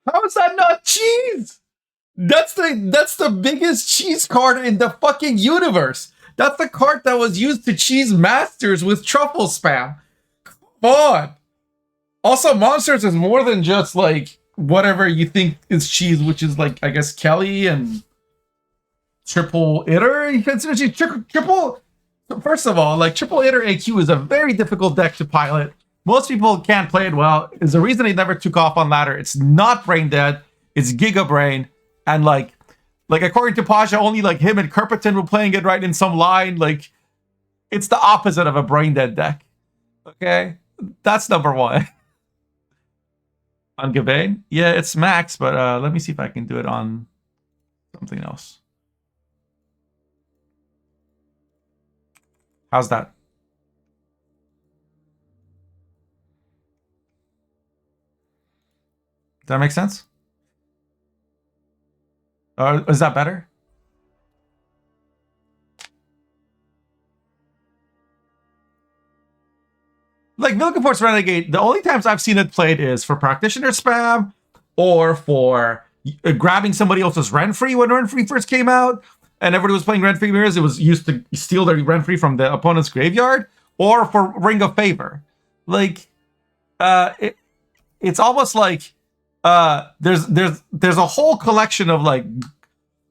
How is that not cheese? That's the biggest cheese card in the fucking universe. That's the card that was used to cheese masters with truffle spam. Come on. Also, monsters is more than just like whatever you think is cheese, which is like I guess Kelly and triple itter. You consider cheese triple. First of all, like triple itter AQ is a very difficult deck to pilot. Most people can't play it well. Is the reason it never took off on ladder. It's not brain dead. It's Giga Brain. And like according to Pasha, only like him and Kerpeton were playing it right in some line. Like, it's the opposite of a brain dead deck. Okay, that's number one. On Gabane, yeah, it's max, but let me see if I can do it on something else. How's that? Does that make sense? Is that better? Like Vilgefortz Renegade, the only times I've seen it played is for practitioner spam or for grabbing somebody else's Renfree when Renfree first came out, and everybody was playing Renfree mirrors. It was used to steal their Renfree from the opponent's graveyard, or for Ring of Favor. Like, it's almost like there's a whole collection of like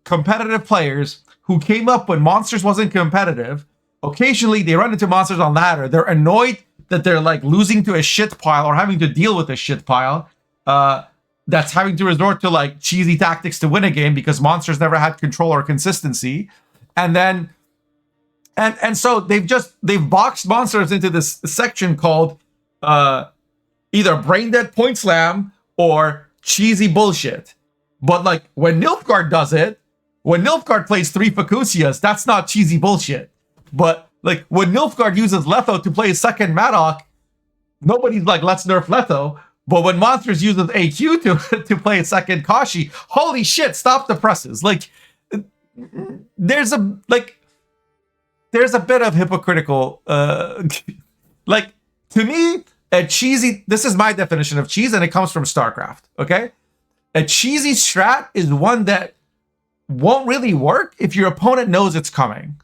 competitive players who came up when Monsters wasn't competitive. Occasionally they run into Monsters on ladder. They're annoyed that they're like losing to a shit pile or having to deal with a shit pile that's having to resort to like cheesy tactics to win a game because Monsters never had control or consistency. And then and so they've boxed Monsters into this section called either brain dead point slam or cheesy bullshit. But like when Nilfgaard does it, when Nilfgaard plays 3 Facusias, that's not cheesy bullshit. But like when Nilfgaard uses Letho to play a second Madoc, nobody's like, let's nerf Letho. But when Monsters uses AQ to play a second Kashi, holy shit, stop the presses. Like there's a bit of hypocritical like, to me, a cheesy, this is my definition of cheese, and it comes from StarCraft, okay? A cheesy strat is one that won't really work if your opponent knows it's coming,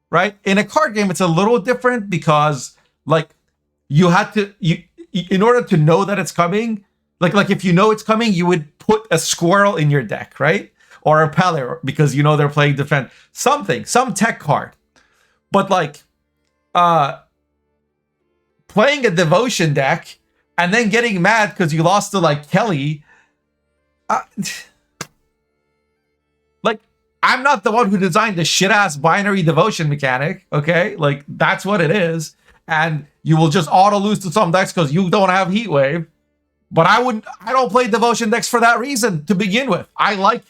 right? In a card game, it's a little different because, like, you in order to know that it's coming, like if you know it's coming, you would put a squirrel in your deck, right? Or a Pelor, because you know they're playing defense. Some tech card. But like, playing a devotion deck and then getting mad because you lost to like Kelly. Like, I'm not the one who designed the shit ass binary devotion mechanic. Okay, like that's what it is, and you will just auto lose to some decks because you don't have Heat Wave. But I don't play devotion decks for that reason to begin with. I like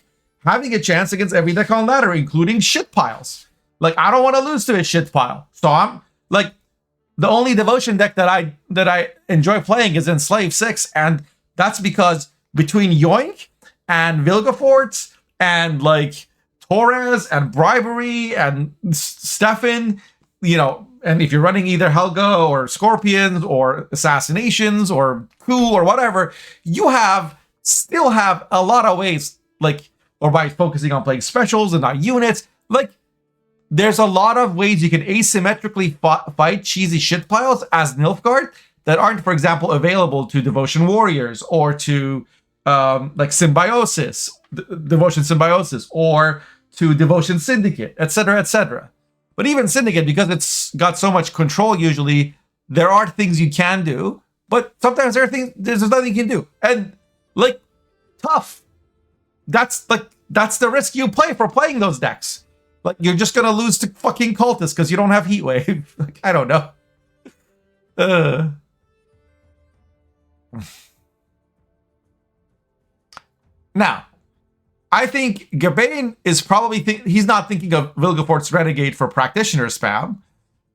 having a chance against every deck on ladder, including shit piles. Like, I don't want to lose to a shit pile, so I'm like, the only devotion deck that I enjoy playing is Enslave 6, and that's because between Yoink and Vilgefortz and like Torres and Bribery and Stefan, you know, and if you're running either Helga or Scorpions or Assassinations or Coup or whatever, you still have a lot of ways, like, or by focusing on playing specials and not units, like, there's a lot of ways you can asymmetrically fight cheesy shit piles as Nilfgaard that aren't, for example, available to Devotion Warriors or to like Symbiosis, Devotion Symbiosis, or to Devotion Syndicate, etc., etc. But even Syndicate, because it's got so much control, usually there are things you can do, but sometimes there's nothing you can do, and like, tough. That's the risk you play for playing those decks. Like, you're just gonna lose to fucking cultists because you don't have Heat Wave. Like, I don't know. Now, I think Gabane is probably he's not thinking of Vilgefortz Renegade for practitioner spam,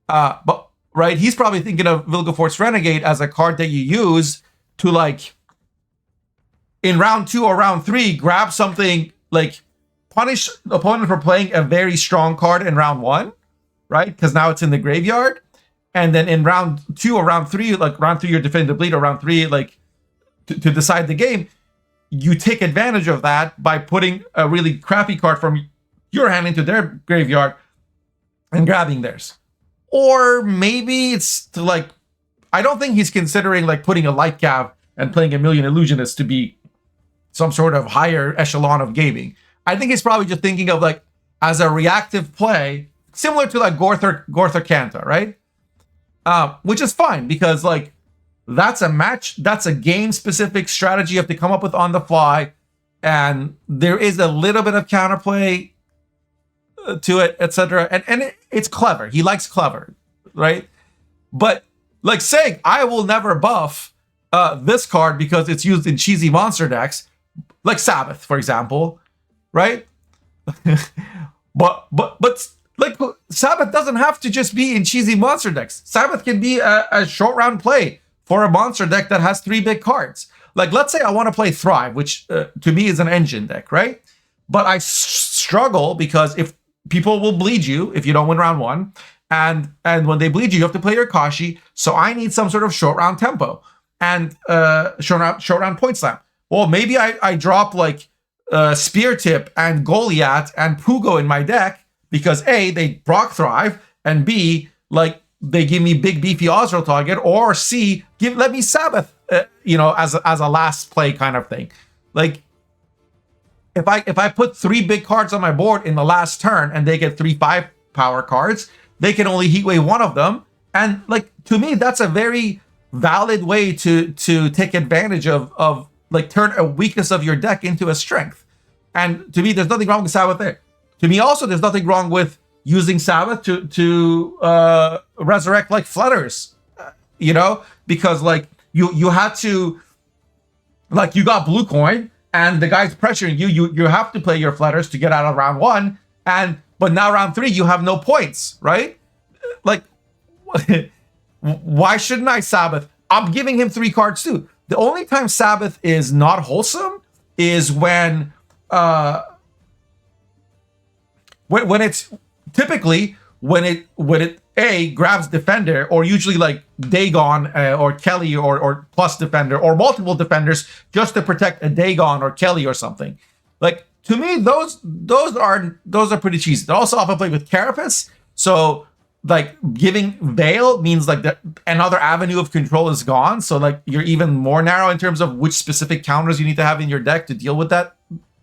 but right, he's probably thinking of Vilgefortz Renegade as a card that you use to, like, in round 2 or round 3, grab something, like, punish the opponent for playing a very strong card in round 1, right? Because now it's in the graveyard. And then in round 2 or round 3, like round 3 you're defending the bleed, or round 3, like to decide the game, you take advantage of that by putting a really crappy card from your hand into their graveyard and grabbing theirs. Or maybe it's to like, I don't think he's considering like putting a light cav and playing a million illusionists to be some sort of higher echelon of gaming. I think he's probably just thinking of like as a reactive play, similar to like Gorthor Kanta, right? Which is fine because like that's a game specific strategy you have to come up with on the fly, and there is a little bit of counterplay to it, etc. And it's clever. He likes clever, right? But like saying I will never buff this card because it's used in cheesy monster decks, like Sabbath, for example, right? but like Sabbath doesn't have to just be in cheesy monster decks. Sabbath can be a short round play for a monster deck that has 3 big cards. Like let's say I want to play Thrive, which to me is an engine deck, right? But I struggle because if people will bleed you if you don't win round 1, and when they bleed you, you have to play your Kashi. So I need some sort of short round tempo and short round point slam. Well, maybe I drop like Spear Tip and Goliath and Pugo in my deck because A, they proc Thrive, and B, like they give me big beefy Ozreal target, or C, let me Sabbath, as a last play kind of thing. Like if I put 3 big cards on my board in the last turn and they get 3 5 power cards, they can only heatwave one of them. And like to me, that's a very valid way to take advantage of like turn a weakness of your deck into a strength. And to me, there's nothing wrong with Sabbath there. To me also, there's nothing wrong with using Sabbath to resurrect like Flutters, because like you had to, like you got blue coin and the guy's pressuring you. You have to play your Flutters to get out of round 1, but now round 3 you have no points, right? Like, why shouldn't I Sabbath? I'm giving him 3 cards too. The only time Sabbath is not wholesome is when it's typically when it A, grabs defender, or usually like Dagon or Kelly or plus defender or multiple defenders just to protect a Dagon or Kelly or something. Like to me, those are pretty cheesy. They also often play with Carapace, so like giving Veil means like another avenue of control is gone. So like you're even more narrow in terms of which specific counters you need to have in your deck to deal with that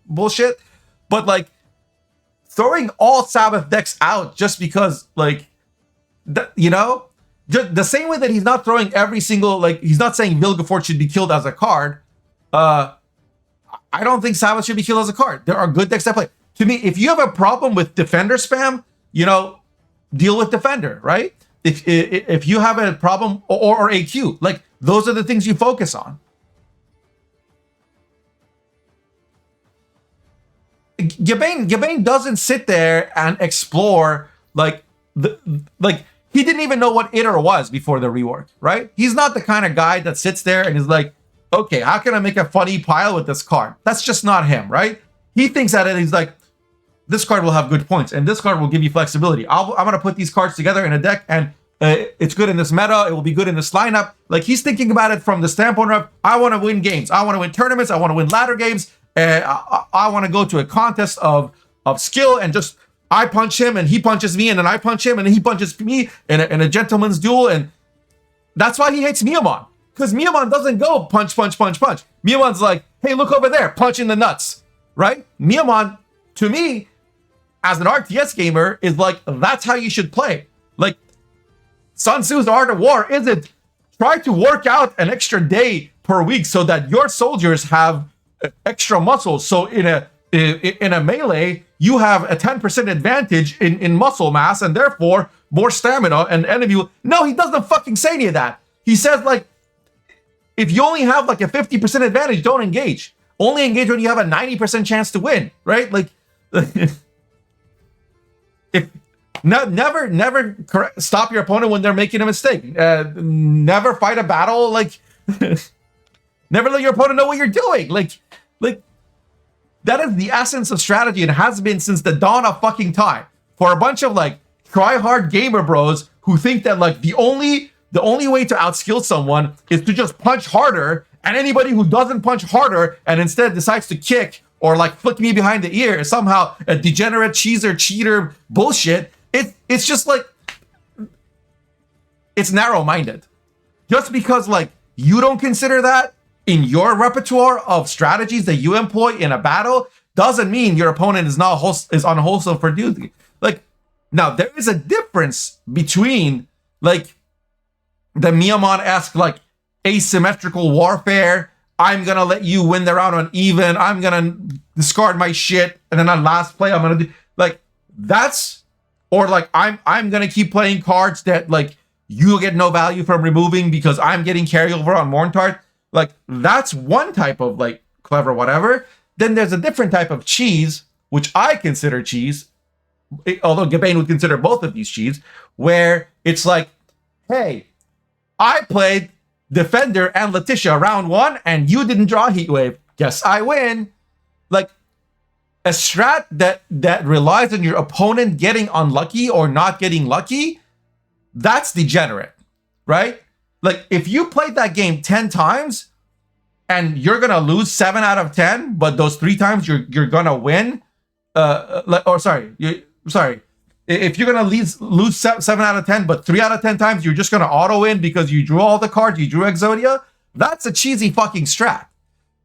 bullshit. But like throwing all Sabbath decks out just because like, the same way that he's not throwing every single, like he's not saying Vilgefort should be killed as a card. I don't think Sabbath should be killed as a card. There are good decks that play. To me, if you have a problem with defender spam, deal with defender, right? If you have a problem or AQ, like those are the things you focus on. Gabane doesn't sit there and explore like he didn't even know what Iter was before the rework, right? He's not the kind of guy that sits there and is like, okay, how can I make a funny pile with this card? That's just not him, right? He thinks at it, he's like, this card will have good points, and this card will give you flexibility. I'm going to put these cards together in a deck, and it's good in this meta. It will be good in this lineup. Like, he's thinking about it from the standpoint of, I want to win games. I want to win tournaments. I want to win ladder games. I want to go to a contest of skill, and just, I punch him, and he punches me, and then I punch him, and he punches me in a gentleman's duel. And that's why he hates Maman. Because Maman doesn't go punch, punch, punch, punch. Maman's like, hey, look over there, punch in the nuts, right? Maman, to me, as an RTS gamer, is like, that's how you should play. Like, Sun Tzu's Art of War isn't try to work out an extra day per week so that your soldiers have extra muscles. So in a melee, you have a 10% advantage in muscle mass and therefore more stamina and enemy. No, he doesn't fucking say any of that. He says like, if you only have like a 50% advantage, don't engage. Only engage when you have a 90% chance to win, right? Like, never stop your opponent when they're making a mistake. Never fight a battle. Like, never let your opponent know what you're doing. Like that is the essence of strategy and has been since the dawn of fucking time. For a bunch of like try-hard gamer bros who think that like the only way to outskill someone is to just punch harder And anybody who doesn't punch harder and instead decides to kick or like flick me behind the ear is somehow a degenerate cheater bullshit. It's just like, it's narrow-minded. Just because like you don't consider that in your repertoire of strategies that you employ in a battle doesn't mean your opponent is not is unwholesome for doing it. Like, now there is a difference between like the Maman-esque like asymmetrical warfare. I'm gonna let you win the round on even. I'm gonna discard my shit, and then on last play I'm gonna do like that's, or like I'm gonna keep playing cards that like you get no value from removing because I'm getting carryover on Morntart. Like that's one type of like clever whatever. Then there's a different type of cheese, which I consider cheese, although Gabane would consider both of these cheese, where it's like, hey, I played Defender and Letitia round 1, and you didn't draw Heatwave. Guess I win. Like a strat that relies on your opponent getting unlucky or not getting lucky, that's degenerate, right? Like if you played that game 10 times and you're gonna lose 7 out of 10, but those 3 times you're gonna win, if you're gonna lose 7 out of 10, but 3 out of 10 times you're just gonna auto win because you drew all the cards, you drew Exodia, that's a cheesy fucking strat.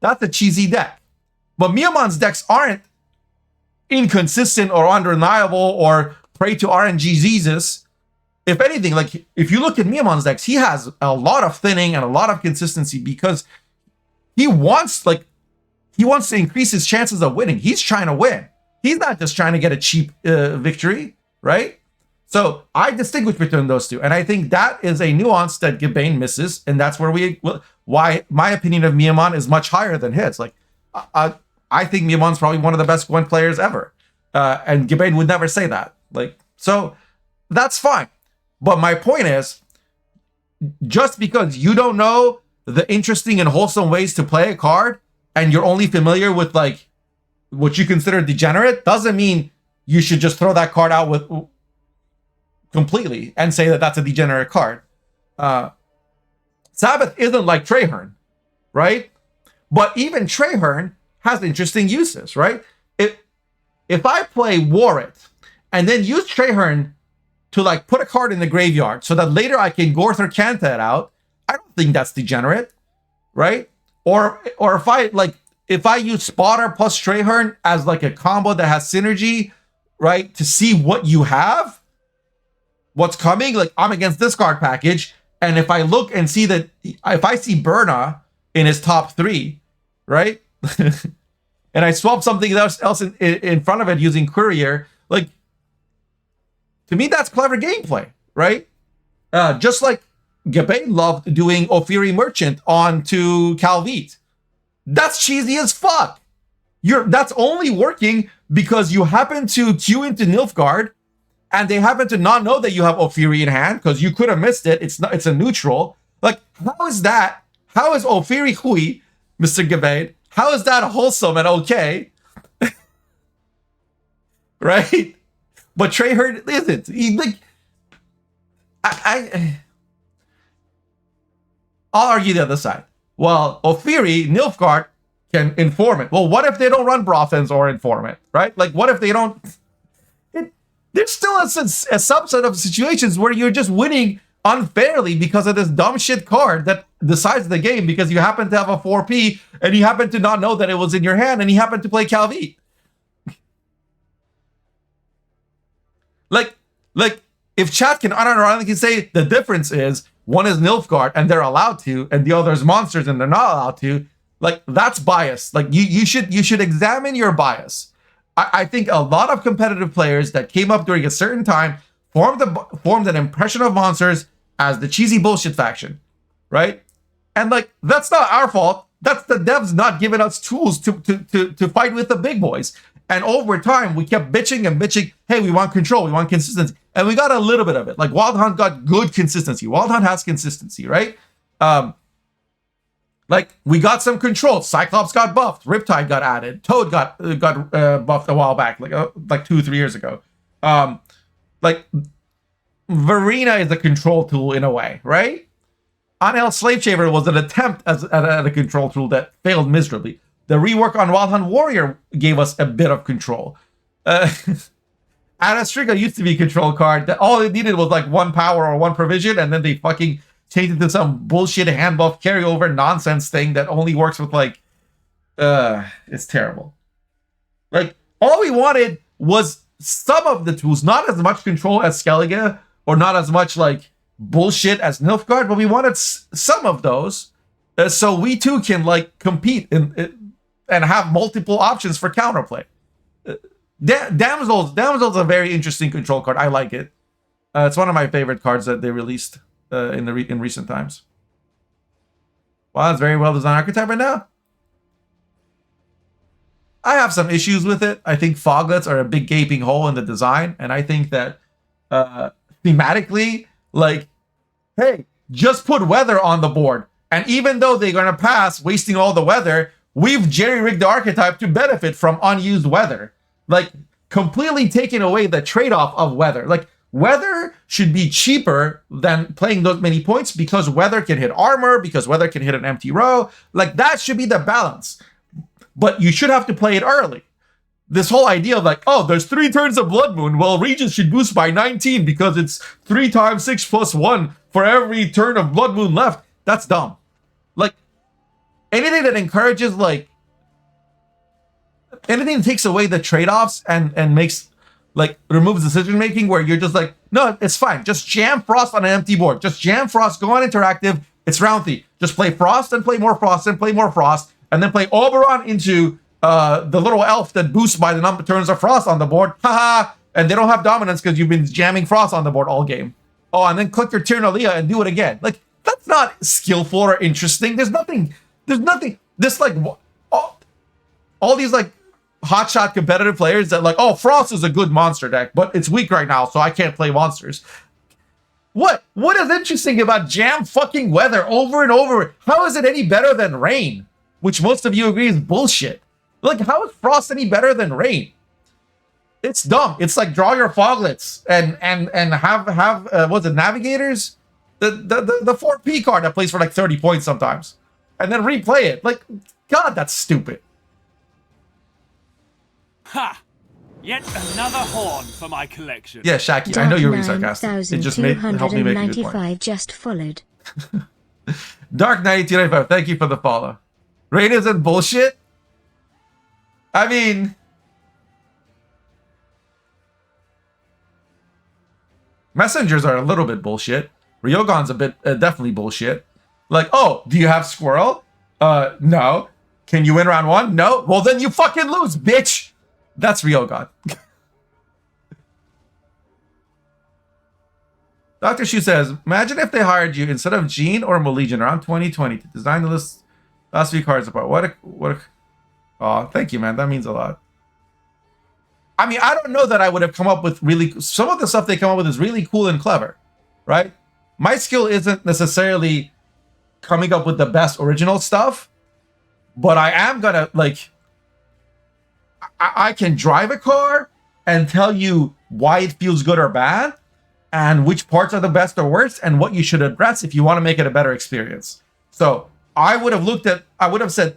That's a cheesy deck. But Miamon's decks aren't inconsistent or undeniable or prey to RNG Jesus. If anything, like if you look at Miamon's decks, he has a lot of thinning and a lot of consistency because he wants to increase his chances of winning. He's trying to win. He's not just trying to get a cheap victory, right? So I distinguish between those two, and I think that is a nuance that Gabane misses, and that's where why my opinion of Maman is much higher than his. Like, I think Miamon's probably one of the best Gwent players ever, and Gabane would never say that. Like, so that's fine. But my point is, just because you don't know the interesting and wholesome ways to play a card, and you're only familiar with like what you consider degenerate, doesn't mean you should just throw that card out with completely and say that that's a degenerate card. Sabbath isn't like Traherne, right? But even Traherne has interesting uses, right? If I play Warrant and then use Traherne to like put a card in the graveyard so that later I can Gorth or Kanta it out, I don't think that's degenerate, right? Or if I use Spotter plus Traherne as like a combo that has synergy, right? To see what you have, what's coming, like I'm against this card package, and if I look and see that, if I see Berna in his top 3, right? And I swap something else in front of it using Courier, like, to me, that's clever gameplay, right? Just like Gabane loved doing Ophiri Merchant onto Calvite. That's cheesy as fuck. That's only working because you happen to queue into Nilfgaard and they happen to not know that you have Ophiri in hand because you could have missed it. It's a neutral. Like, how is that? How is Ophiri Hui, Mr. Gabane? How is that wholesome and okay? Right? But Traherne isn't. He like, I'll argue the other side. Well, Ophiri, Nilfgaard can inform it. Well, what if they don't run Brothens or inform it, right? Like, what if they don't? There's still a subset of situations where you're just winning unfairly because of this dumb shit card that decides the game because you happen to have a 4P and you happen to not know that it was in your hand and you happen to play Calvite. Like if chat can unironically say the difference is one is Nilfgaard and they're allowed to, and the other is monsters and they're not allowed to, like that's bias. Like you should examine your bias. I think a lot of competitive players that came up during a certain time formed an impression of monsters as the cheesy bullshit faction, right? And like that's not our fault. That's the devs not giving us tools to fight with the big boys. And over time, we kept bitching and bitching. Hey, we want control. We want consistency. And we got a little bit of it. Like Wild Hunt got good consistency. Wild Hunt has consistency, right? Like we got some control. Cyclops got buffed. Riptide got added. Toad got buffed a while back, like 2 or 3 years ago. Like Verena is a control tool in a way, right? Unheld Slave Shaver was an attempt at a control tool that failed miserably. The rework on Wild Hunt Warrior gave us a bit of control. Anastriga used to be a control card that all it needed was like 1 power or 1 provision, and then they fucking changed it to some bullshit hand buff carryover nonsense thing that only works with like it's terrible. Like, all we wanted was some of the tools, not as much control as Skellige, or not as much like bullshit as Nilfgaard, but we wanted some of those, so we too can like compete and have multiple options for counterplay. Damsel's a very interesting control card. I like it. It's one of my favorite cards that they released in recent times. Wow, it's very well designed archetype right now. I have some issues with it. I think foglets are a big gaping hole in the design, and I think that thematically, like, hey, just put weather on the board, and even though they're gonna pass wasting all the weather, we've jerry-rigged the archetype to benefit from unused weather. Like, completely taking away the trade-off of weather. Like, weather should be cheaper than playing those many points because weather can hit armor, because weather can hit an empty row. Like, that should be the balance. But you should have to play it early. This whole idea of like, oh, there's 3 turns of Blood Moon. Well, Regents should boost by 19 because it's 3 times 6 plus 1 for every turn of Blood Moon left. That's dumb. Like, anything that encourages, like, anything that takes away the trade-offs and makes, like, removes decision-making where you're just like, no, it's fine. Just jam Frost on an empty board. Just jam Frost, go on interactive. It's round 3. Just play Frost and play more Frost and play more Frost. And then play Oberon into the little elf that boosts by the number of turns of Frost on the board. Haha! And they don't have dominance because you've been jamming Frost on the board all game. Oh, and then click your Tyrannalia and do it again. Like, that's not skillful or interesting. There's nothing. This, like, all these, like, hotshot competitive players that, like, oh, Frost is a good monster deck, but it's weak right now, so I can't play monsters. What is interesting about jam fucking weather over and over? How is it any better than rain? Which most of you agree is bullshit. Like, how is Frost any better than rain? It's dumb. It's like draw your foglets and have what's it, navigators? The 4P card that plays for like 30 points sometimes. And then replay it. Like, God, that's stupid. Ha! Yet another horn for my collection. Yeah, Shaki, I know you're being sarcastic. It just helped me make a good point. Just followed. Dark 9295, thank you for the follow. Rain isn't bullshit? I mean, messengers are a little bit bullshit. Ryogon's a bit definitely bullshit. Like, oh, do you have Squirrel? No. Can you win round 1? No. Well, then you fucking lose, bitch. That's Ryogon. Dr. Shu says, imagine if they hired you instead of Jean or Maligian around 2020 to design the last few cards apart. Oh, thank you, man. That means a lot. I mean, I don't know that I would have come up with some of the stuff they come up with is really cool and clever, right? My skill isn't necessarily coming up with the best original stuff, but I am gonna, like, I can drive a car and tell you why it feels good or bad, and which parts are the best or worst, and what you should address if you want to make it a better experience. So I would have said,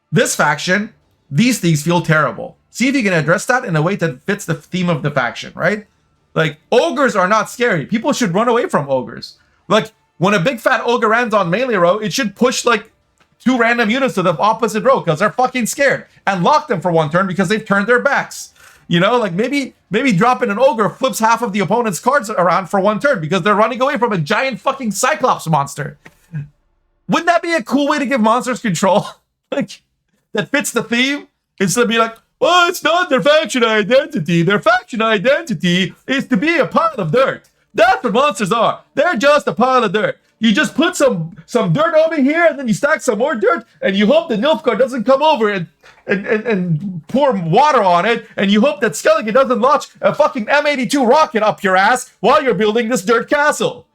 this faction, these things feel terrible. See if you can address that in a way that fits the theme of the faction, right? Like, ogres are not scary. People should run away from ogres. Like, when a big fat ogre lands on melee row, it should push, like, 2 random units to the opposite row because they're fucking scared, and lock them for 1 turn because they've turned their backs. You know, like, maybe dropping an ogre flips half of the opponent's cards around for 1 turn because they're running away from a giant fucking Cyclops monster. Wouldn't that be a cool way to give monsters control? Like, that fits the theme? Instead of being like, well, it's not their faction identity. Their faction identity is to be a pile of dirt. That's what monsters are. They're just a pile of dirt. You just put some dirt over here, and then you stack some more dirt, and you hope that Nilfgaard doesn't come over and pour water on it, and you hope that Skellige doesn't launch a fucking M82 rocket up your ass while you're building this dirt castle.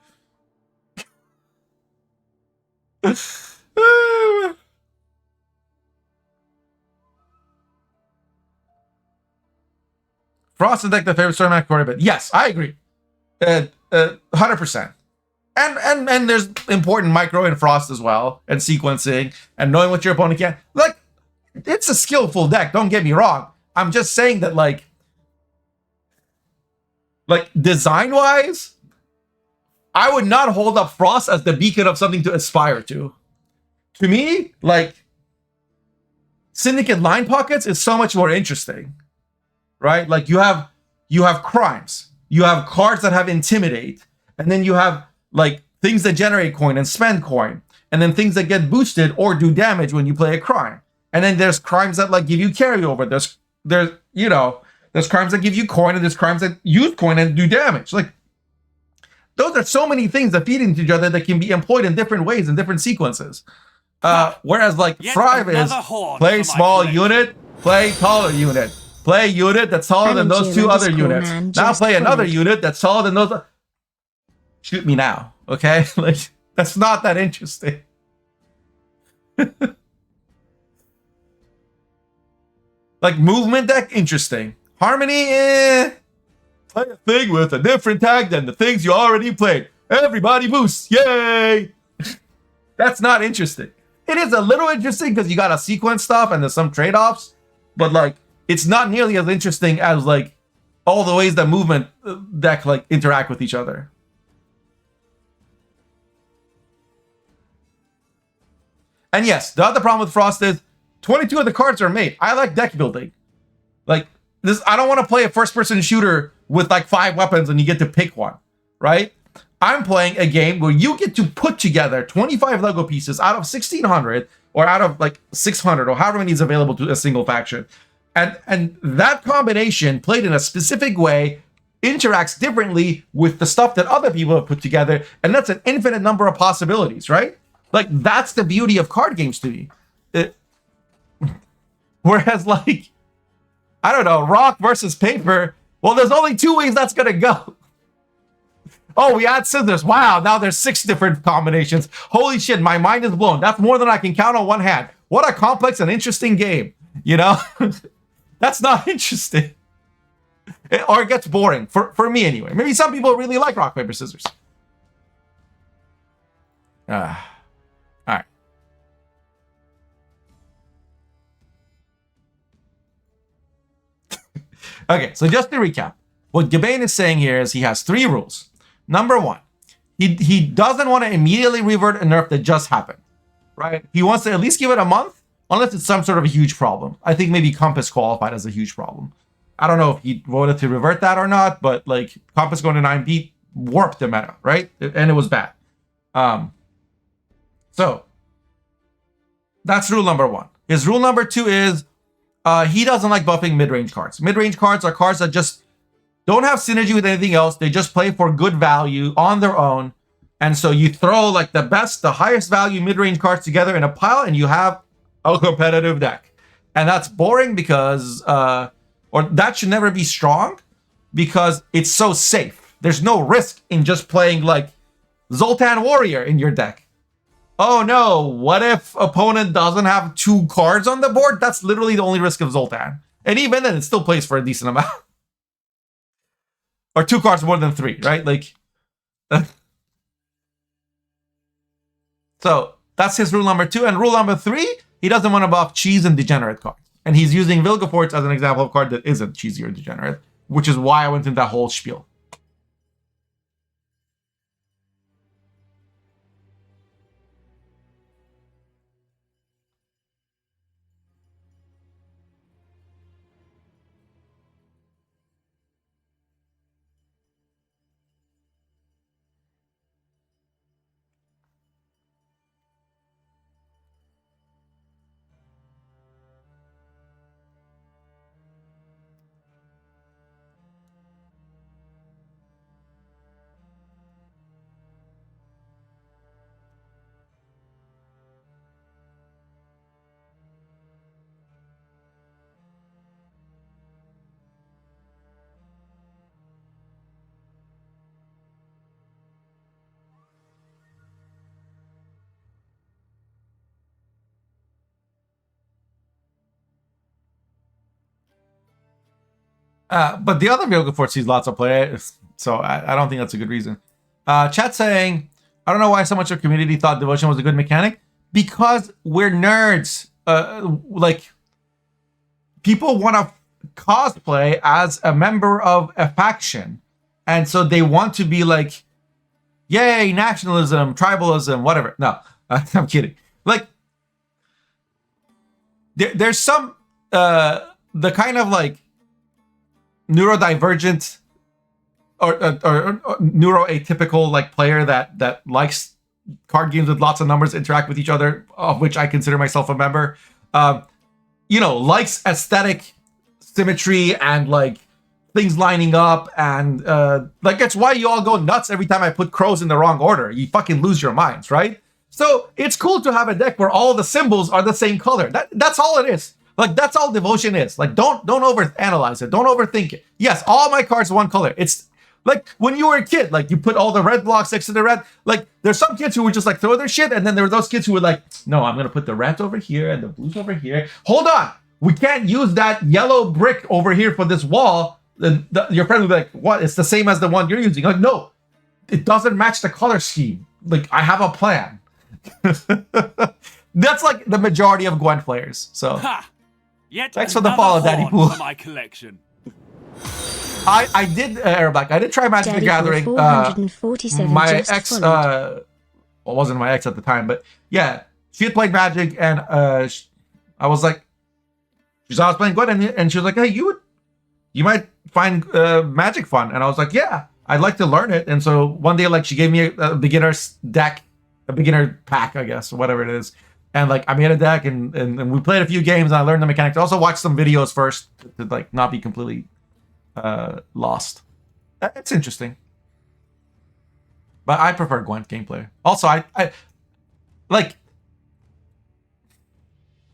Frost is like the favorite story map quarter, but yes, I agree. 100%. And there's important micro in Frost as well, and sequencing, and knowing what your opponent can. Like, it's a skillful deck, don't get me wrong. I'm just saying that, like design-wise, I would not hold up Frost as the beacon of something to aspire to. To me, like, Syndicate Line Pockets is so much more interesting, right? Like, you have crimes, you have cards that have Intimidate, and then you have, like, things that generate coin and spend coin, and then things that get boosted or do damage when you play a crime. And then there's crimes that, like, give you carryover. There's crimes that give you coin, and there's crimes that use coin and do damage. Like, those are so many things that feed into each other that can be employed in different ways in different sequences. Whereas, like, Thrive is play small unit, play taller unit, play unit that's taller than those two other units. Now play another unit that's taller than those. Shoot me now, okay? Like, that's not that interesting. Like, movement deck, interesting. Harmony, play a thing with a different tag than the things you already played. Everybody boosts, yay! That's not interesting. It is a little interesting because you gotta sequence stuff and there's some trade-offs, but, like, it's not nearly as interesting as, like, all the ways that movement deck, like, interact with each other. And yes, the other problem with Frost is 22 of the cards are made. I like deck building. Like, this, I don't want to play a first-person shooter with, like, 5 weapons and you get to pick one, right? I'm playing a game where you get to put together 25 Lego pieces out of 1,600 or out of, like, 600 or however many is available to a single faction. And that combination, played in a specific way, interacts differently with the stuff that other people have put together, and that's an infinite number of possibilities, right? Like, that's the beauty of card games to me. Whereas, like, I don't know, rock versus paper, well, there's only 2 ways that's gonna go. Oh, we add scissors. Wow, now there's 6 different combinations. Holy shit, my mind is blown. That's more than I can count on one hand. What a complex and interesting game, you know? That's not interesting. Or it gets boring, for me anyway. Maybe some people really like rock, paper, scissors. All right. Okay, so just to recap, what Gabane is saying here is he has 3 rules. Number 1, he doesn't want to immediately revert a nerf that just happened, right? He wants to at least give it a month, unless it's some sort of a huge problem. I think maybe Compass qualified as a huge problem. I don't know if he voted to revert that or not, but, like, Compass going to 9 warped the meta, right? And it was bad. So that's rule number 1. His rule number 2 is he doesn't like buffing mid-range cards. Mid-range cards are cards that just don't have synergy with anything else. They just play for good value on their own. And so you throw, like, the highest value mid-range cards together in a pile, and you have a competitive deck. And that's boring because, or that should never be strong because it's so safe. There's no risk in just playing, like, Zoltan Warrior in your deck. Oh no, what if opponent doesn't have 2 cards on the board? That's literally the only risk of Zoltan. And even then, it still plays for a decent amount. Or 2 cards more than 3, right? Like, so that's his rule number 2. And rule number 3, he doesn't want to buff cheese and degenerate cards. And he's using Vilgefortz as an example of a card that isn't cheesy or degenerate, which is why I went into that whole spiel. But the other Vilgefortz sees lots of play, so I don't think that's a good reason. Chat saying, I don't know why so much of community thought devotion was a good mechanic. Because we're nerds. Like, people want to cosplay as a member of a faction. And so they want to be like, yay, nationalism, tribalism, whatever. No, I'm kidding. Like, there's some, the kind of like neurodivergent or neuroatypical like player that likes card games with lots of numbers interact with each other, of which I consider myself a member. Likes aesthetic symmetry and like things lining up, and like that's why you all go nuts every time I put crows in the wrong order. You fucking lose your minds, right? So it's cool to have a deck where all the symbols are the same color. That's all it is. Like, that's all devotion is. Like, don't overanalyze it. Don't overthink it. Yes, all my cards are one color. It's like when you were a kid, like you put all the red blocks next to the red. Like, there's some kids who would just like throw their shit, and then there were those kids who would like, no, I'm gonna put the reds over here and the blues over here. Hold on, we can't use that yellow brick over here for this wall. Your friend would be like, what? It's the same as the one you're using. Like, no, it doesn't match the color scheme. Like, I have a plan. That's like the majority of Gwent players. So Yet thanks for the follow, Daddy Pool. For my collection. I did Airback. I did try Magic the Gathering. My ex, well, wasn't my ex at the time, but yeah, she had played Magic, and I was like, she saw I was playing Gwent, and she was like, hey, you might find Magic fun, and I was like, yeah, I'd like to learn it. And so one day, like, she gave me a beginner's deck, a beginner pack, I guess, whatever it is. And like, I made a deck, and we played a few games, and I learned the mechanics. I also watched some videos first to like not be completely lost. It's interesting, but I prefer Gwent gameplay. Also, I like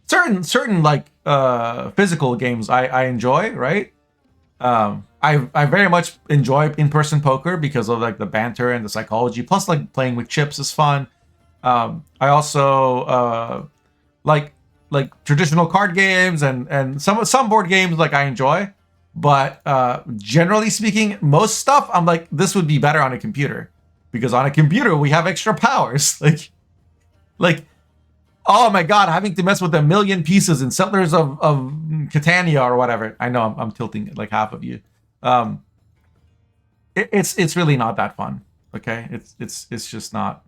certain like physical games I enjoy, right? I very much enjoy in-person poker because of like the banter and the psychology. Plus, like, playing with chips is fun. I also like traditional card games and some board games like I enjoy, but generally speaking, most stuff I'm like, this would be better on a computer, because on a computer we have extra powers. like oh my god, having to mess with a million pieces in Settlers of Catania or whatever. I know I'm tilting like half of you. It's really not that fun. Okay, it's just not.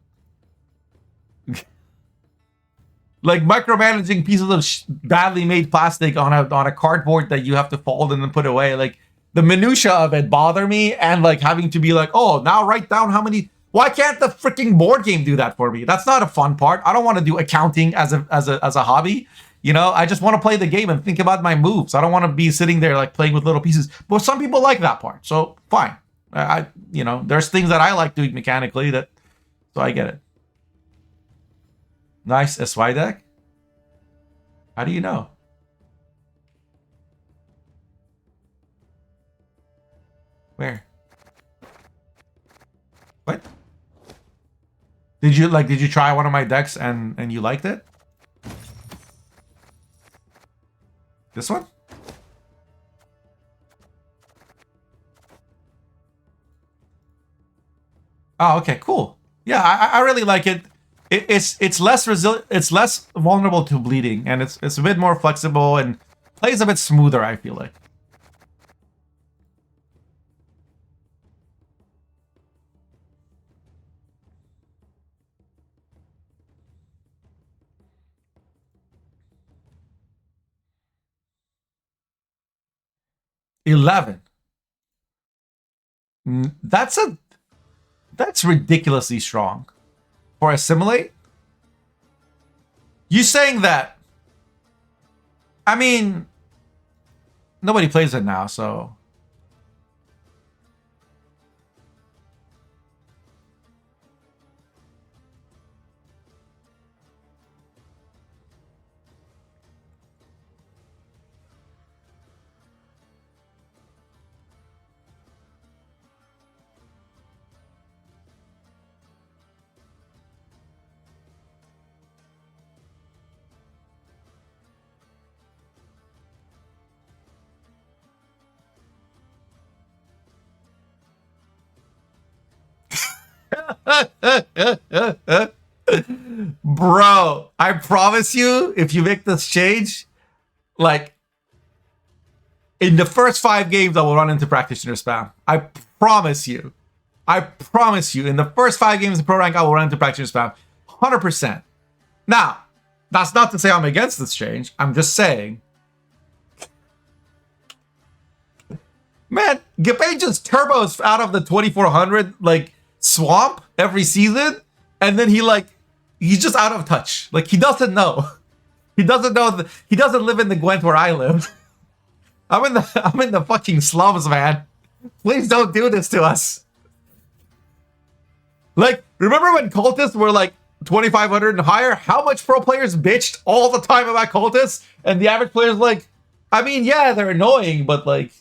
Like, micromanaging pieces of badly made plastic on a cardboard that you have to fold and then put away. Like, the minutia of it bother me, and like having to be like, oh, now write down how many. Why can't the freaking board game do that for me? That's not a fun part. I don't want to do accounting as a hobby. I just want to play the game and think about my moves. I don't want to be sitting there like playing with little pieces. But some people like that part, so fine. There's things that I like doing mechanically so I get it. Nice SY deck. How do you know? Where? What? Did you try one of my decks and you liked it? This one? Oh, okay, cool. Yeah, I really like it. It's less resilient. It's less vulnerable to bleeding, and it's a bit more flexible and plays a bit smoother, I feel like. $11. That's ridiculously strong for assimilate. You saying that? I mean, nobody plays it now, so. Bro, I promise you, if you make this change, like, in the first 5 games, I will run into practitioner spam. I promise you. I promise you, in the first 5 games of Pro Rank, I will run into practitioner spam. 100%. Now, that's not to say I'm against this change. I'm just saying. Man, Gabane just turbos out of the 2400 like swamp every season, and then he's just out of touch. Like, he doesn't know. He doesn't know. He doesn't live in the Gwent where I live. I'm in the fucking slums, man. Please don't do this to us. Like, remember when cultists were like 2500 and higher? How much pro players bitched all the time about cultists, and the average player's like, I mean, yeah, they're annoying, but like,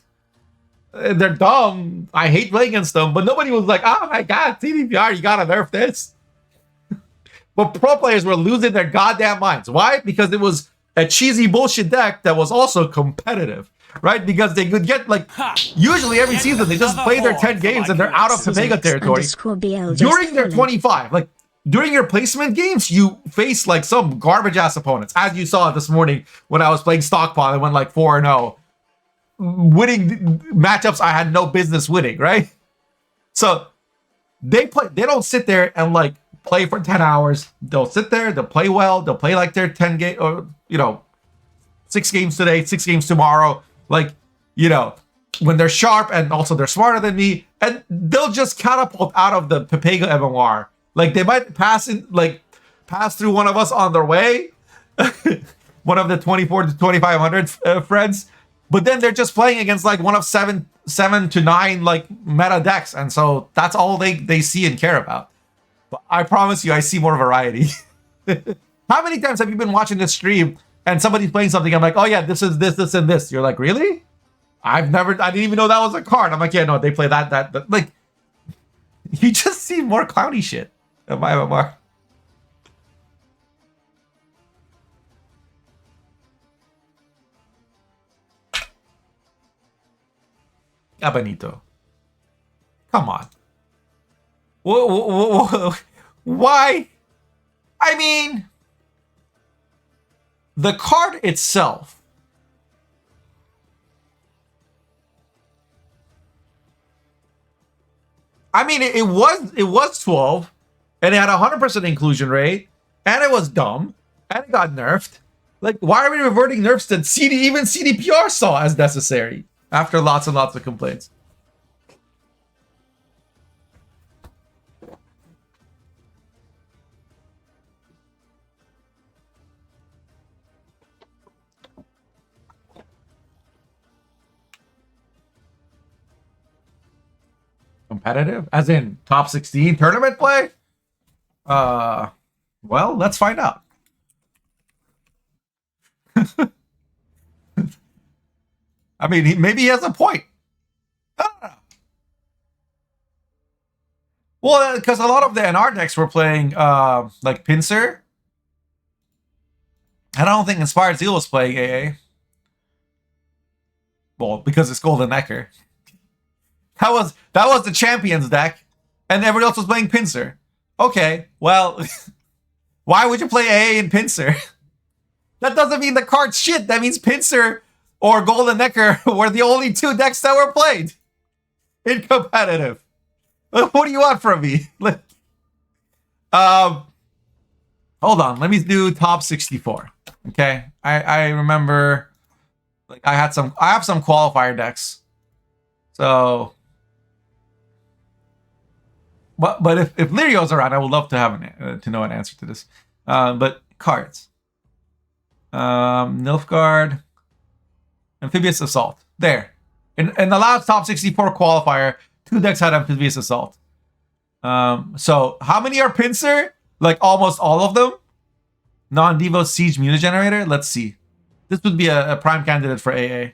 they're dumb. I hate playing against them. But nobody was like, oh my god, TDPR, you gotta nerf this. But pro players were losing their goddamn minds. Why? Because it was a cheesy bullshit deck that was also competitive, right? Because they could get like, usually every season they just play their 10 games and they're out of Pepega territory. During their 25, like during your placement games, you face like some garbage ass opponents. As you saw this morning when I was playing Stockpile, I went like 4-0. Winning matchups I had no business winning, right? So they don't sit there and like play for 10 hours. They'll sit there, they'll play well, they'll play like their 10 game or 6 games today, 6 games tomorrow. Like, when they're sharp and also they're smarter than me, and they'll just catapult out of the Pepega MMR. Like, they might pass through one of us on their way, one of the 24 to 2500 friends. But then they're just playing against like one of 7 to 9 like meta decks, and so that's all they see and care about. But I promise you, I see more variety. How many times have you been watching this stream and somebody's playing something? I'm like, oh yeah, this is this, and this. You're like, really? I didn't even know that was a card. I'm like, yeah, no, they play that. Like, you just see more clowny shit. Am I? Gabanito. Come on. Why? I mean, the card itself. I mean, it was 12, and it had 100% inclusion rate, and it was dumb, and it got nerfed. Like, why are we reverting nerfs that even CDPR saw as necessary? After lots and lots of complaints. Competitive? As in top 16 tournament play? Well, let's find out. I mean, maybe he has a point. I don't know. Well, because a lot of the NR decks were playing like Pincer. And I don't think Inspired Zeal was playing AA. Well, because it's Golden Necker. That was the Champions deck, and everybody else was playing Pincer. Okay, well, why would you play AA in Pincer? That doesn't mean the card's shit. That means Pincer or Golden Necker were the only 2 decks that were played in competitive. What do you want from me? Hold on. Let me do top 64. Okay, I remember, like, I have some qualifier decks. So, but if Lirio's around, I would love to have to know an answer to this. But cards, Nilfgaard. Amphibious Assault. There. In the last top 64 qualifier, 2 decks had Amphibious Assault. So how many are Pincer? Like almost all of them. Non-Devo Siege Mutagenerator. Let's see. This would be a prime candidate for AA.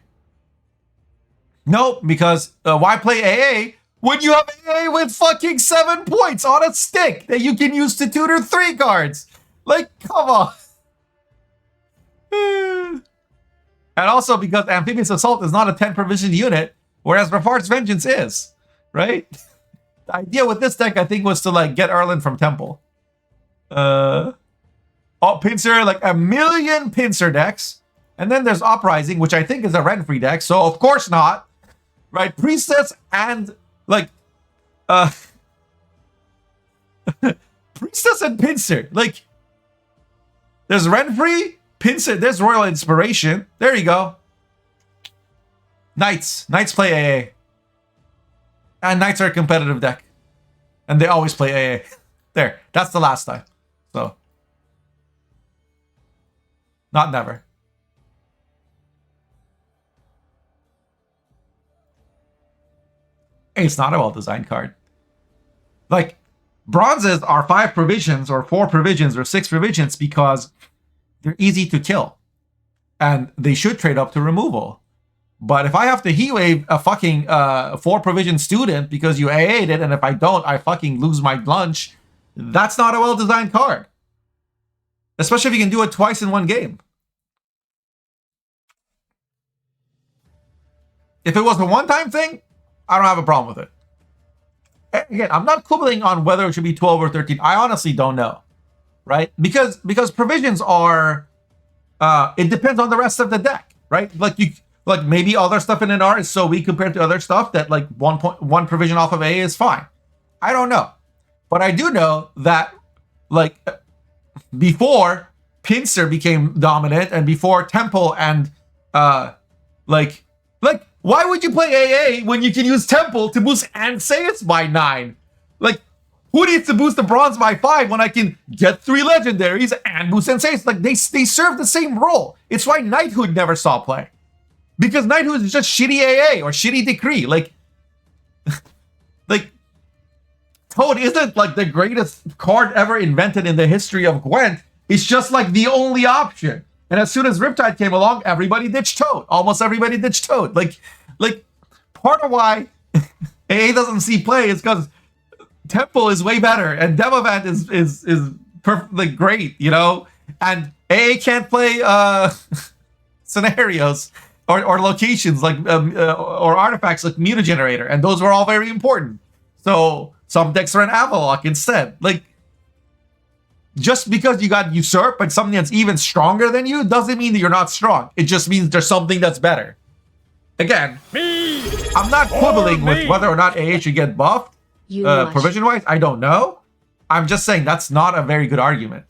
Nope, because why play AA when you have AA with fucking 7 points on a stick that you can use to tutor 3 cards? Like, come on. And also because Amphibious Assault is not a 10 provision unit, whereas Rafar's Vengeance is, right? The idea with this deck, I think, was to like get Erlen from Temple. Pincer, like a million Pincer decks. And then there's Uprising, which I think is a rent-free deck. So of course not. Right? Priestess and like Priestess and Pincer. Like there's rent-free, Pincer, there's Royal Inspiration. There you go. Knights. Knights play AA. And Knights are a competitive deck. And they always play AA. There. That's the last time. So. Not never. It's not a well-designed card. Like, bronzes are 5 provisions or 4 provisions or 6 provisions because they're easy to kill. And they should trade up to removal. But if I have to heat wave a fucking 4 provision student because you AA'd it, and if I don't, I fucking lose my lunch, that's not a well-designed card. Especially if you can do it twice in one game. If it was a one-time thing, I don't have a problem with it. Again, I'm not quibbling on whether it should be 12 or 13. I honestly don't know, right? Because provisions are, it depends on the rest of the deck, right? Like maybe other stuff in an R is so weak compared to other stuff that like one provision off of A is fine. I don't know, but I do know that like before Pincer became dominant and before Temple and like why would you play AA when you can use Temple to boost Anseus by 9? Like, who needs to boost the bronze by 5 when I can get 3 legendaries and boost Anseus? Like, they serve the same role. It's why Knighthood never saw play. Because Knighthood is just shitty AA or shitty Decree. Like, Toad isn't like the greatest card ever invented in the history of Gwent. It's just like the only option. And as soon as Riptide came along, everybody ditched Toad. Almost everybody ditched Toad. Like part of why AA doesn't see play is because Temple is way better and Demavant is perfectly great, you know? And AA can't play scenarios or locations like or artifacts like Mutagenerator, and those were all very important. So some decks ran Avalok instead. Like, just because you got Usurp and something that's even stronger than you doesn't mean that you're not strong. It just means there's something that's better. Again, I'm not quibbling with whether or not AA should get buffed provision-wise. I don't know. I'm just saying that's not a very good argument.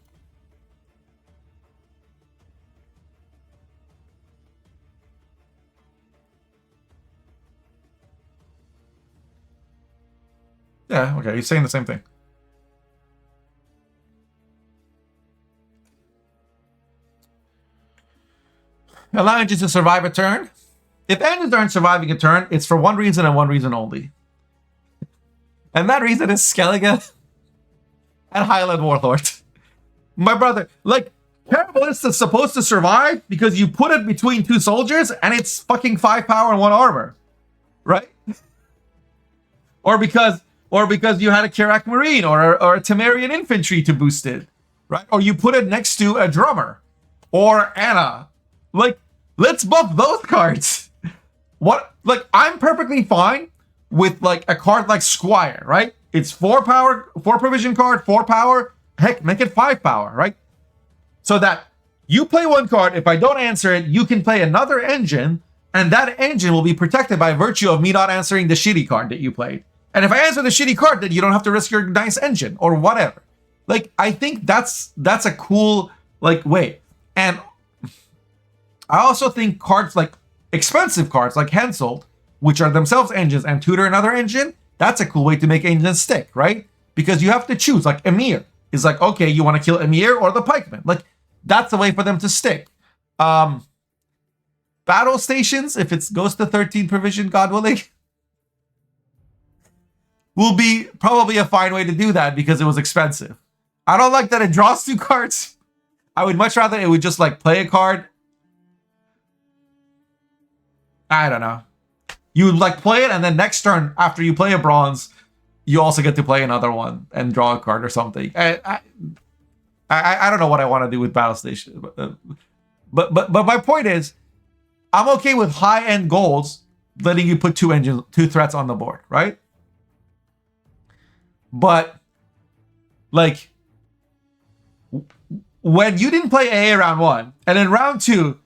Yeah, okay, he's saying the same thing. Allow engines to survive a turn. If engines aren't surviving a turn, it's for one reason and one reason only. And that reason is Skellige and Highland Warlord. My brother, like, Carabalist is supposed to survive because you put it between 2 soldiers and it's fucking 5 power and 1 armor. Right? Or because you had a Kirak Marine or a Temerian infantry to boost it. Right? Or you put it next to a drummer. Or Anna. Like, let's buff those cards. What? Like, I'm perfectly fine with like a card like Squire, right? It's 4 power, 4 provision card, 4 power. Heck, make it 5 power, right? So that you play 1 card. If I don't answer it, you can play another engine, and that engine will be protected by virtue of me not answering the shitty card that you played. And if I answer the shitty card, then you don't have to risk your nice engine or whatever. Like, I think that's a cool like way. And I also think cards like expensive cards like Henselt, which are themselves engines, and tutor another engine, that's a cool way to make engines stick, right? Because you have to choose. Like Emir is like, okay, you want to kill Emir or the pikeman? Like, that's a way for them to stick. Battle stations, if it goes to 13 provision, God willing, will be probably a fine way to do that because it was expensive. I don't like that it draws 2 cards. I would much rather it would just like play a card. I don't know. You would like play it, and then next turn after you play a bronze, you also get to play another one and draw a card or something. I don't know what I want to do with Battle Station, but my point is, I'm okay with high end goals letting you put 2 threats on the board, right? But like when you didn't play AA round 1, and in round 2,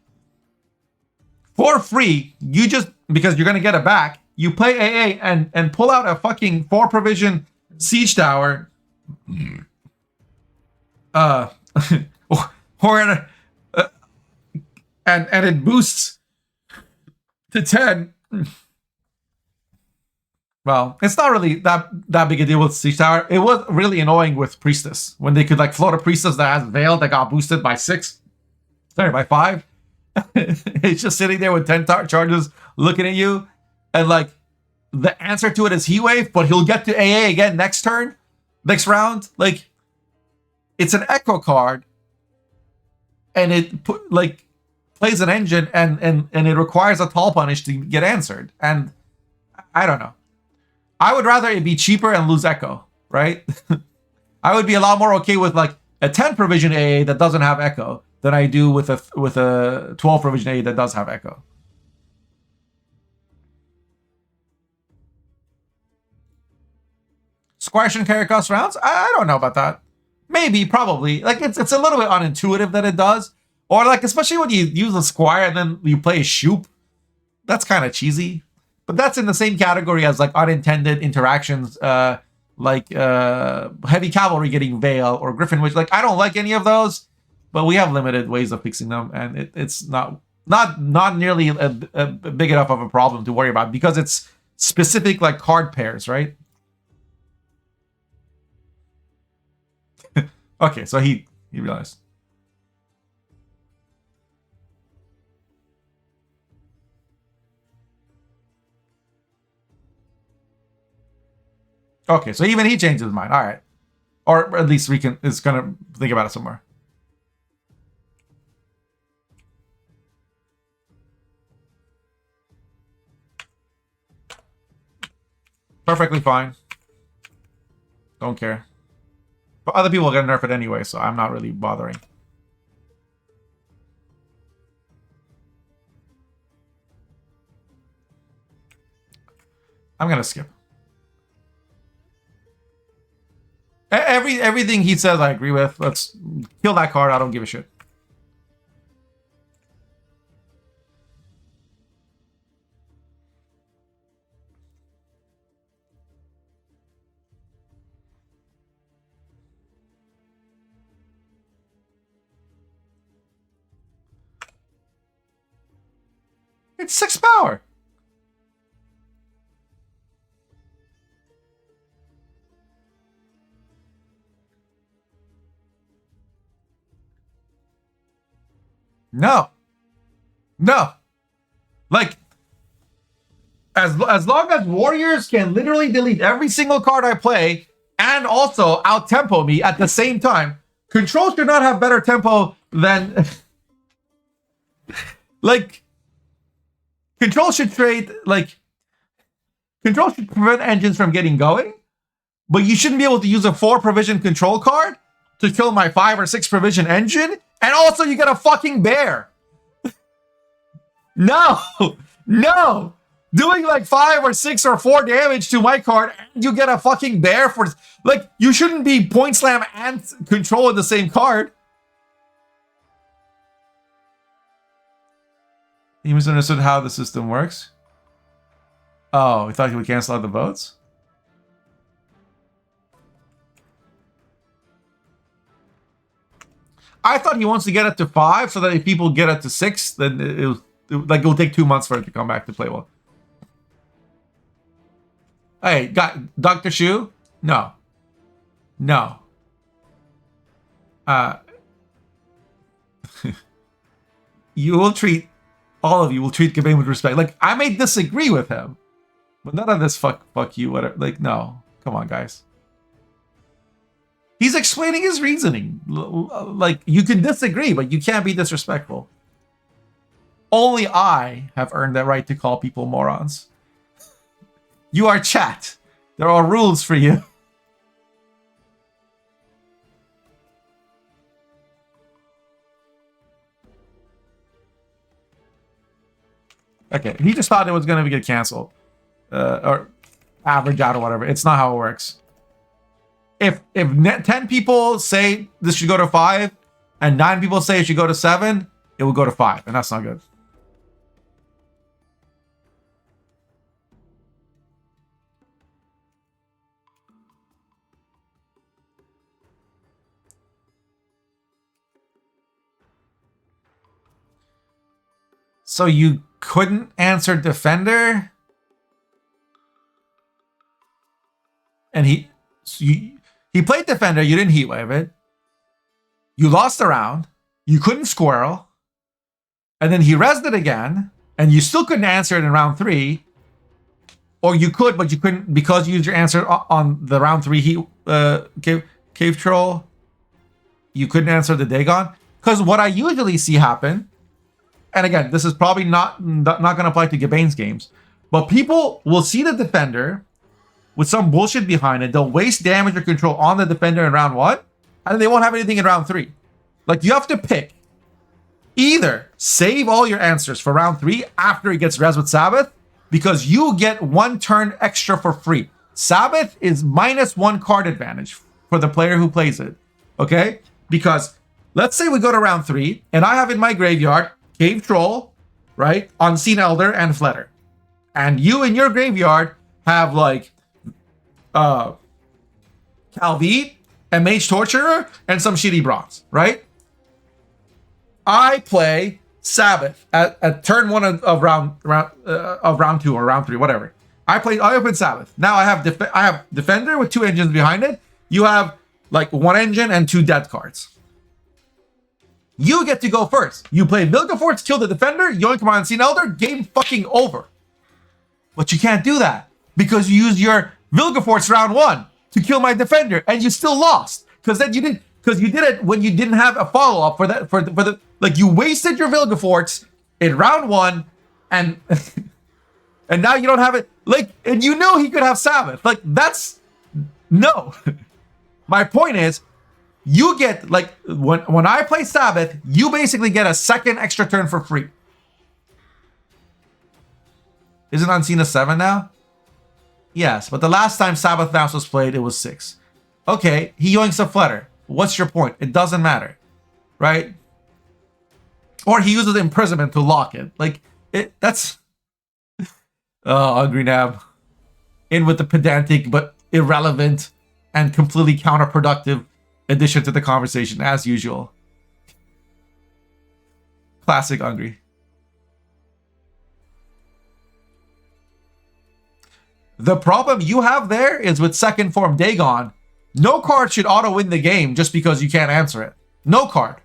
for free, you just, because you're gonna get it back, you play AA and pull out a fucking 4 provision siege tower, or and it boosts to 10. Well, it's not really that big a deal with siege tower. It was really annoying with priestess when they could like float a priestess that has veil that got boosted by 6, sorry, by 5. It's just sitting there with 10 charges looking at you, and like the answer to it is heat wave, but he'll get to AA again next turn, next round. Like it's an echo card, and it like plays an engine, and it requires a tall punish to get answered. And I don't know. I would rather it be cheaper and lose echo, right? I would be a lot more okay with like a 10 provision AA that doesn't have echo than I do with a 12 provision AA that does have echo. Squire shouldn't carry cost rounds? I don't know about that. Maybe, probably. Like it's a little bit unintuitive that it does. Or like, especially when you use a Squire and then you play a Shoop. That's kind of cheesy. But that's in the same category as like unintended interactions, like heavy cavalry getting Veil or Griffin Witch. Like I don't like any of those, but we have limited ways of fixing them, and it's not nearly a big enough of a problem to worry about because it's specific like card pairs, right? Okay, so he realized. Okay, so even he changed his mind. All right. Or at least is gonna think about it somewhere. Perfectly fine. Don't care. But other people are gonna nerf it anyway, so I'm not really bothering. I'm gonna skip. Everything he says I agree with. Let's kill that card. I don't give a shit. It's 6 power. No. Like, as long as warriors can literally delete every single card I play and also out-tempo me at the same time, control should not have better tempo than... like, control should trade, like... Control should prevent engines from getting going, but you shouldn't be able to use a 4 provision control card to kill my 5 or 6 provision engine, and also you get a fucking bear. No! Doing like 5 or 6 or 4 damage to my card, and you get a fucking bear for... Like, you shouldn't be point slam and control in the same card. He misunderstood how the system works. Oh, he thought he would cancel out the votes? I thought he wants to get it to 5 so that if people get it to 6, then it'll take 2 months for it to come back to play well. Hey, got Dr. Shu? No. You will treat, all of you will treat Gabane with respect. Like, I may disagree with him, but none of this fuck you, whatever. Like, no. Come on, guys. He's explaining his reasoning. Like, you can disagree, but you can't be disrespectful. Only I have earned the right to call people morons. You are chat. There are rules for you. Okay, he just thought it was going to get canceled. Or average out or whatever. It's not how it works. if 10 people say this should go to 5 and 9 people say it should go to 7, it will go to 5, and that's not good. So you couldn't answer defender? And he played defender, you didn't heat wave it. You lost a round, you couldn't squirrel, and then he rezzed it again, and you still couldn't answer it in round 3. Or you could, but you couldn't because you used your answer on the round 3 heat cave troll. You couldn't answer the Dagon. Because what I usually see happen, and again, this is probably not going to apply to Gabane's games, but people will see the defender with some bullshit behind it. They'll waste damage or control on the defender in round 1, and then they won't have anything in round 3. Like, you have to pick. Either save all your answers for round 3 after it gets res with Sabbath, because you get 1 turn extra for free. Sabbath is -1 card advantage for the player who plays it. Okay? Because let's say we go to round 3, and I have in my graveyard Cave Troll, right? Unseen Elder and Fletter. And you in your graveyard have like Calvite and Mage Torturer and some shitty bronze, right? I play Sabbath at turn 1 of round 2 or round 3, whatever. I open Sabbath. Now I have Defender with 2 engines behind it. You have like 1 engine and 2 dead cards. You get to go first. You play Vilgefortz, kill the defender, yoink my Unseen Elder, game fucking over. But you can't do that because you used your Vilgefortz round 1 to kill my defender, and you still lost because you did it when you didn't have a follow up for the like you wasted your Vilgefortz in round 1, and and now you don't have it. Like, and you know he could have Sabbath. Like, that's no. My point is, you get, like, when I play Sabbath, you basically get a 2nd extra turn for free. Isn't Unseen a 7 now? Yes, but the last time Sabbath Mouse was played, it was 6. Okay, he yoinks a Flutter. What's your point? It doesn't matter, right? Or he uses Imprisonment to lock it. Like, that's... Oh, Angry Nab. In with the pedantic but irrelevant and completely counterproductive addition to the conversation, as usual. Classic Angry. The problem you have there is with second form Dagon, no card should auto-win the game just because you can't answer it. No card.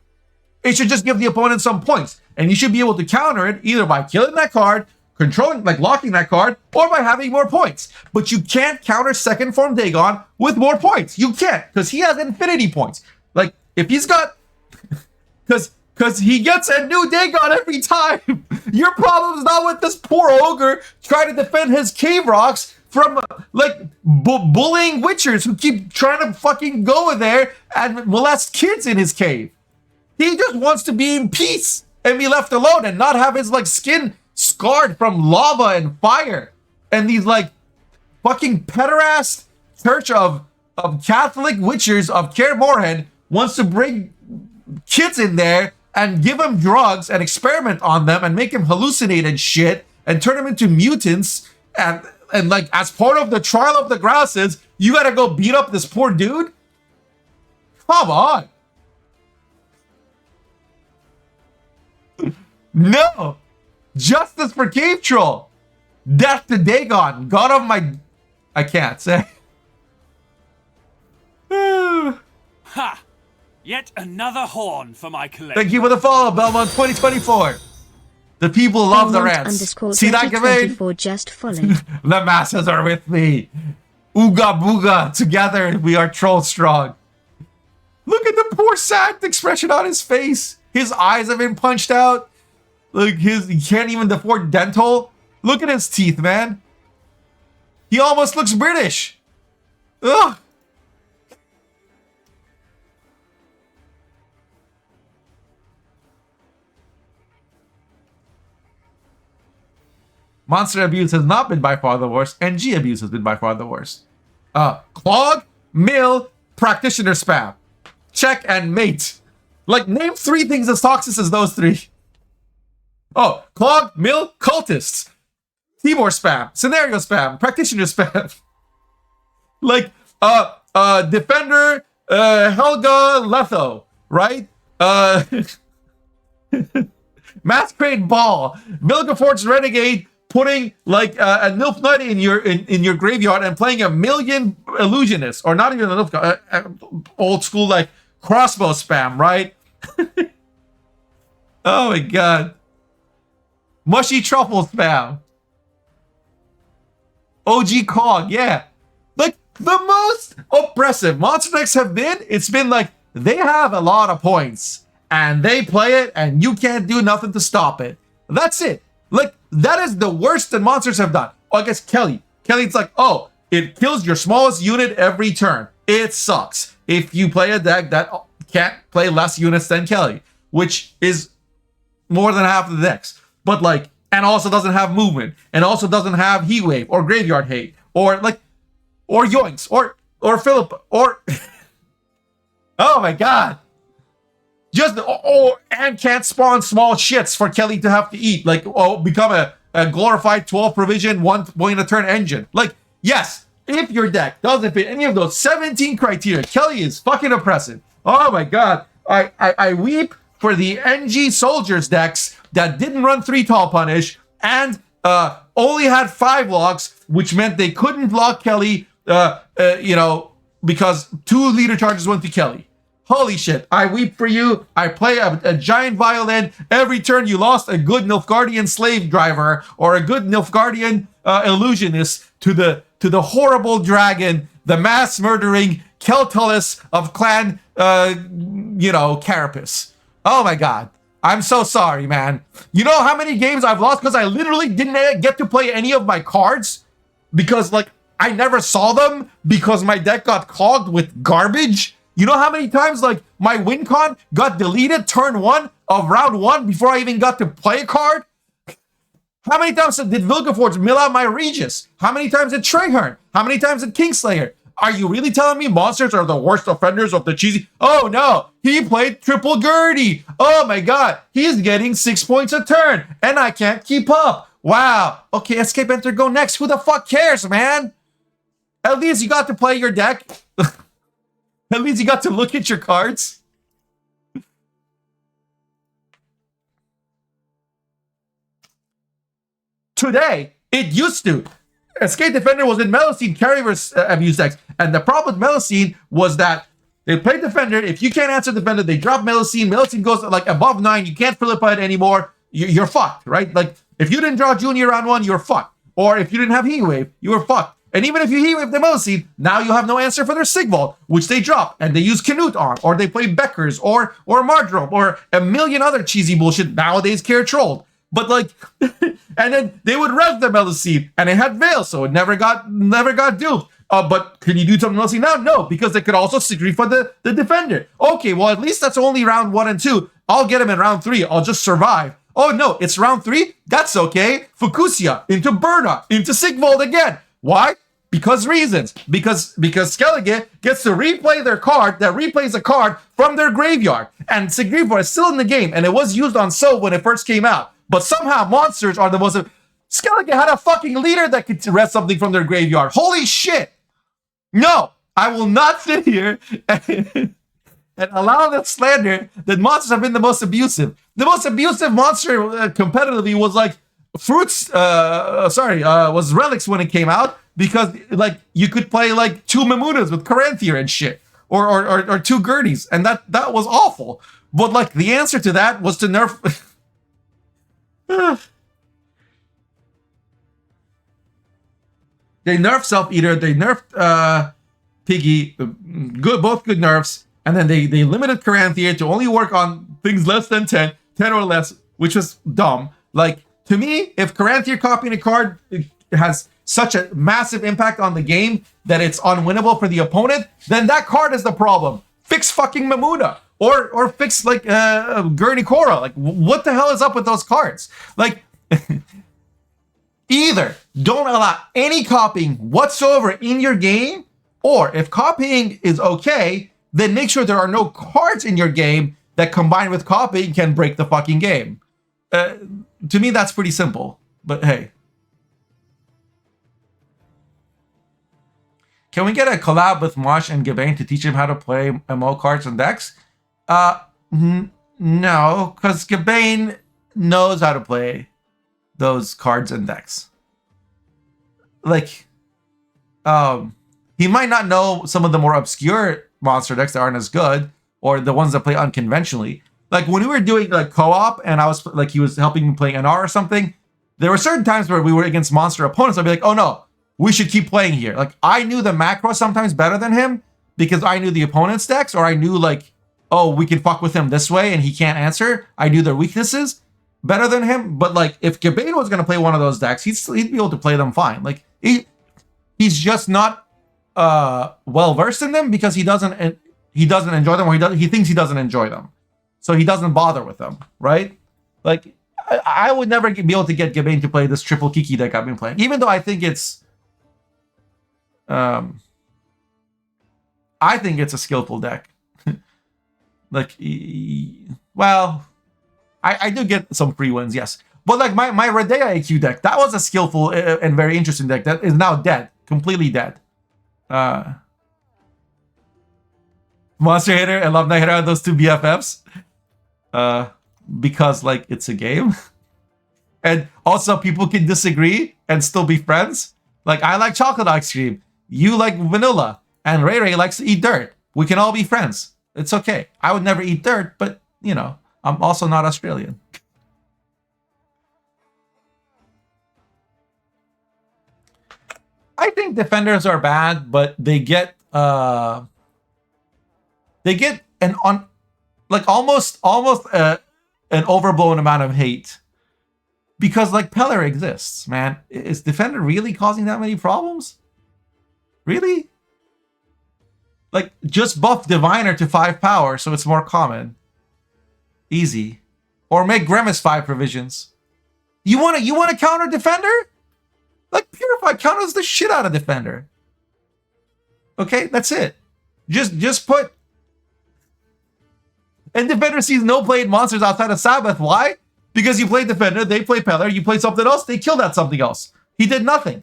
It should just give the opponent some points, and you should be able to counter it either by killing that card, controlling, like locking that card, or by having more points. But you can't counter second form Dagon with more points. You can't, because he has infinity points. Like, if he's got... Because he gets a new Dagon every time. Your problem is not with this poor ogre trying to defend his cave rocks from, like, bullying witchers who keep trying to fucking go in there and molest kids in his cave. He just wants to be in peace and be left alone and not have his, like, skin scarred from lava and fire. And these, like, fucking pederast church of Catholic witchers of Kaer Morhen wants to bring kids in there and give them drugs and experiment on them and make them hallucinate and shit and turn them into mutants. And like, as part of the trial of the grasses, you gotta go beat up this poor dude? Come on. No. Justice for Cave Troll. Death to Dagon. God of my... I can't say. Ha! Yet another horn for my collection. Thank you for the follow, Belmont 2024. The people love the rants. See that, Gabane? Just fully. The masses are with me. Ooga booga. Together we are troll strong. Look at the poor sad expression on his face. His eyes have been punched out. Like, he can't even afford dental. Look at his teeth, man. He almost looks British. Ugh. Monster abuse has not been by far the worst. NG abuse has been by far the worst. Clog, Mill, practitioner spam. Check and mate. Like, name 3 things as toxic as those 3. Oh, clog, mill, cultists. Keyboard spam, scenario spam, practitioner spam. Like, defender, Helga Letho, right? Masquerade Ball, Vilgefortz Renegade, putting like a Nilf Nut in your graveyard and playing a million illusionists, or not even a Nilf, old school like crossbow spam, right? Oh my god. Mushy truffle spam. OG Cog, yeah. Like, the most oppressive monster decks have been, it's been like, they have a lot of points, and they play it, and you can't do nothing to stop it. That's it. Like, that is the worst that monsters have done. Oh, I guess Kelly. Kelly's like, oh, it kills your smallest unit every turn. It sucks. If you play a deck that can't play less units than Kelly, which is more than half of the decks. But like, and also doesn't have movement, and also doesn't have Heat Wave, or Graveyard Hate, or like, or Yoinks, or Philip, or oh my god. Just, and can't spawn small shits for Kelly to have to eat. Like, become a glorified 12 provision, 1 point a turn engine. Like, yes, if your deck doesn't fit any of those 17 criteria, Kelly is fucking oppressive. Oh my god. I weep for the NG Soldiers decks that didn't run 3 Tall Punish and only had 5 locks, which meant they couldn't block Kelly, because 2 leader charges went to Kelly. Holy shit, I weep for you. I play a giant violin. Every turn you lost a good Nilfgaardian slave driver or a good Nilfgaardian illusionist to the horrible dragon, the mass murdering Keltullus of Clan, Carapace. Oh my god. I'm so sorry, man. You know how many games I've lost because I literally didn't get to play any of my cards? Because, like, I never saw them because my deck got clogged with garbage? You know how many times, like, my win con got deleted turn 1 of round 1 before I even got to play a card? How many times did Vilgefortz mill out my Regis? How many times did Treherne? How many times did Kingslayer? Are you really telling me monsters are the worst offenders of the cheesy? Oh no, he played triple Gertie. Oh my god, he's getting 6 points a turn, and I can't keep up. Wow. Okay, escape, enter, go next. Who the fuck cares, man? At least you got to play your deck. At least you got to look at your cards. Today, it used to. Escape Defender was in Melocene Carryverse abuse decks. And the problem with Melocene was that they play Defender. If you can't answer Defender, they drop Melocene. Melocene goes like above 9. You can't Philippa it anymore. You're fucked, right? Like, if you didn't draw Junior round 1, you're fucked. Or if you didn't have Heat Wave, you were fucked. And even if you Heat Wave the Melocene, now you have no answer for their Sigvald, which they drop. And they use Canute on. Or they play Beckers. Or Mardrome. Or a million other cheesy bullshit nowadays care trolled. But like, and then they would rev the Melocene, and it had Veil, so it never got duped. But can you do something Melocene now? No, because they could also refund the Defender. Okay, well, at least that's only round 1 and 2. I'll get him in round 3. I'll just survive. Oh no, it's round 3? That's okay. Fukusia, into Berna, into Sigvald again. Why? Because reasons. Because Skellige gets to replay their card that replays a card from their graveyard. And Sigrifor is still in the game, and it was used on Sov when it first came out. But somehow monsters are the most... Skellige had a fucking leader that could rest something from their graveyard. Holy shit! No! I will not sit here and allow that slander that monsters have been the most abusive. The most abusive monster competitively was like was Relics when it came out, because like you could play like 2 Mamunas with Caranthier and shit. Or 2 Gerties, and that was awful. But like the answer to that was to nerf... They nerfed Self-Eater, they nerfed Piggy, both good nerfs, and then they limited Caranthier to only work on things less than 10 or less, which was dumb. Like, to me, if Caranthier copying a card has such a massive impact on the game that it's unwinnable for the opponent, then that card is the problem. Fix fucking Mamuna. Or fix like Gurney Cora. Like, what the hell is up with those cards? Like, either don't allow any copying whatsoever in your game, Or if copying is okay, then make sure there are no cards in your game that combined with copying can break the fucking game. To me, that's pretty simple. But hey. Can we get a collab with Mosh and Gabane to teach him how to play MO cards and decks? No, because Gabane knows how to play those cards and decks. Like, he might not know some of the more obscure monster decks that aren't as good, or the ones that play unconventionally. Like when we were doing like co-op and I was like, he was helping me play NR or something, there were certain times where we were against monster opponents. I'd be like, oh no, we should keep playing here. Like I knew the macro sometimes better than him because I knew the opponent's decks, or I knew like, oh, we can fuck with him this way and he can't answer. I knew their weaknesses better than him. But like if Gabane was going to play one of those decks, he'd be able to play them fine. Like he's just not well versed in them because he doesn't enjoy them, or he thinks he doesn't enjoy them, so he doesn't bother with them, right? Like I would never be able to get Gabane to play this triple Kiki deck I've been playing, even though I think it's a skillful deck. Like, well, I do get some free wins, yes, but like my Redea AQ deck, that was a skillful and very interesting deck that is now dead, completely dead. Monster Hater and Love Night Hater are those two BFFs. Because like it's a game. And also people can disagree and still be friends. Like I like chocolate ice cream, you like vanilla, and Ray Ray likes to eat dirt. We can all be friends. It's okay. I would never eat dirt, but you know, I'm also not Australian. I think defenders are bad, but they get an almost an overblown amount of hate because like Peller exists, man. Is defender really causing that many problems? Really? Like just buff Diviner to 5 power so it's more common. Easy. Or make Grimace 5 provisions. You wanna counter defender? Like Purify counters the shit out of defender. Okay, that's it. Just put. And defender sees no played monsters outside of Sabbath. Why? Because you play defender, they play Peller, you play something else, they kill that something else. He did nothing.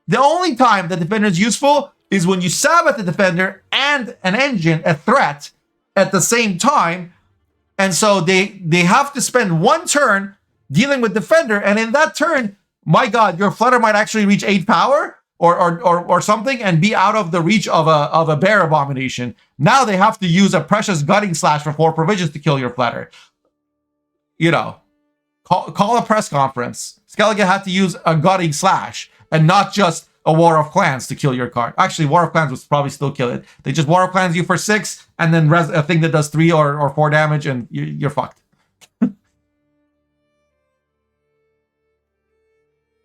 The only time that defender is useful is when you Sabbath the defender and an engine, a threat, at the same time. And so they have to spend one turn dealing with defender, and in that turn, my God, your Flutter might actually reach 8 power or something and be out of the reach of a Bear Abomination. Now they have to use a Precious Gutting Slash for 4 provisions to kill your Flutter. You know, call a press conference. Skellige had to use a Gutting Slash and not just a War of Clans to kill your card. Actually, War of Clans would probably still kill it. They just War of Clans you for 6 and then a thing that does 3 or 4 damage and you're fucked.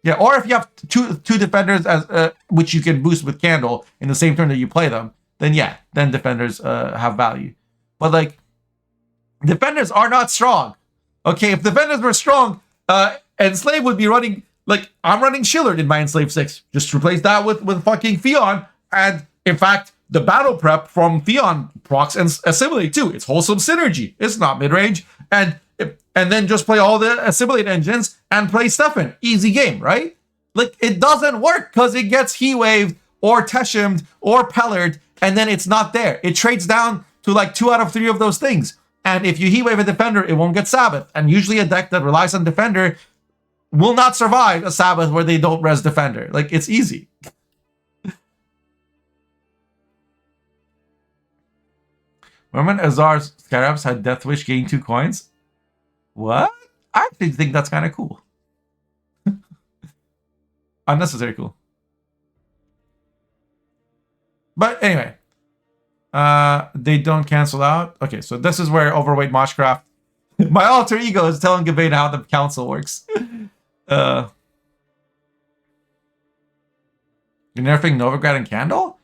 Yeah, or if you have two defenders as which you can boost with Candle in the same turn that you play them, then yeah, then defenders have value. But like, defenders are not strong. Okay, if defenders were strong, Enslave would be running, like, I'm running Shillard in my Enslave 6. Just replace that with fucking Theon, and in fact, the battle prep from Theon procs and Assimilate too. It's wholesome synergy. It's not mid-range, and then just play all the Assimilate engines and play Stefan. Easy game, right? Like, it doesn't work because it gets He-Waved or Teshimed or Pellered, and then it's not there. It trades down to like 2 out of 3 of those things. And if you He-Wave a defender, it won't get Sabbath. And usually a deck that relies on defender will not survive a Sabbath where they don't res defender. Like, it's easy. Remember when Azar's Scarabs had Death Wish gain 2 coins? What? I actually think that's kind of cool. Unnecessary cool. But anyway. They don't cancel out. Okay, so this is where Overweight Moshcraft. My alter ego is telling Gabane how the council works. You're nerfing Novigrad and Candle?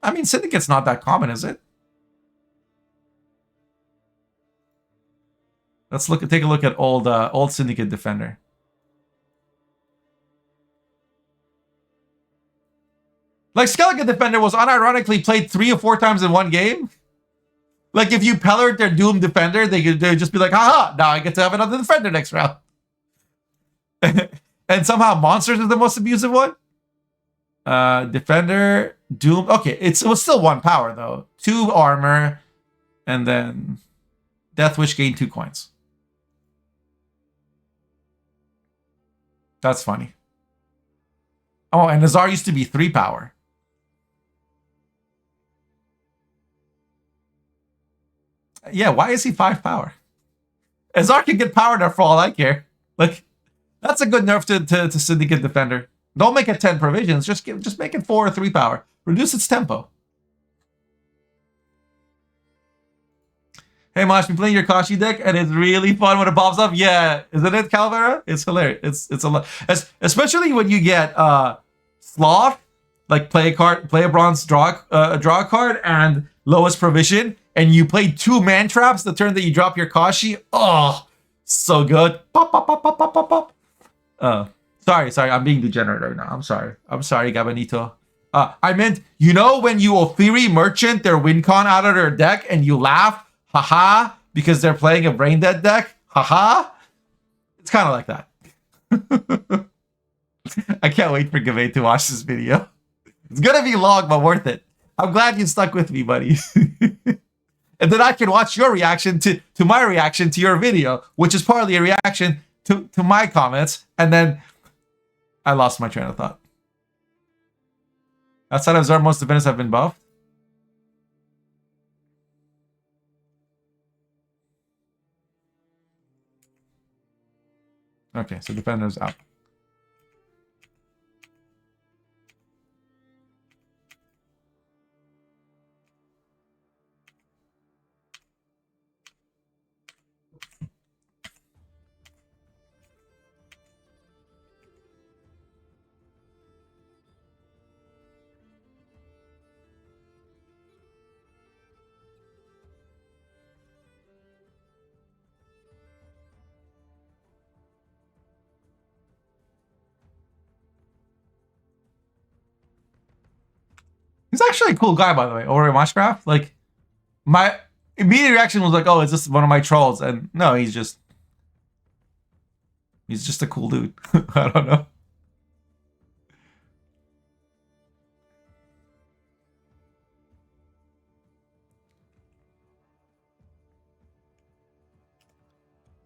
I mean, Syndicate's not that common, is it? Let's take a look at old Syndicate Defender. Like, Skellige Defender was unironically played 3 or 4 times in one game. Like, if you pellered their Doom Defender, they'd just be like, haha, now I get to have another Defender next round. And somehow Monsters is the most abusive one. Defender, Doom. Okay, it was still 1 power, though. 2 armor, and then Death Wish gained 2 coins. That's funny. Oh, and Nazar used to be 3 power. Yeah, why is he 5 power? Azar can get power nerf for all I care. Like, that's a good nerf to Syndicate Defender. Don't make it 10 provisions. Just make it 4 or 3 power. Reduce its tempo. Hey Mosh, been playing your Kashi deck and it's really fun when it pops up. Yeah, isn't it, Calvera? It's hilarious. It's a lot, especially when you get Sloth, like play a bronze, draw a card, and lowest provision, and you play 2 man traps the turn that you drop your Kashi. Oh, so good. Pop, pop, pop, pop, pop, pop, pop. Sorry, I'm being degenerate right now. I'm sorry, Gabanito. I meant, you know, when you Ophiri merchant their Wincon out of their deck and you laugh, haha, because they're playing a brain dead deck, haha. It's kind of like that. I can't wait for Gabane to watch this video. It's gonna be long, but worth it. I'm glad you stuck with me, buddy. And then I can watch your reaction to my reaction to your video, which is partly a reaction to my comments, and then I lost my train of thought. Outside of Zard, most defenders have been buffed. Okay, so defenders out. He's actually a cool guy, by the way, over at Moshcraft. Like, my immediate reaction was like, oh, is this one of my trolls? And no, he's just a cool dude. I don't know.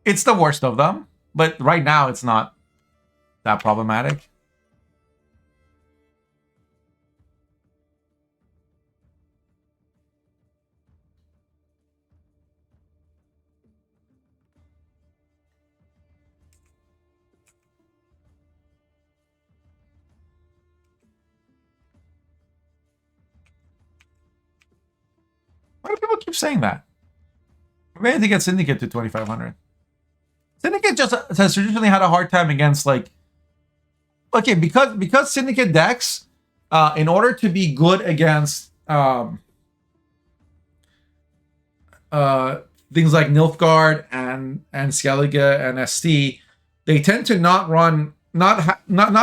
It's the worst of them, but right now it's not that problematic. Why do people keep saying that? Maybe to get Syndicate to 2,500. Syndicate just has traditionally had a hard time against, like, okay, because Syndicate decks, in order to be good against things like Nilfgaard and Skellige and ST, they tend to not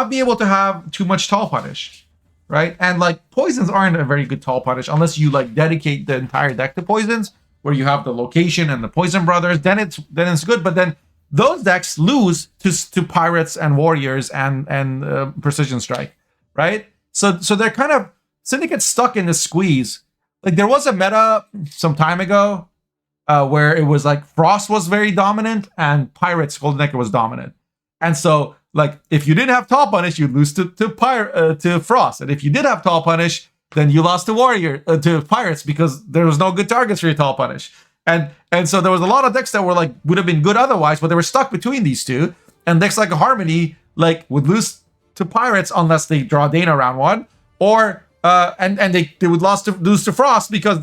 be able to have too much tall punish, right? And like poisons aren't a very good tall punish unless you like dedicate the entire deck to poisons, where you have the location and the poison brothers. Then it's good, but then those decks lose to pirates and warriors and precision strike, right? So they're kind of Syndicate stuck in this squeeze. Like there was a meta some time ago where it was like Frost was very dominant and Pirates Golden Necker was dominant, and so like if you didn't have tall punish, you'd lose to Frost, and if you did have tall punish, then you lost to Pirates because there was no good targets for your tall punish. And so there was a lot of decks that were like would have been good otherwise, but they were stuck between these two. And decks like Harmony like would lose to Pirates unless they draw Dana round 1, or and they would lose to Frost because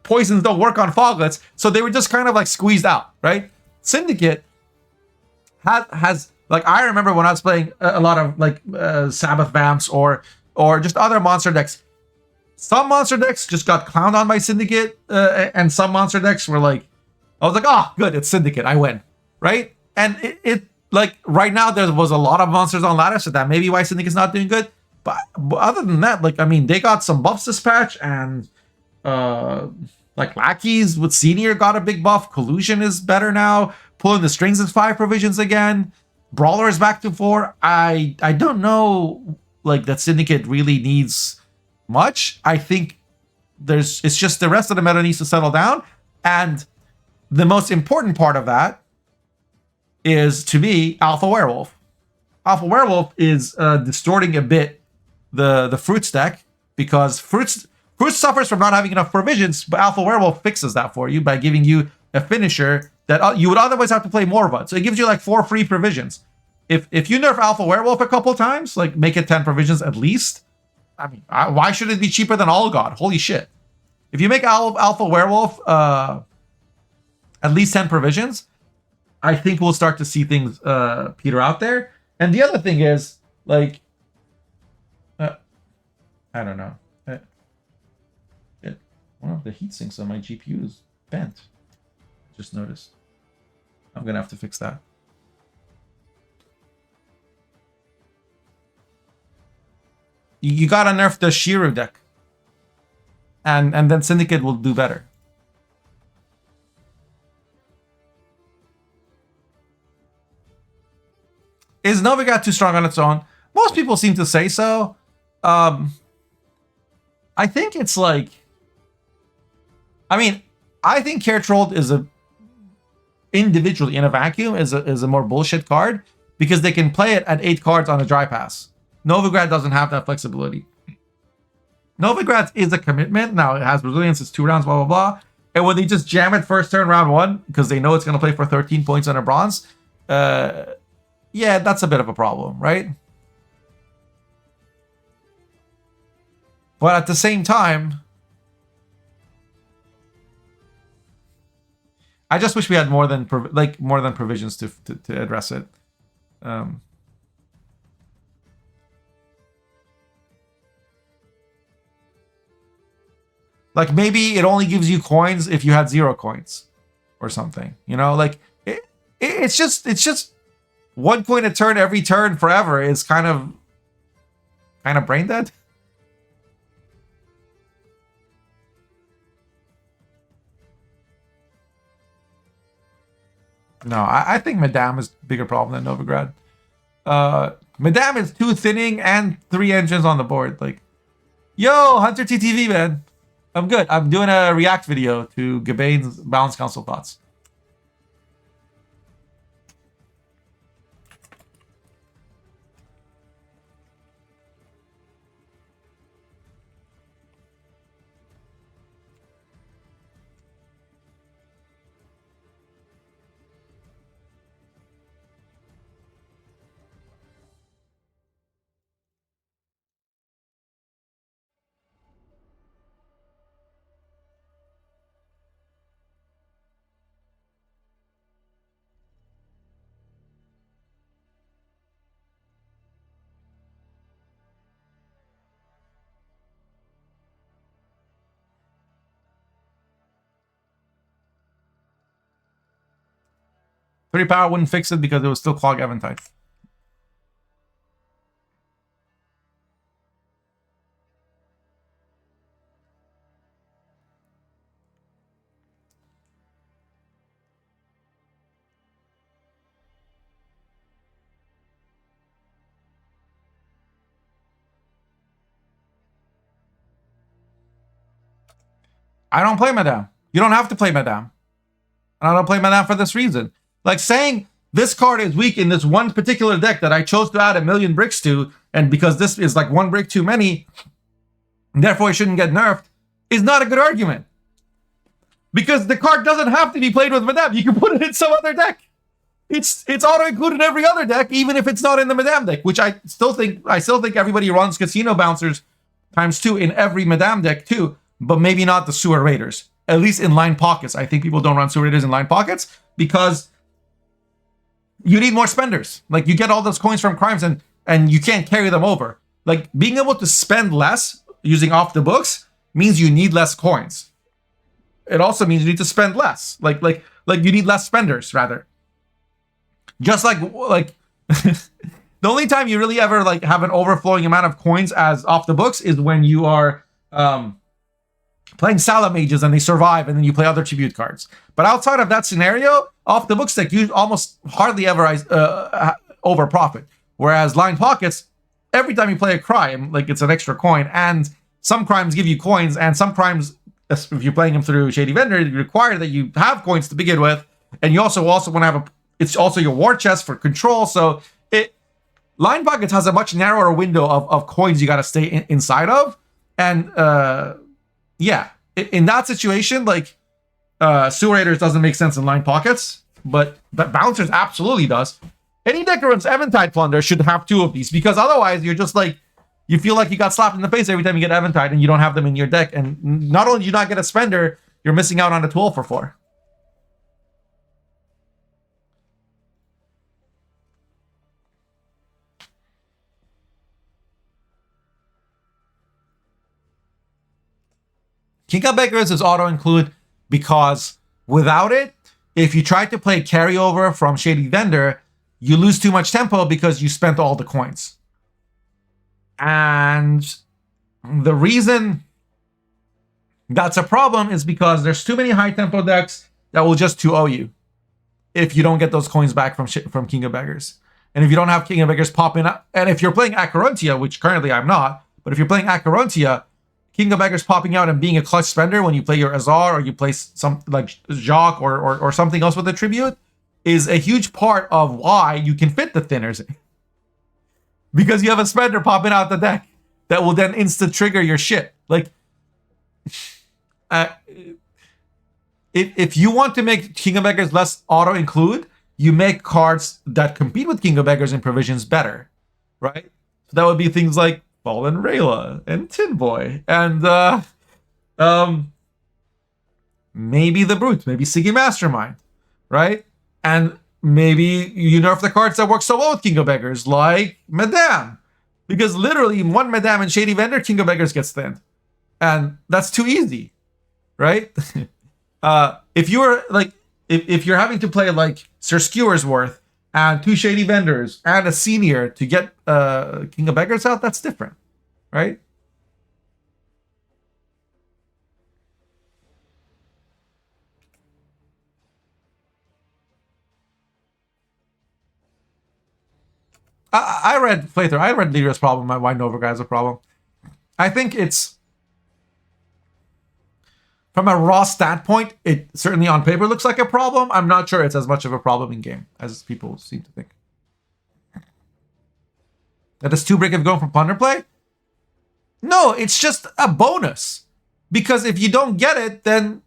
poisons don't work on Foglets, so they were just kind of like squeezed out, right? Syndicate has like, I remember when I was playing a lot of like Sabbath Vamps or just other monster decks. Some monster decks just got clowned on by Syndicate, and some monster decks were like, I was like, oh, good, it's Syndicate, I win, right? And it like right now there was a lot of monsters on ladder, so that may be why Syndicate's not doing good. but other than that, like, I mean, they got some buffs this patch, and like lackeys with senior got a big buff. Collusion is better now. Pulling the strings is 5 provisions again. Brawler is back to 4. I don't know, like, that Syndicate really needs much. I think it's just the rest of the meta needs to settle down, and the most important part of that is, to me, Alpha Werewolf. Alpha Werewolf is distorting a bit the Fruits deck, because Fruits suffers from not having enough provisions, but Alpha Werewolf fixes that for you by giving you a finisher that you would otherwise have to play more of it. So it gives you like 4 free provisions. If you nerf Alpha Werewolf a couple times, like make it 10 provisions at least, I mean, why should it be cheaper than All God? Holy shit. If you make Alpha Werewolf at least 10 provisions, I think we'll start to see things peter out there. And the other thing is, like, I don't know. One of the heat sinks on my GPU is bent. Just noticed. I'm gonna have to fix that. You gotta nerf the Shiru deck, and then Syndicate will do better. Is Novigrad too strong on its own? Most people seem to say so. I think it's like, I mean, I think Caretrolled is individually in a vacuum is a more bullshit card, because they can play it at 8 cards on a dry pass. Novigrad doesn't have that flexibility. Novigrad is a commitment. Now it has resilience, it's 2 rounds, blah blah blah. And when they just jam it first turn round 1 because they know it's gonna play for 13 points on a bronze, yeah, that's a bit of a problem, right? But at the same time, I just wish we had more than provisions to address it. Like, maybe it only gives you coins if you had 0 coins or something, you know? Like, it's just 1 coin a turn every turn forever is kind of brain dead. No, I think Madame is a bigger problem than Novigrad. Madame is 2 thinning and 3 engines on the board. Like, yo, Hunter TTV, man. I'm good. I'm doing a react video to Gabane's Balance Council thoughts. Three power wouldn't fix it because it was still clog Eventide. I don't play Madame. You don't have to play Madame. And I don't play Madame for this reason. Like, saying this card is weak in this one particular deck that I chose to add 1,000,000 bricks to, and because this is like 1 brick too many, therefore it shouldn't get nerfed, is not a good argument. Because the card doesn't have to be played with Madame. You can put it in some other deck. It's auto-included in every other deck, even if it's not in the Madame deck, which I still think everybody runs Casino Bouncers ×2 in every Madame deck too, but maybe not the Sewer Raiders. At least in line pockets. I think people don't run Sewer Raiders in line pockets because you need more spenders. Like, you get all those coins from crimes and you can't carry them over. Like, being able to spend less using off the books means you need less coins. It also means you need to spend less. Like you need less spenders, rather. Just like The only time you really ever like have an overflowing amount of coins as off the books is when you are playing Salah mages and they survive, and then you play other tribute cards. But outside of that scenario, off the books deck you almost hardly ever over profit. Whereas line pockets, every time you play a crime, like it's an extra coin, and some crimes give you coins, and some crimes, if you're playing them through Shady Vendor, you require that you have coins to begin with, and you also want to have it's also your war chest for control. So line pockets has a much narrower window of coins you got to stay inside of, and yeah, in that situation, like Sewer Raiders doesn't make sense in line pockets, but Bouncers absolutely does. Any deck that runs Eventide Plunder should have 2 of these, because otherwise you're just like, you feel like you got slapped in the face every time you get Eventide and you don't have them in your deck. And not only do you not get a spender, you're missing out on a 12 for 4. King of Beggars is auto-include because without it, if you try to play carryover from Shady Vendor, you lose too much tempo because you spent all the coins. And the reason that's a problem is because there's too many high tempo decks that will just 2-0 you if you don't get those coins back from King of Beggars. And if you don't have King of Beggars popping up, and if you're playing Acherontia, which currently I'm not, but if you're playing Acherontia, King of Beggars popping out and being a clutch spender when you play your Azar or you play some like Jacques or something else with a tribute is a huge part of why you can fit the thinners in. Because you have a spender popping out the deck that will then instant trigger your shit. Like, if you want to make King of Beggars less auto-include, you make cards that compete with King of Beggars in provisions better, right? So that would be things like Fallen Rayla and Tin Boy and maybe the Brute, maybe Siggy Mastermind, right? And maybe you nerf the cards that work so well with King of Beggars, like Madame. Because literally, one Madame and Shady Vendor, King of Beggars gets thinned. And that's too easy, right? If you're like, if you're having to play like Sir Skewersworth and 2 Shady Vendors and a senior to get King of Beggars out, that's different, right? I read playthrough. I read Lyra's problem. My Wine Nova guy's a problem. I think it's from a raw stat point. It certainly on paper looks like a problem. I'm not sure it's as much of a problem in game as people seem to think. That is too big of going from plunder play? No, it's just a bonus. Because if you don't get it, then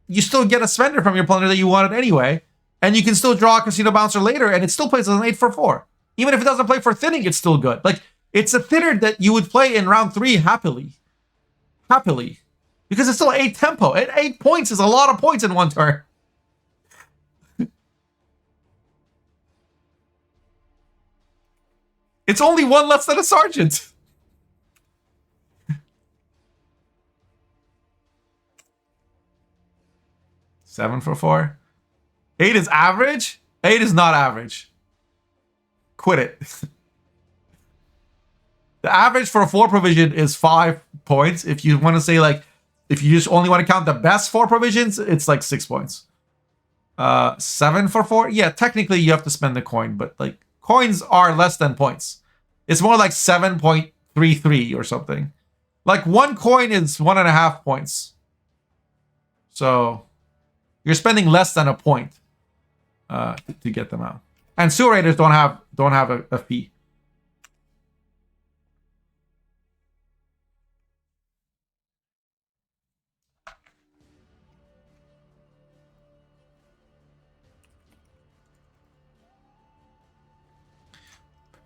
you still get a spender from your plunder that you wanted anyway, and you can still draw a Casino Bouncer later, and it still plays as an 8 for 4. Even if it doesn't play for thinning, it's still good. Like, it's a thinner that you would play in round 3 happily. Happily. Because it's still 8 tempo. At 8 points is a lot of points in one turn. It's only 1 less than a sergeant. Seven for 4. 8 is average? 8 is not average. Quit it. The average for a 4 provision is 5 points. If you want to say like, if you just only want to count the best 4 provisions, it's like 6 points. 7 for 4? Yeah, technically you have to spend the coin, but like coins are less than points. It's more like 7.33 or something. Like 1 coin is 1.5 points. So you're spending less than a point to get them out. And Sewer Raiders don't have a fee.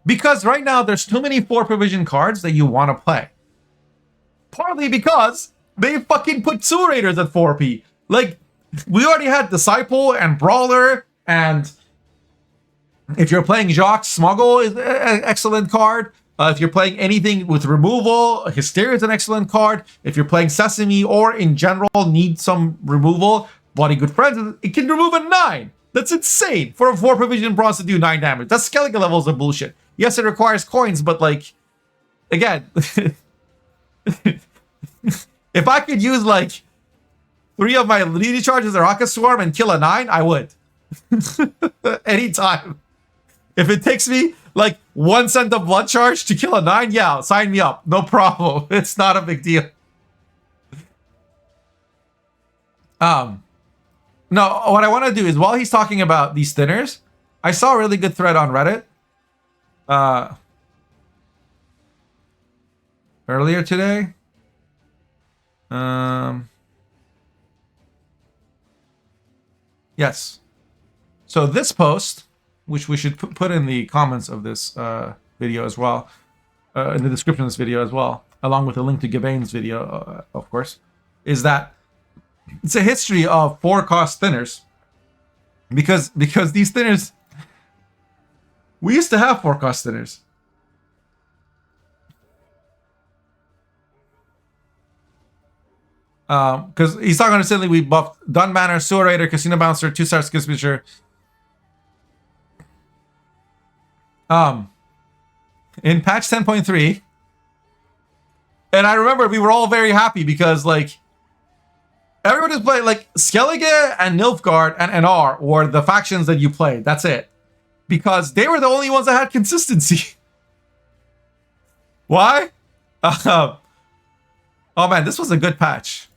Because right now there's too many 4 provision cards that you want to play. Partly because they fucking put Sewer Raiders at 4p. Like, we already had Disciple and Brawler, and if you're playing Jacques, Smuggle is an excellent card. If you're playing anything with removal, Hysteria is an excellent card. If you're playing Sesame or in general need some removal, Bloody Good Friends, it can remove a 9. That's insane for a 4 provision bronze to do 9 damage. That Skellige levels of bullshit. Yes, it requires coins, but like, again, if I could use like 3 of my Leading Charges or Rocket Swarm and kill a 9, I would. Anytime. If it takes me like 1 cent of blood charge to kill a 9, yeah, sign me up. No problem. It's not a big deal. No, what I want to do is while he's talking about these thinners, I saw a really good thread on Reddit earlier today. Yes. So this post, which we should put in the comments of this video as well, in the description of this video as well, along with a link to Gabane's video, of course, is that it's a history of 4-cost thinners. Because these thinners, we used to have 4-cost thinners. Because he's talking recently, we buffed Dun Banner, Sewer Raider, Casino Bouncer, 2-star skill feature. In patch 10.3, and I remember we were all very happy because like everyone is playing like Skellige and Nilfgaard and NR were the factions that you played. That's it. Because they were the only ones that had consistency. Why? Oh man, this was a good patch.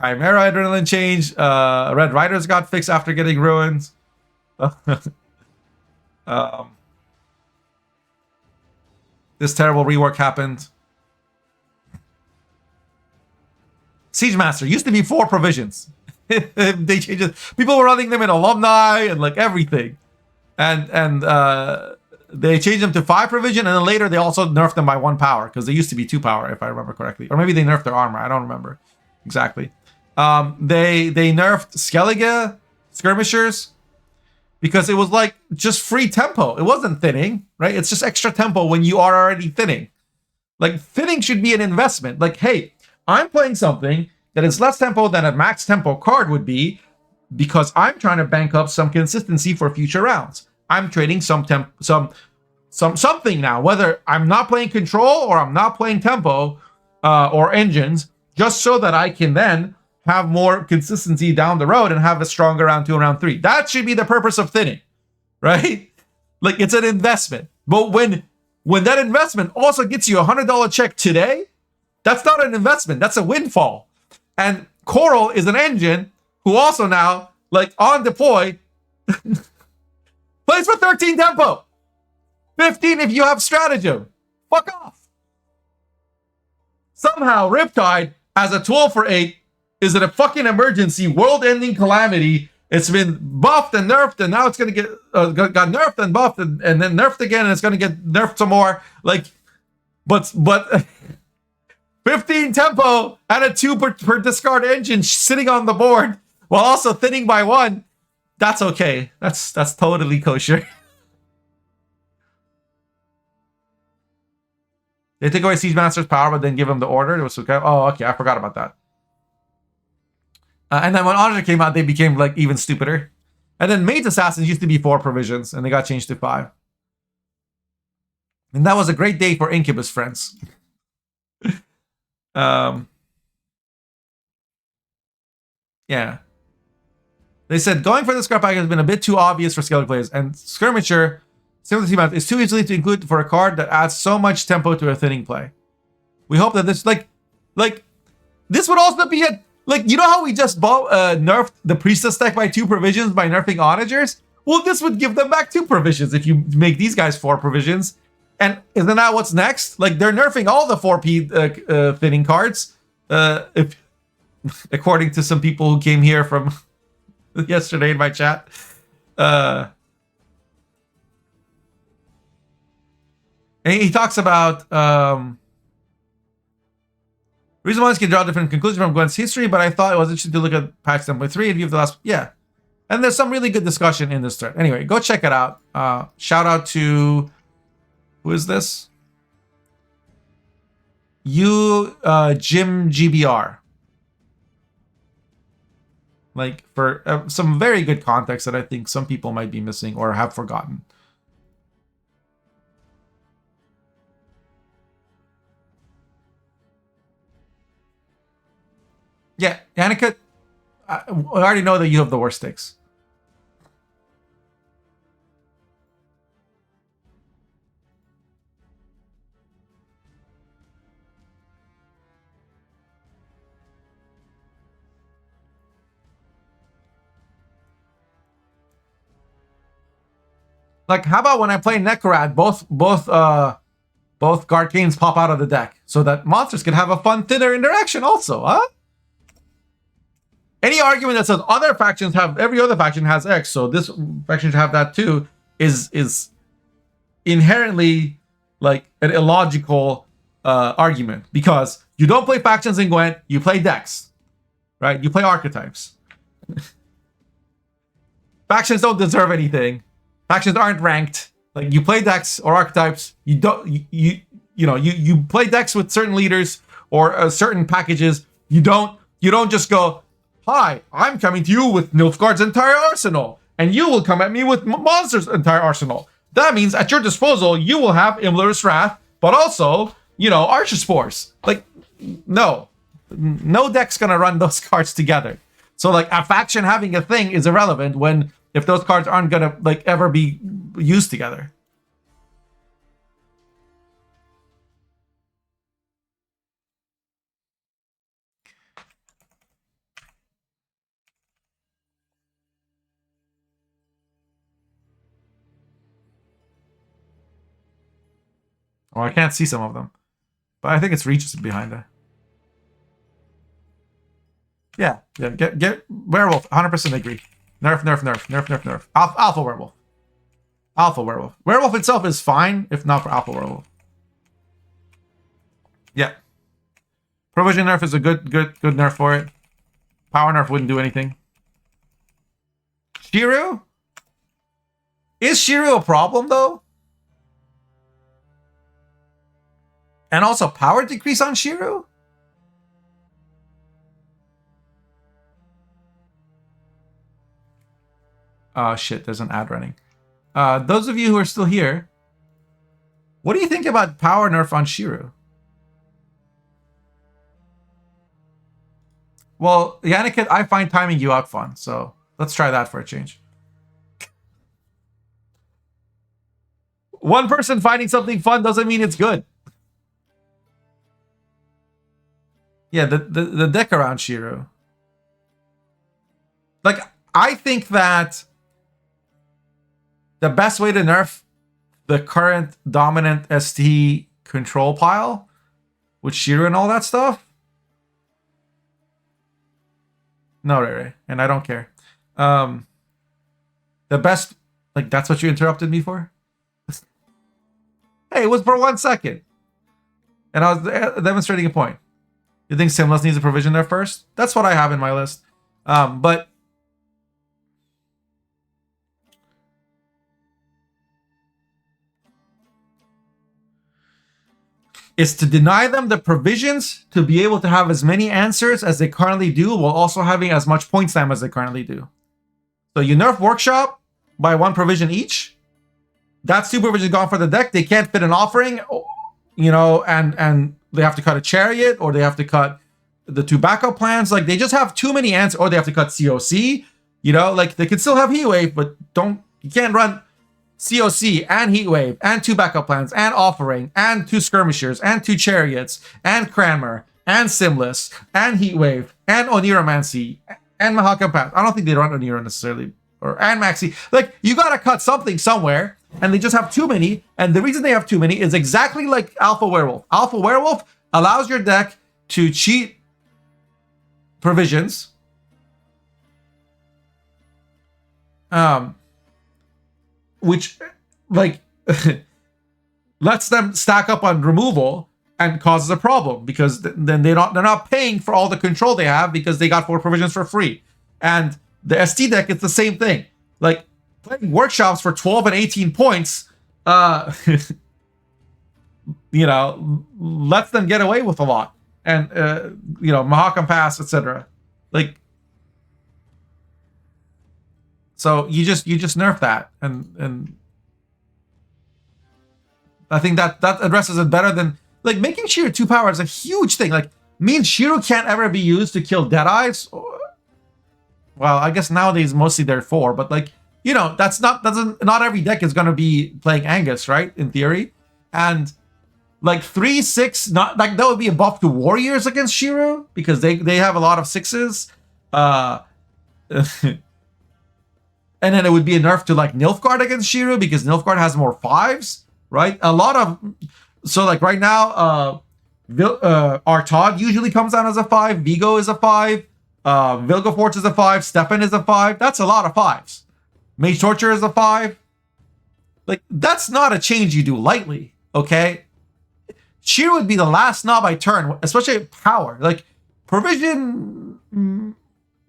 Chimera Adrenaline change. Red Riders got fixed after getting ruined. This terrible rework happened. Siege Master used to be 4 provisions. They changed it. People were running them in alumni and like everything. And they changed them to 5 provision, and then later they also nerfed them by 1 power because they used to be 2 power, if I remember correctly. Or maybe they nerfed their armor. I don't remember exactly. They nerfed Skellige skirmishers because it was like just free tempo. It wasn't thinning, right? It's just extra tempo when you are already thinning. Like thinning should be an investment. Like, hey, I'm playing something that is less tempo than a max tempo card would be because I'm trying to bank up some consistency for future rounds. I'm trading something now, whether I'm not playing control or I'm not playing tempo or engines, just so that I can then have more consistency down the road and have a stronger round 2 and round 3. That should be the purpose of thinning, right? Like it's an investment. But when that investment also gets you $100 check today, that's not an investment. That's a windfall. And Coral is an engine who also now, like on deploy, plays for 13 tempo. 15 if you have stratagem. Fuck off. Somehow Riptide as a 12 for 8 is a fucking emergency, world-ending calamity. It's been buffed and nerfed, and now it's gonna get got nerfed and buffed, and then nerfed again, and it's gonna get nerfed some more. Like, but 15 tempo and a 2 per discard engine sitting on the board while also thinning by 1. That's okay. That's totally kosher. They take away Siege Master's power, but then give him the order. It was okay. Oh, okay. I forgot about that. And then when Auditor came out, they became like even stupider. And then Mage Assassins used to be 4 provisions, and they got changed to 5. And that was a great day for Incubus friends. Yeah. They said going for the scrap pack has been a bit too obvious for Skellige players, and Skirmisher, similar to Seamounts, is too easily to include for a card that adds so much tempo to a thinning play. We hope that this, like this would also be a, like, you know how we just nerfed the Priestess deck by 2 provisions by nerfing Onagers? Well, this would give them back 2 provisions if you make these guys 4 provisions. And isn't that what's next? Like, they're nerfing all the 4P thinning cards. If according to some people who came here from yesterday in my chat. And he talks about reason why this can draw different conclusions from Gwent's history, but I thought it was interesting to look at patch 10.3 and view of the last. Yeah. And there's some really good discussion in this thread. Anyway, go check it out. Shout out to, who is this? Jim GBR. Like, for some very good context that I think some people might be missing or have forgotten. Yeah, Yannicka, I already know that you have the worst stakes. Like, how about when I play Necrad, both Garcanes pop out of the deck, so that monsters can have a fun, thinner interaction also, huh? Any argument that says other factions have, every other faction has X, so this faction should have that too, is inherently like an illogical argument, because you don't play factions in Gwent, you play decks, right? You play archetypes. Factions don't deserve anything. Factions aren't ranked. Like, you play decks or archetypes. You don't you play decks with certain leaders or certain packages. You don't just go, hi, I'm coming to you with Nilfgaard's entire arsenal, and you will come at me with Monster's entire arsenal. That means at your disposal you will have Imler's Wrath, but also, Archer Spores. Like, no deck's gonna run those cards together. So, like, a faction having a thing is irrelevant if those cards aren't gonna, like, ever be used together. Oh, I can't see some of them, but I think it's Regis behind it. Yeah. Get Werewolf. 100% agree. Nerf. Alpha Werewolf. Werewolf itself is fine, if not for Alpha Werewolf. Yeah. Provision nerf is a good nerf for it. Power nerf wouldn't do anything. Shiru? Is Shiru a problem, though? And also power decrease on Shiru? Oh, shit, there's an ad running. Those of you who are still here, what do you think about power nerf on Shiru? Well, Yannick, I find timing you out fun, so let's try that for a change. One person finding something fun doesn't mean it's good. Yeah, the deck around Shiru. Like, I think that the best way to nerf the current dominant ST control pile with Shiru and all that stuff. No, Ray, and I don't care. The best, like, that's what you interrupted me for? Hey, it was for 1 second. And I was demonstrating a point. You think Simless needs a provision there first? That's what I have in my list. But is to deny them the provisions to be able to have as many answers as they currently do, while also having as much point stamp as they currently do. So you nerf Workshop by 1 provision each. That's 2 provisions gone for the deck. They can't fit an offering, and they have to cut a Chariot, or they have to cut the 2 backup plans. Like, they just have too many answers, or they have to cut COC. Like, they can still have Heatwave, but you can't run COC and Heatwave and 2 backup plans and offering and 2 skirmishers and 2 chariots and Cranmer and Simless and Heatwave and Oniromancy and Mahakam Path. I don't think they run Oniro necessarily, and Maxi. Like, you gotta cut something somewhere, and they just have too many. And the reason they have too many is exactly like Alpha Werewolf. Alpha Werewolf allows your deck to cheat provisions. Which, like, lets them stack up on removal and causes a problem, because then they're not paying for all the control they have because they got 4 provisions for free. And the ST deck, it's the same thing. Like, playing Workshops for 12 and 18 points, lets them get away with a lot. And Mahakam Pass, etc. Like, so you just nerf that, and I think that addresses it better than, like, making Sheer 2 power is a huge thing. Like, means Shiro can't ever be used to kill Deadeyes. Well, I guess nowadays mostly they're 4, but like, you know, not every deck is gonna be playing Angus, right? In theory. And like 3/6, not like that would be a buff to Warriors against Shiro because they have a lot of 6s. And then it would be a nerf to like Nilfgaard against Shiro because Nilfgaard has more 5s, right? A lot of, so like right now, Artaud usually comes down as a 5, Vigo is a 5, Vilgefortz is a 5, Stefan is a 5. That's a lot of 5s. Mage Torture is a 5. Like, that's not a change you do lightly, okay? Shiro would be the last knob I turn, especially power. Like, provision,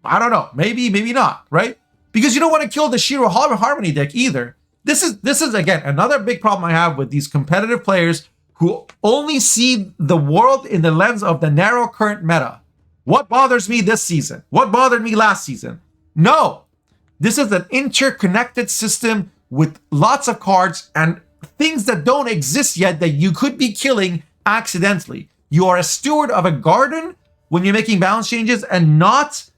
I don't know. Maybe not, right? Because you don't want to kill the Shiro Harmony deck either. This is again, another big problem I have with these competitive players who only see the world in the lens of the narrow current meta. What bothers me this season? What bothered me last season? No, this is an interconnected system with lots of cards and things that don't exist yet that you could be killing accidentally. You are a steward of a garden when you're making balance changes and not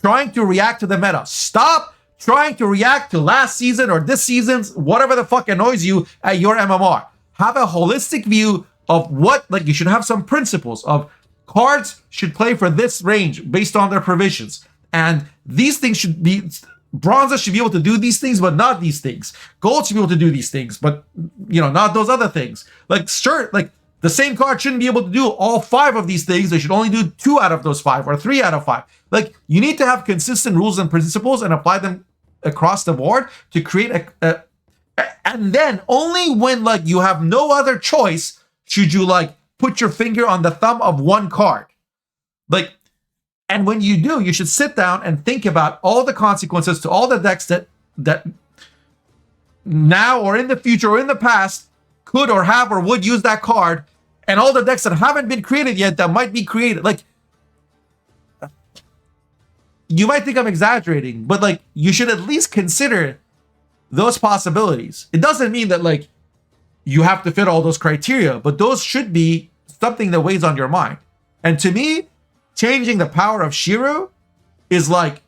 trying to react to the meta. Stop trying to react to last season or this season's whatever the fuck annoys you at your MMR. Have a holistic view of what, like, you should have some principles of cards should play for this range based on their provisions. And these things should be, bronzes should be able to do these things, but not these things. Gold should be able to do these things, but, you know, not those other things. Like, sure, like, the same card shouldn't be able to do all 5 of these things. They should only do 2 out of those 5 or 3 out of 5. Like, you need to have consistent rules and principles and apply them across the board to create and then only when like you have no other choice should you like put your finger on the thumb of one card. Like, and when you do, you should sit down and think about all the consequences to all the decks that now or in the future or in the past could or have or would use that card, and all the decks that haven't been created yet that might be created. Like, you might think I'm exaggerating, but like you should at least consider those possibilities. It doesn't mean that like you have to fit all those criteria, but those should be something that weighs on your mind. And to me, changing the power of Shiro is like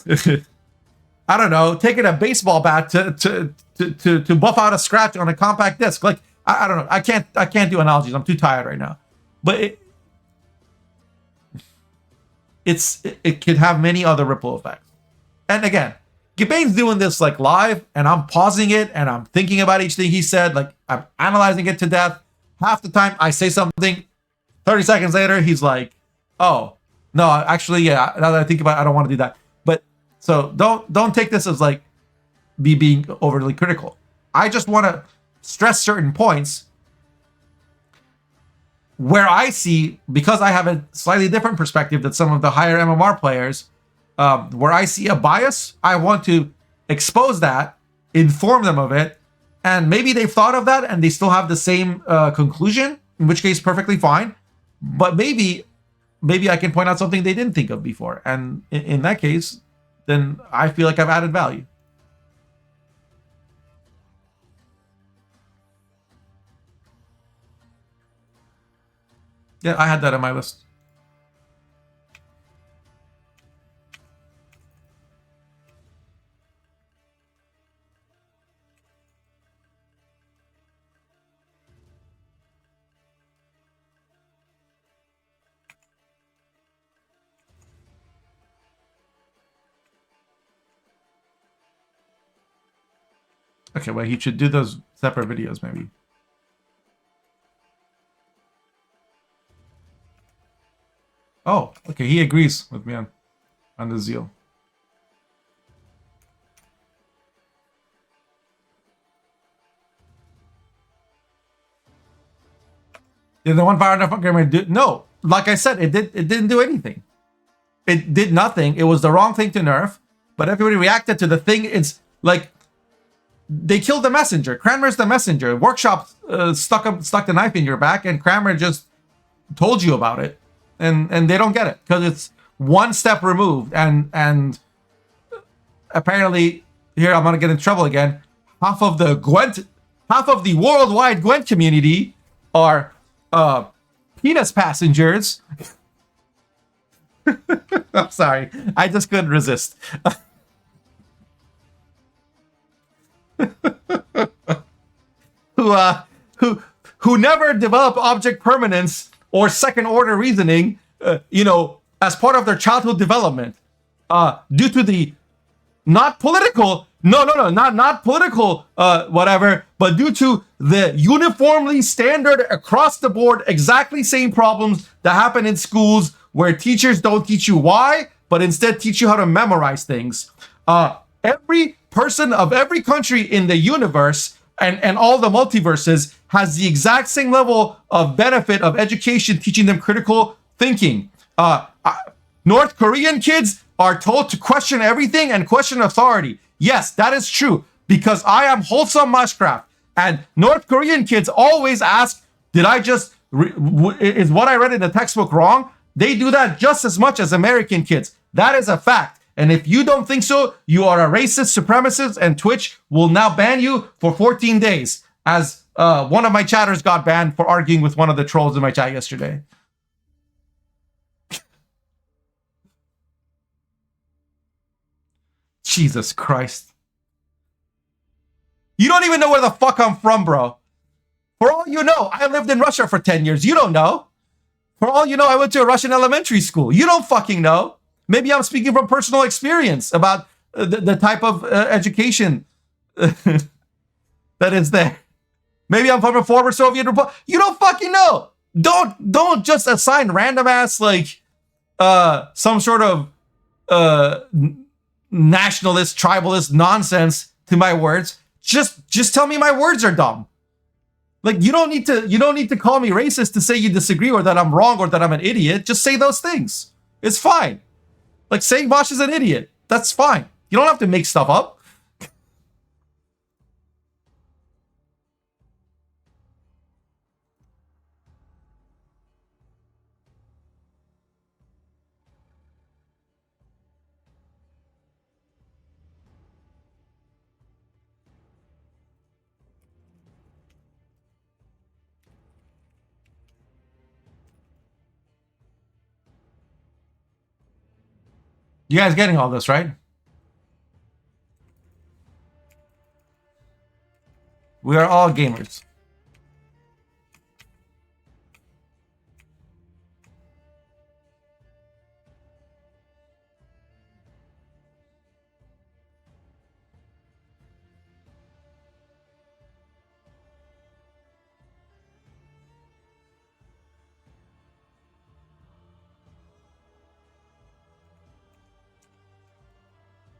I don't know, taking a baseball bat to buff out a scratch on a compact disc. Like, I don't know. I can't do analogies. I'm too tired right now. But it could have many other ripple effects. And again, Gabane's doing this like live, and I'm pausing it and I'm thinking about each thing he said. Like, I'm analyzing it to death. Half the time I say something, 30 seconds later he's like, "Oh, no, actually, yeah. Now that I think about it, I don't want to do that." But so don't take this as like me being overly critical. I just want to stress certain points where I see, because I have a slightly different perspective than some of the higher MMR players, where I see a bias. I want to expose that, inform them of it, and maybe they've thought of that and they still have the same conclusion, in which case perfectly fine. But maybe I can point out something they didn't think of before, and in that case, then I feel like I've added value. Yeah, I had that on my list. Okay, well, he should do those separate videos, maybe. Oh, okay, he agrees with me on the zeal. Did the one fire enough do? No, like I said, it didn't do anything. It did nothing. It was the wrong thing to nerf, but everybody reacted to the thing. It's like they killed the messenger. Cranmer's the messenger. Workshop stuck the knife in your back, and Cranmer just told you about it. And they don't get it because it's one step removed, and apparently here I'm gonna get in trouble again. Half of the worldwide Gwent community are penis passengers. I'm sorry, I just couldn't resist. who never develop object permanence or second order reasoning, as part of their childhood development, due to the not political, not political, whatever, but due to the uniformly standard across the board, exactly same problems that happen in schools where teachers don't teach you why, but instead teach you how to memorize things. Every person of every country in the universe and all the multiverses has the exact same level of benefit of education, teaching them critical thinking. North Korean kids are told to question everything and question authority. Yes, that is true, because I am wholesome Mushcraft. And North Korean kids always ask, did I just, is what I read in the textbook wrong? They do that just as much as American kids. That is a fact. And if you don't think so, you are a racist supremacist, and Twitch will now ban you for 14 days, as one of my chatters got banned for arguing with one of the trolls in my chat yesterday. Jesus Christ. You don't even know where the fuck I'm from, bro. For all you know, I lived in Russia for 10 years. You don't know. For all you know, I went to a Russian elementary school. You don't fucking know. Maybe I'm speaking from personal experience about the type of education that is there. Maybe I'm from a former Soviet republic. You don't fucking know. Don't just assign random ass like some sort of nationalist, tribalist nonsense to my words. Just tell me my words are dumb. Like you don't need to call me racist to say you disagree or that I'm wrong or that I'm an idiot. Just say those things. It's fine. Like saying Mosh is an idiot. That's fine. You don't have to make stuff up. You guys getting all this, right? We are all gamers.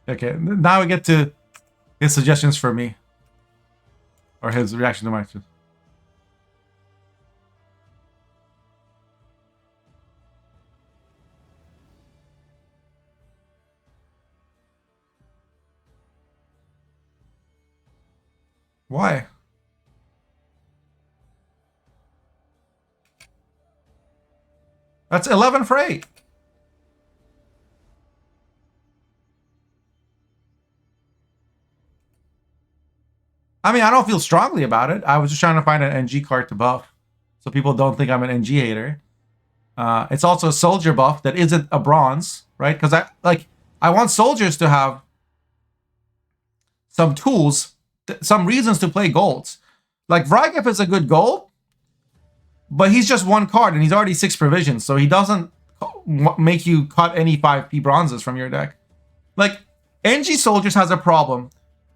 Okay, now we get to his suggestions for me. Or his reaction to my tweet. Why? That's 11 for 8. I mean, I don't feel strongly about it. I was just trying to find an NG card to buff, so people don't think I'm an NG hater. It's also a soldier buff that isn't a bronze, right? Because I want soldiers to have some tools, some reasons to play golds. Like Vrygef is a good gold, but he's just one card and he's already 6 provisions, so he doesn't make you cut any 5p bronzes from your deck. Like NG soldiers has a problem.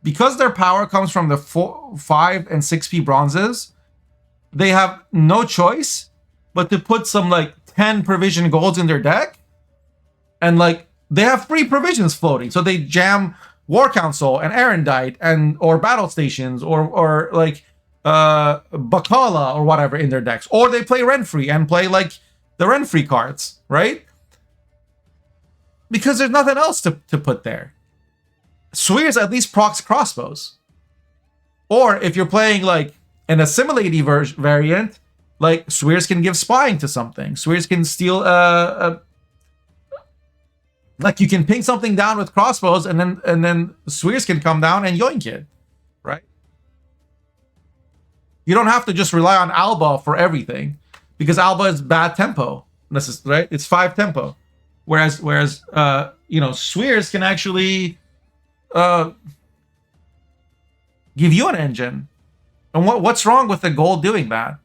Because their power comes from the 5 and 6p bronzes, they have no choice but to put some like 10 provision golds in their deck. And like they have free provisions floating. So they jam War Council and Erendite and or Battle Stations or like Bakala or whatever in their decks. Or they play Renfree and play like the Renfree cards, right? Because there's nothing else to put there. Swears at least procs crossbows. Or if you're playing like an assimilating variant, like Swears can give spying to something. Swears can steal like you can ping something down with crossbows and then Swears can come down and yoink it. Right? You don't have to just rely on Alba for everything. because Alba is bad tempo. This is right. It's 5 tempo, whereas Swears can actually give you an engine. And what's wrong with the gold doing that?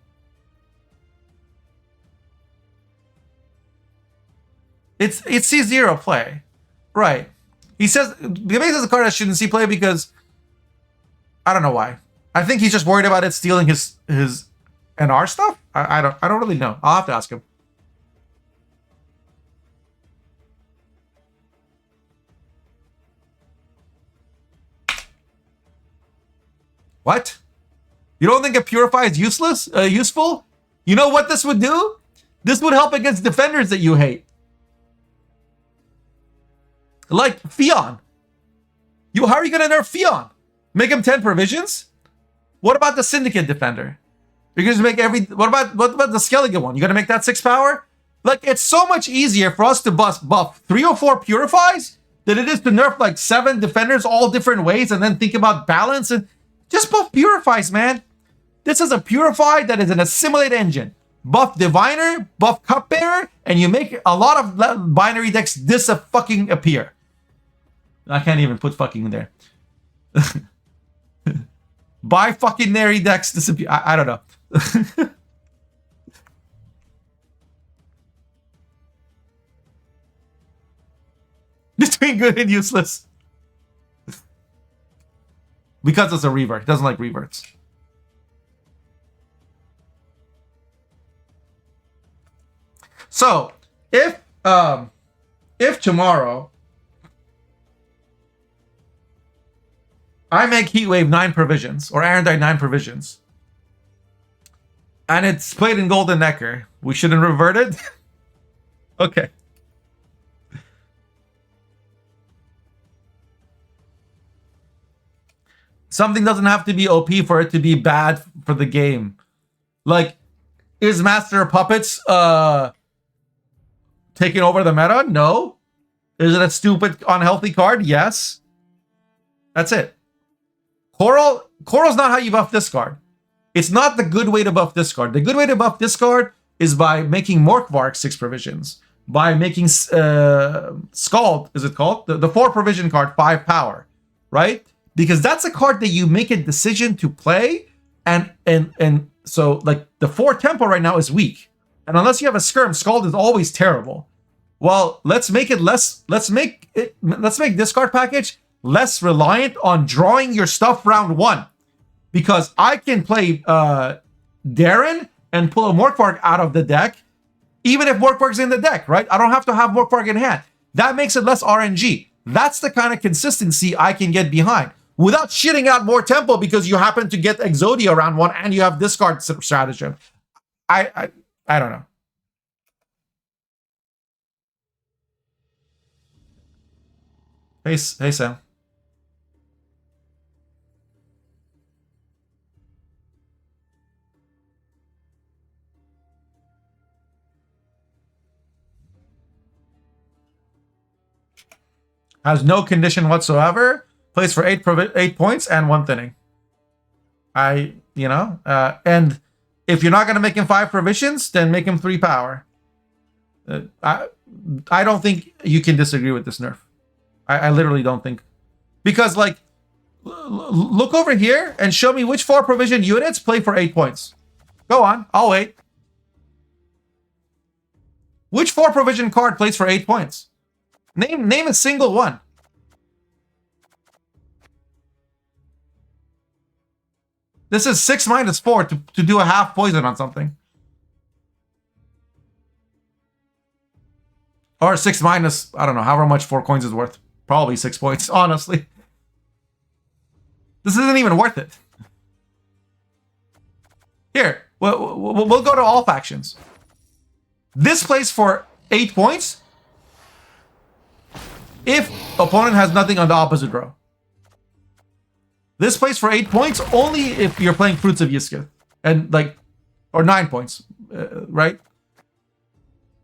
It's C0 play, right? He says Gabane says the card I shouldn't see play because I don't know why. I think he's just worried about it stealing his NR stuff. I don't really know. I'll have to ask him. What? You don't think a Purify is useful? You know what this would do? This would help against defenders that you hate. Like Fion. How are you gonna nerf Fion? Make him 10 provisions? What about the Syndicate defender? You're gonna make what about the Skellige one? You gonna make that 6 power? Like, it's so much easier for us to buff 3 or 4 Purifies than it is to nerf like 7 defenders all different ways and then think about balance and just buff Purifies, man. This is a Purify that is an assimilate engine. Buff Diviner, buff Cupbearer, and you make a lot of binary decks fucking appear. I can't even put fucking in there. Buy fucking nary decks disappear. I don't know. Between good and useless. Because it's a revert. It doesn't like reverts. So, if tomorrow I make Heatwave 9 provisions, or Arendite 9 provisions, and it's played in Golden Necker, we shouldn't revert it? Okay. Something doesn't have to be OP for it to be bad for the game. Like, is Master of Puppets taking over the meta? No. Is it a stupid, unhealthy card? Yes. That's it. Coral's not how you buff this card. It's not the good way to buff this card. The good way to buff this card is by making Morkvark 6 provisions. By making Scald, is it called? The 4 provision card, 5 power. Right? Because that's a card that you make a decision to play, and so like the 4 tempo right now is weak, and unless you have a skirm, Scald is always terrible. Well, let's make it less. Let's make this card package less reliant on drawing your stuff round 1, because I can play Darren and pull a Morkvark out of the deck, even if Morkvark's in the deck. Right? I don't have to have Morkvark in hand. That makes it less RNG. That's the kind of consistency I can get behind, without shitting out more tempo because you happen to get Exodia round 1 and you have discard stratagem. I don't know. Hey Sam. Has no condition whatsoever. Plays for 8 points and 1 thinning. And if you're not going to make him 5 provisions, then make him 3 power. I don't think you can disagree with this nerf. I literally don't think. Because, like, look over here and show me which 4 provision units play for 8 points. Go on, I'll wait. Which 4 provision card plays for 8 points? Name a single one. This is 6 minus 4 to do a half poison on something. Or 6 minus, I don't know, however much 4 coins is worth. Probably 6 points, honestly. This isn't even worth it. Here, we'll go to all factions. This plays for 8 points if opponent has nothing on the opposite row. This plays for 8 points only if you're playing Fruits of Yiskith. And like, or 9 points, right?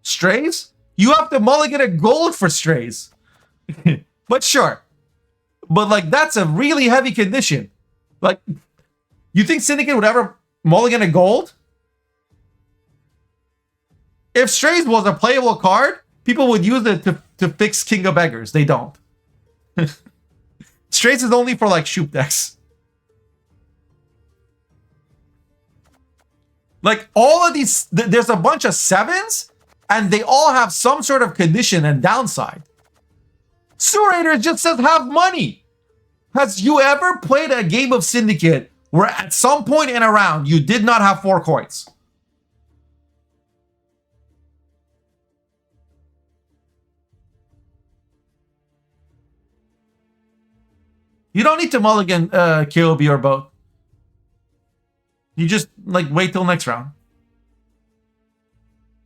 Strays? You have to mulligan a gold for strays. But sure. But like, that's a really heavy condition. Like, you think Syndicate would ever mulligan a gold? If Strays was a playable card, people would use it to fix King of Beggars. They don't. Strays is only for like shoop decks. Like all of these, there's a bunch of 7s, and they all have some sort of condition and downside. Surator just says have money. Has you ever played a game of Syndicate where at some point in a round you did not have 4 coins? You don't need to mulligan KOB or both. You just like wait till next round.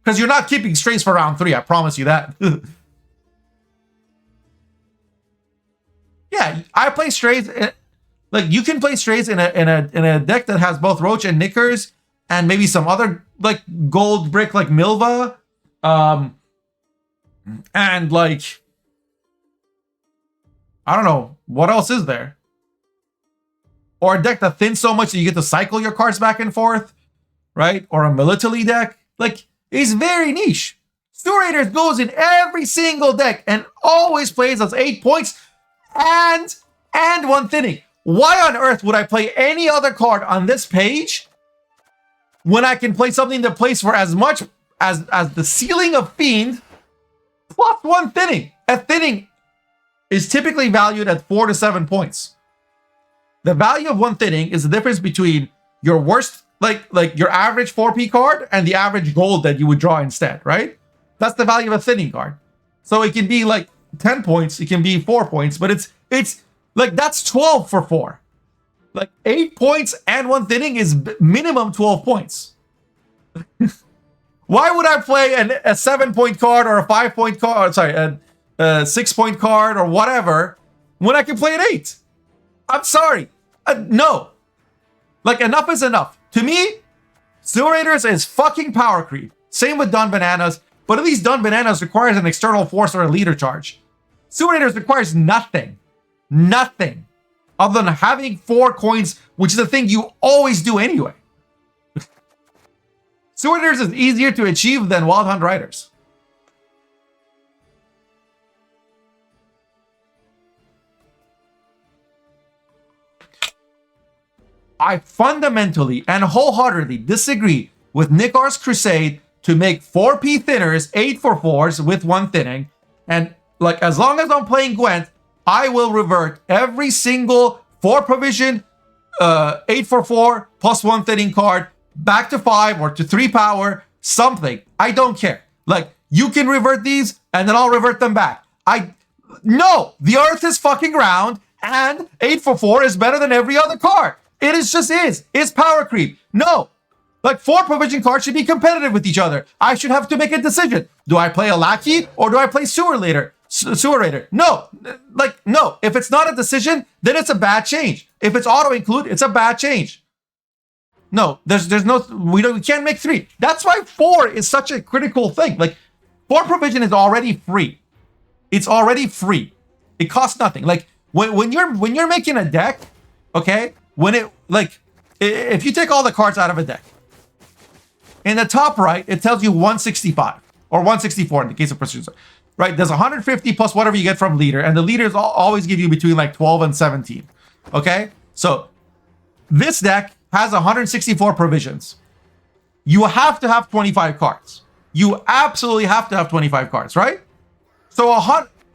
Because you're not keeping Strays for round 3, I promise you that. Yeah, I play Strays. Like you can play Strays in a deck that has both Roach and Knickers and maybe some other like gold brick like Milva. And like I don't know what else is there. Or a deck that thins so much that you get to cycle your cards back and forth, right? Or a Military deck. Like, it's very niche. Surator goes in every single deck and always plays us 8 points and 1 thinning. Why on earth would I play any other card on this page when I can play something that plays for as much as the ceiling of Fiend plus 1 thinning? A thinning is typically valued at 4 to 7 points. The value of 1 thinning is the difference between your worst, like your average 4P card and the average gold that you would draw instead, right? That's the value of a thinning card. So it can be like 10 points, it can be 4 points, but it's like that's 12 for 4. Like 8 points and 1 thinning is minimum 12 points. Why would I play a 7-point card or a 5-point card, sorry, a 6-point card or whatever when I can play an 8? I'm sorry. No. Like, enough is enough. To me, Surator is fucking power creep. Same with Dun Bananas, but at least Dun Bananas requires an external force or a leader charge. Surator requires nothing. Nothing. Other than having 4 coins, which is a thing you always do anyway. Surator is easier to achieve than Wild Hunt Riders. I fundamentally and wholeheartedly disagree with Nikar's crusade to make 4P thinners 8 for 4s with 1 thinning. And like, as long as I'm playing Gwent, I will revert every single 4 provision, 8 for 4 plus 1 thinning card back to 5 or to 3 power, something. I don't care. Like, you can revert these and then I'll revert them back. No, the earth is fucking round and 8 for 4 is better than every other card. It is just is. It's power creep. No. Like 4 provision cards should be competitive with each other. I should have to make a decision. Do I play a Lackey or do I play Surator? No. Like, no. If it's not a decision, then it's a bad change. If it's auto include, it's a bad change. No, there's no, we can't make 3. That's why 4 is such a critical thing. Like 4 provision is already free. It's already free. It costs nothing. Like when you're making a deck, okay? When it, like, if you take all the cards out of a deck, in the top right, it tells you 165 or 164 in the case of Precision, right? There's 150 plus whatever you get from leader, and the leaders always give you between like 12 and 17. Okay, so this deck has 164 provisions. You have to have 25 cards. You absolutely have to have 25 cards, right? So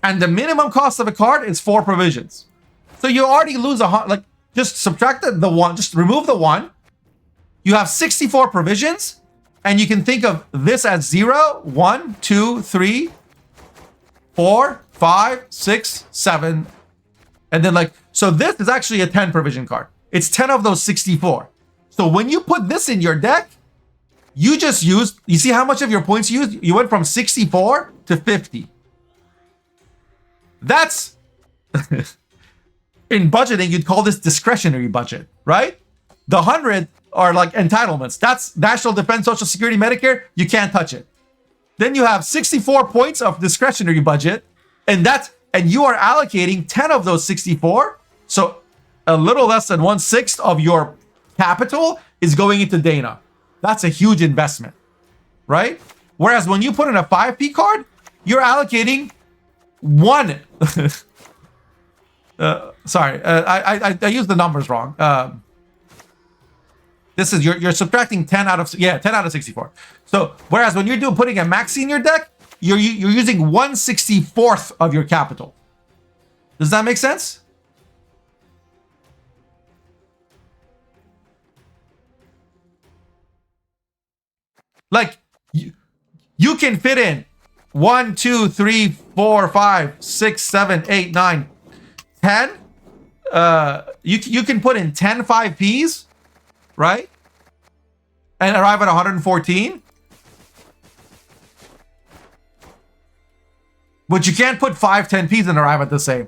and the minimum cost of a card is 4 provisions. So you already lose like. Just subtract the 1, just remove the 1. You have 64 provisions, and you can think of this as 0, 1, 2, 3, 4, 5, 6, 7. And then like, so this is actually a 10 provision card. It's 10 of those 64. So when you put this in your deck, you just used, you see how much of your points you used? You went from 64 to 50. That's... In budgeting, you'd call this discretionary budget, right? The 100 are like entitlements. That's National Defense, Social Security, Medicare. You can't touch it. Then you have 64 points of discretionary budget, and you are allocating 10 of those 64. So a little less than 1/6 of your capital is going into Dana. That's a huge investment, right? Whereas when you put in a 5p card, you're allocating one. Sorry, I used the numbers wrong. This is you're subtracting 10 out of 64. So whereas when you're putting a maxi in your deck, you're using 1/64th of your capital. Does that make sense? Like you can fit in 1, 2, 3, 4, 5, 6, 7, 8, 9, 10. You can put in 10 5Ps, right? And arrive at 114. But you can't put 5 10Ps and arrive at the same.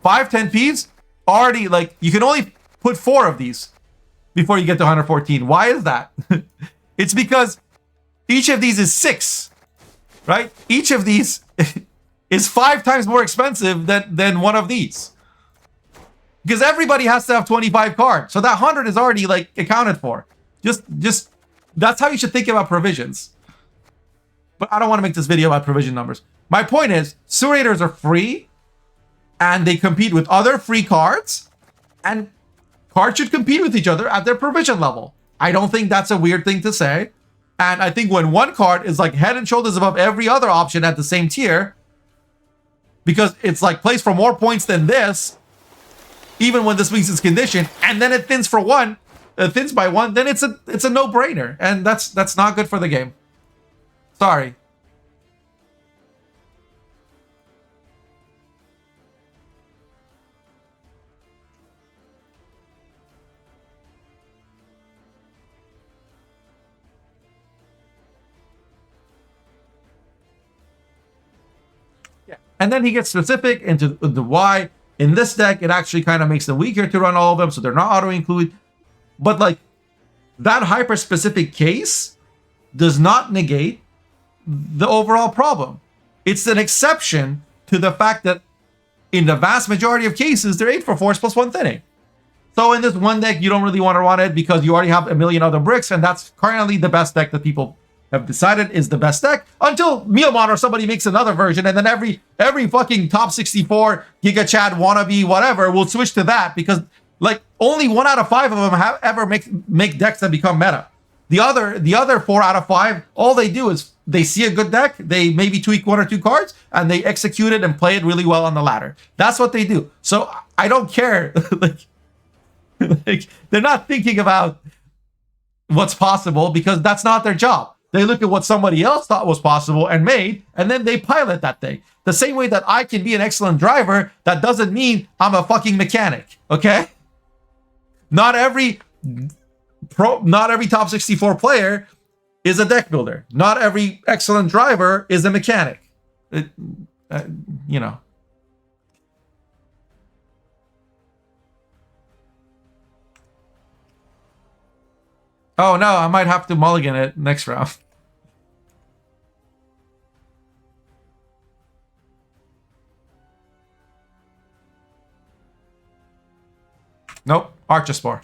5 10Ps already, like, you can only put 4 of these before you get to 114. Why is that? It's because each of these is 6, right? Each of these is 5 times more expensive than one of these. Because everybody has to have 25 cards. So that 100 is already, like, accounted for. Just that's how you should think about provisions. But I don't want to make this video about provision numbers. My point is, Sewer Raiders are free, and they compete with other free cards, and cards should compete with each other at their provision level. I don't think that's a weird thing to say. And I think when one card is like head and shoulders above every other option at the same tier, because it's like plays for more points than this, even when this meets its condition, and then it thins by one, then it's a no-brainer, and that's not good for the game. Sorry. Yeah. And then he gets specific into the why. In this deck, it actually kind of makes them weaker to run all of them, so they're not auto-include. But like, that hyper-specific case does not negate the overall problem. It's an exception to the fact that in the vast majority of cases, they're 8 for 4s plus 1 thinning. So in this one deck, you don't really want to run it because you already have a million other bricks, and that's currently the best deck that people have decided is the best deck, until Maman or somebody makes another version, and then every fucking top 64 Giga Chad wannabe whatever will switch to that, because like only 1 out of 5 of them have ever make decks that become meta. The other 4 out of 5, all they do is they see a good deck, they maybe tweak 1 or 2 cards, and they execute it and play it really well on the ladder. That's what they do. So I don't care. like they're not thinking about what's possible, because that's not their job. They look at what somebody else thought was possible and made, and then they pilot that thing. The same way that I can be an excellent driver, that doesn't mean I'm a fucking mechanic, okay? Not every top 64 player is a deck builder. Not every excellent driver is a mechanic. You know. Oh no, I might have to mulligan it next round. Nope, Archospore.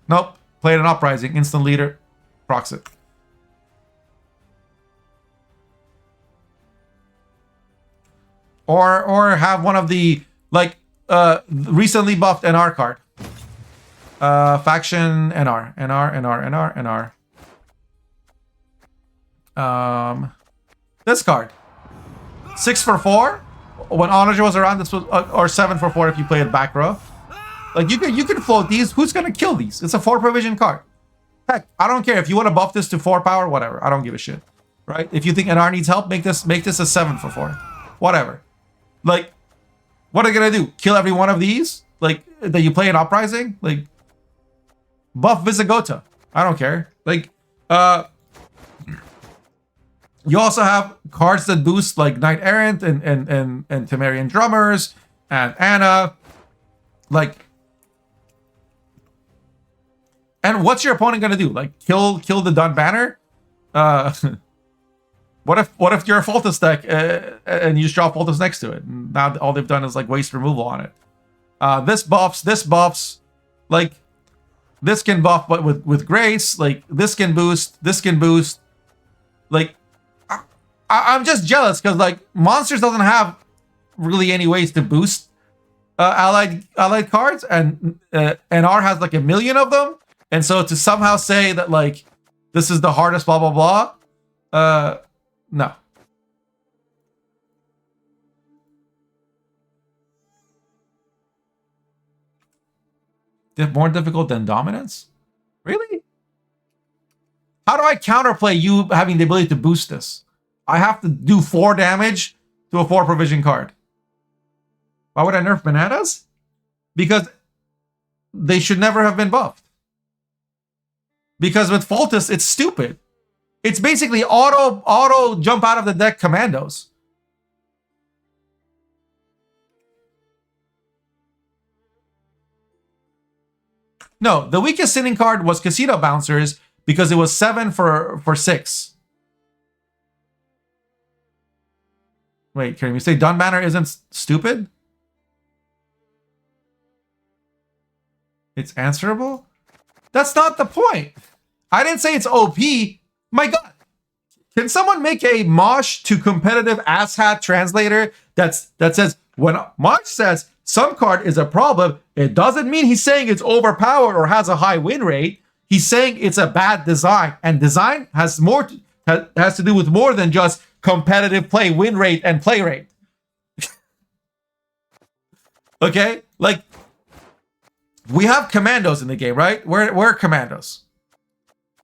Nope, played an Uprising, instant leader, procs it. Or have one of the, like, recently buffed NR card. Faction NR. This card. 6 for 4. When Onager was around, this was or 7 for 4 if you play it back row. Like you can float these. Who's gonna kill these? It's a 4 provision card. Heck, I don't care if you want to buff this to 4 power, whatever. I don't give a shit. Right? If you think NR needs help, make this a 7 for 4. Whatever. Like, what are you gonna do? Kill every one of these? Like that you play in Uprising? Like, buff Visigothia. I don't care. Like, you also have cards that boost like Knight Errant and Temerian Drummers and Anna. Like, and what's your opponent gonna do? Like, kill the Dun Banner? What if you're a Foltest deck and you just draw Foltest next to it? And now all they've done is like waste removal on it. This buffs. Like, this can buff, but with grace, like this can boost, this can boost. Like, I'm just jealous because like Monsters doesn't have really any ways to boost allied cards, and R has like 1 million of them, and so to somehow say that like this is the hardest blah blah blah, no. More difficult than Dominance? Really? How do I counterplay you having the ability to boost this? I have to do 4 damage to a 4 provision card. Why would I nerf Bananas? Because they should never have been buffed. Because with Foltest, it's stupid. It's basically auto jump out of the deck commandos. No, the weakest sinning card was Casino Bouncers because it was 7 for 6. Wait, can you say Dun Banner isn't stupid? It's answerable? That's not the point. I didn't say it's OP. My God. Can someone make a Mosh to competitive asshat translator that says, when Mosh says some card is a problem, it doesn't mean he's saying it's overpowered or has a high win rate. He's saying it's a bad design, and design has to do with more than just competitive play, win rate, and play rate. Okay, like we have commandos in the game, right? We're commandos.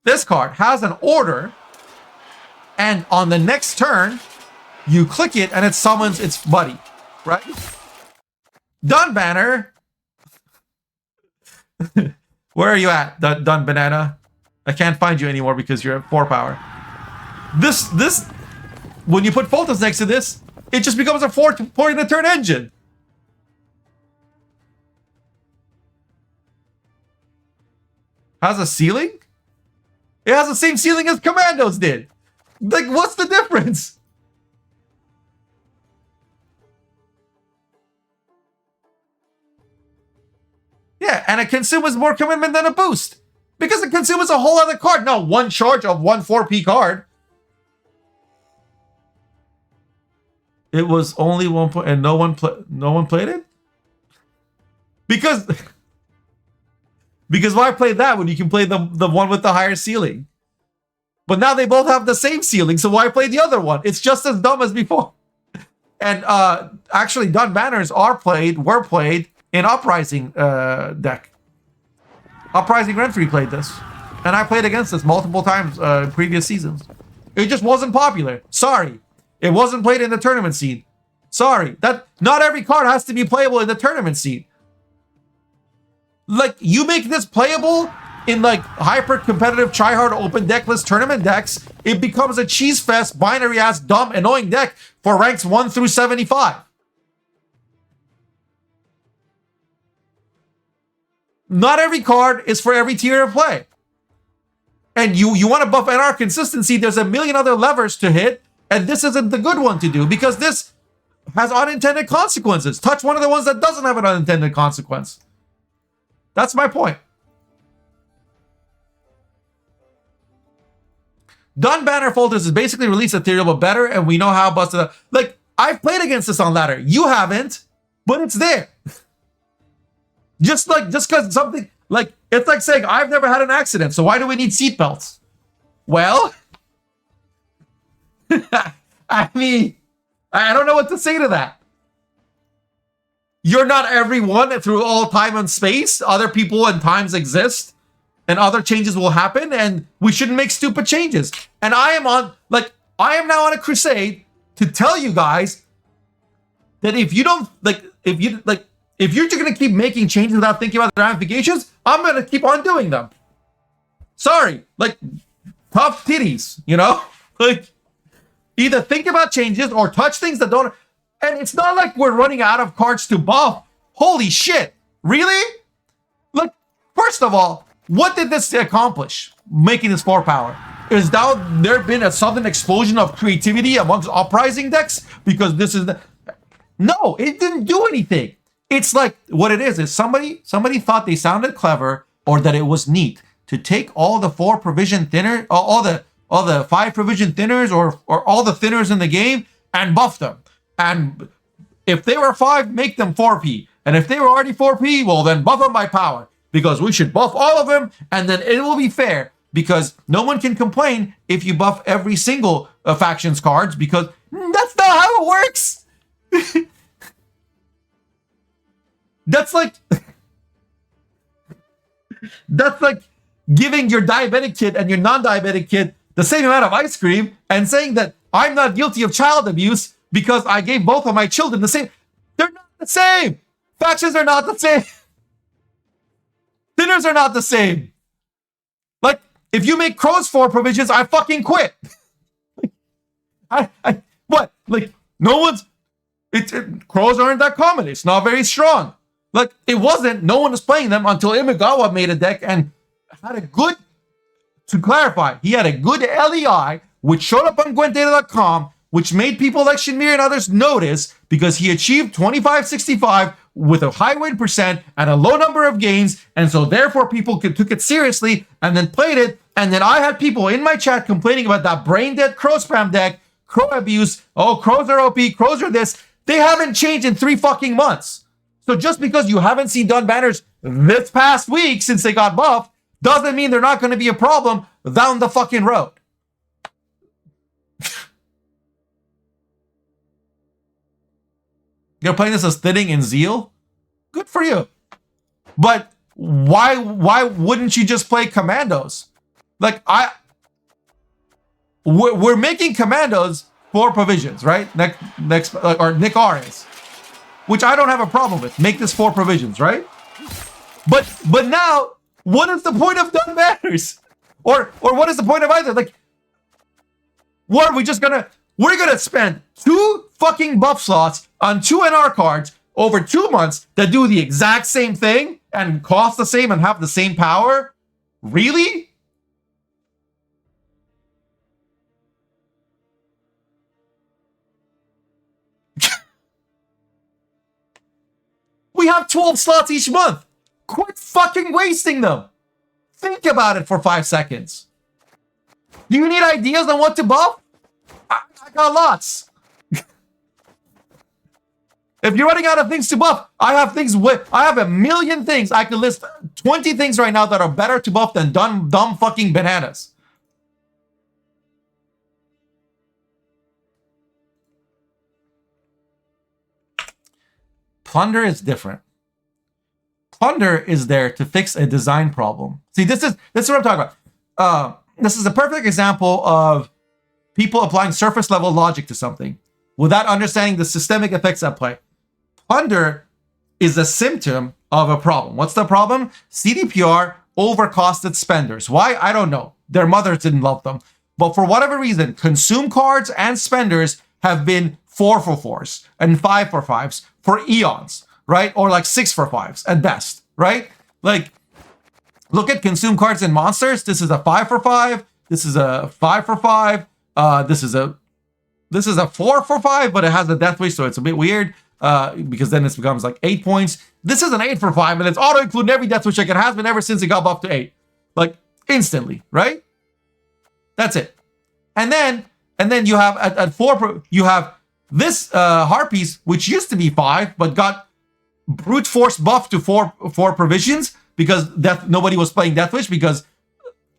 This card has an order, and on the next turn, you click it and it summons its buddy, right? Dun Banner. Where are you at, Dun Banana? I can't find you anymore because you're at 4 power. This, when you put Foltest next to this, it just becomes a 4 point a turn engine. Has a ceiling? It has the same ceiling as Commandos did. Like, what's the difference? Yeah, and it consumes more commitment than a boost. Because it consumes a whole other card. No, 1 charge of 1 4P card. It was only 1 point, and no one played it? Because why play that when you can play the one with the higher ceiling? But now they both have the same ceiling, so why play the other one? It's just as dumb as before. And actually, Dun Banners were played in Uprising deck. Uprising Renfrey played this. And I played against this multiple times in previous seasons. It just wasn't popular. Sorry. It wasn't played in the tournament scene. Sorry. That not every card has to be playable in the tournament scene. Like, you make this playable in like hyper competitive tryhard open deck list tournament decks, it becomes a cheese fest, binary ass, dumb, annoying deck for ranks 1 through 75. Not every card is for every tier of play. And you want to buff NR consistency, there's a million other levers to hit, and this isn't the good one to do because this has unintended consequences. Touch one of the ones that doesn't have an unintended consequence. That's my point. Dun Banner Foltest is basically released ethereal but better, and we know how busted up. Like, I've played against this on ladder. You haven't, but it's there. Just because something, like, it's like saying, I've never had an accident, so why do we need seatbelts? Well, I mean, I don't know what to say to that. You're not everyone through all time and space. Other people and times exist. And other changes will happen, and we shouldn't make stupid changes. And I am now on a crusade to tell you guys that if you're just gonna keep making changes without thinking about the ramifications, I'm gonna keep on doing them. Sorry, like, tough titties, you know? Like, either think about changes or touch things that don't. And it's not like we're running out of cards to buff. Holy shit, really? Like, first of all, what did this accomplish, making this 4 power? Is there been a sudden explosion of creativity amongst Uprising decks? Because this is the... No, it didn't do anything. It's like, what it is somebody thought they sounded clever, or that it was neat to take all the 4 provision thinner, all the 5 provision thinners, or all the thinners in the game and buff them. And if they were 5, make them 4p. And if they were already 4p, well then buff them by power, because we should buff all of them, and then it will be fair, because no one can complain if you buff every single factions cards, because that's not how it works. That's like giving your diabetic kid and your non-diabetic kid the same amount of ice cream and saying that I'm not guilty of child abuse because I gave both of my children the same. They're not the same. Factions are not the same. Thinners are not the same. Like, if you make crows 4 provisions, I fucking quit. What? Like, no one's... crows aren't that common. It's not very strong. Like, it wasn't. No one was playing them until Imagawa made a deck and had a good... To clarify, he had a good LEI, which showed up on GwentData.com, which made people like Shinmir and others notice, because he achieved 2565 with a high win percent and a low number of games, and so therefore people took it seriously and then played it. And then I had people in my chat complaining about that brain dead crow spam deck, crow abuse. Oh, crows are OP, crows are this. They haven't changed in 3 fucking months. So just because you haven't seen done banners this past week since they got buffed doesn't mean they're not going to be a problem down the fucking road. You're playing this as thinning in zeal? Good for you. But why wouldn't you just play commandos? Like, we're making commandos 4 provisions, right? Next or Nick Ares, which I don't have a problem with. Make this 4 provisions, right? But now, what is the point of done banners? Or what is the point of either? Like, what are we just gonna... We're gonna spend 2 fucking buff slots on 2 NR cards over 2 months that do the exact same thing and cost the same and have the same power? Really? We have 12 slots each month. Quit fucking wasting them. Think about it for 5 seconds. Do you need ideas on what to buff? I got lots. If you're running out of things to buff, I have a million things. I can list 20 things right now that are better to buff than dumb fucking bananas. Plunder is different. Plunder is there to fix a design problem. See, this is what I'm talking about. This is a perfect example of people applying surface level logic to something without understanding the systemic effects at play. Plunder is a symptom of a problem. What's the problem? CDPR overcosted spenders. Why? I don't know. Their mothers didn't love them. But for whatever reason, consume cards and spenders have been 4 for 4s and 5 for 5s for eons, right? Or like 6 for 5s at best, right? Like, look at consume cards and monsters. This is a 5 for 5. This is a 5 for 5. This is a 4 for 5, but it has a death wish, so it's a bit weird. Because then it becomes like 8 points. This is an 8 for 5, and it's auto-including every death wish check. It has been ever since it got buffed to 8. Like, instantly, right? That's it. And then you have at 4, you have this Harpies, which used to be 5, but got brute force buffed to 4 provisions because nobody was playing Death Wish because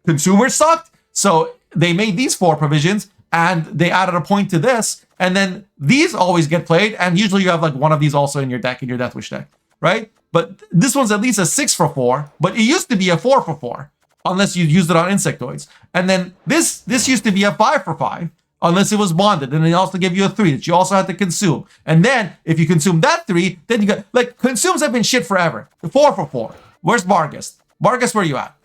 consumers sucked. So they made these 4 provisions and they added a point to this. And then these always get played, and usually you have like one of these also in your deck, in your Death Wish deck, right? But this one's at least a 6 for 4, but it used to be a 4 for 4, unless you used it on insectoids. And then this used to be a 5 for 5, unless it was bonded, and they also give you a 3 that you also had to consume. And then if you consume that 3, then you got, like, consumes have been shit forever. The 4 for 4. Where's Bargus? Bargus, where you at?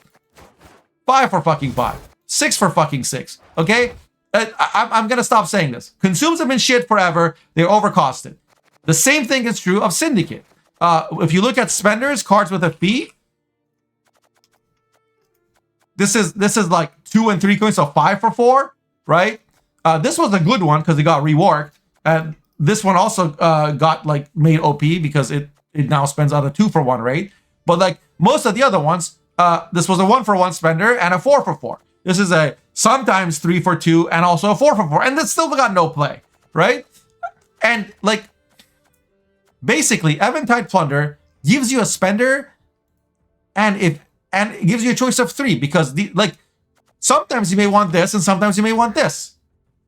5 for fucking 5. 6 for fucking 6. Okay? I'm gonna stop saying this. Consumes have been shit forever. They're overcosted. The same thing is true of Syndicate. If you look at spenders, cards with a fee, this is like 2 and 3 coins, so 5 for 4, right? This was a good one because it got reworked, and this one also got like made OP because it now spends on a 2 for 1 rate. But like most of the other ones, This was a 1-for-1 spender and a 4-for-4. This is a sometimes 3-for-2 and also a 4-for-4. And this still got no play, right? And like, basically, Eventide Plunder gives you a spender, and it gives you a choice of 3, because sometimes you may want this and sometimes you may want this.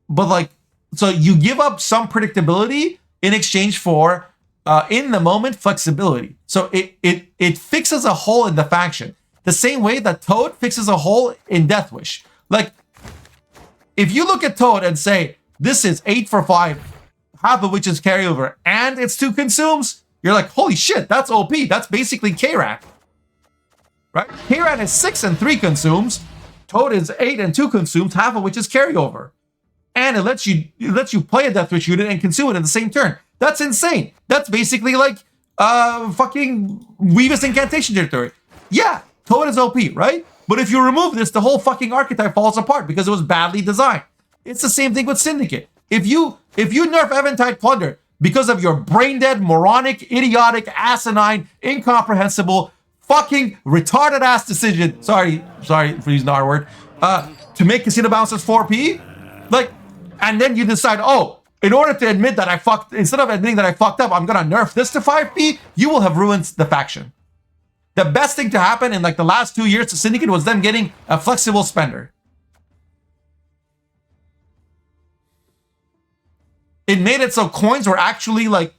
But like, so you give up some predictability in exchange for in the moment flexibility. So it fixes a hole in the faction. The same way that Toad fixes a hole in Death Wish. Like, if you look at Toad and say, this is 8-for-5, half of which is carryover, and it's 2 consumes, you're like, holy shit, that's OP. That's basically K-Rat. Right? K-Rat is 6 and 3 consumes. Toad is 8 and 2 consumes, half of which is carryover. And it lets you play a Death Wish unit and consume it in the same turn. That's insane. That's basically like fucking Weavis Incantation territory. Yeah, Toad is OP, right? But if you remove this, the whole fucking archetype falls apart because it was badly designed. It's the same thing with Syndicate. If you nerf Eventide Plunder because of your brain-dead, moronic, idiotic, asinine, incomprehensible, fucking retarded-ass decision, sorry for using the R word, to make Casino Bounces 4P, like, and then you decide, oh, in order to admit that instead of admitting that I fucked up, I'm gonna nerf this to 5P, you will have ruined the faction. The best thing to happen in like the last 2 years to Syndicate was them getting a flexible spender. It made it so coins were actually like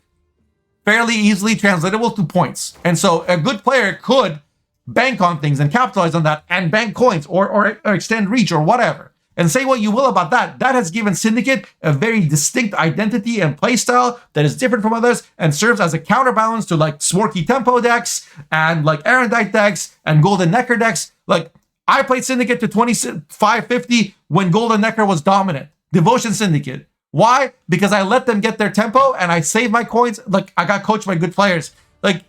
fairly easily translatable to points. And so a good player could bank on things and capitalize on that and bank coins or extend reach or whatever. And say what you will about that. That has given Syndicate a very distinct identity and playstyle that is different from others and serves as a counterbalance to like Swarky Tempo decks and like Erendite decks and Golden Necker decks. Like, I played Syndicate to 2550 when Golden Necker was dominant. Devotion Syndicate. Why? Because I let them get their tempo and I saved my coins. Like, I got coached by good players. Like,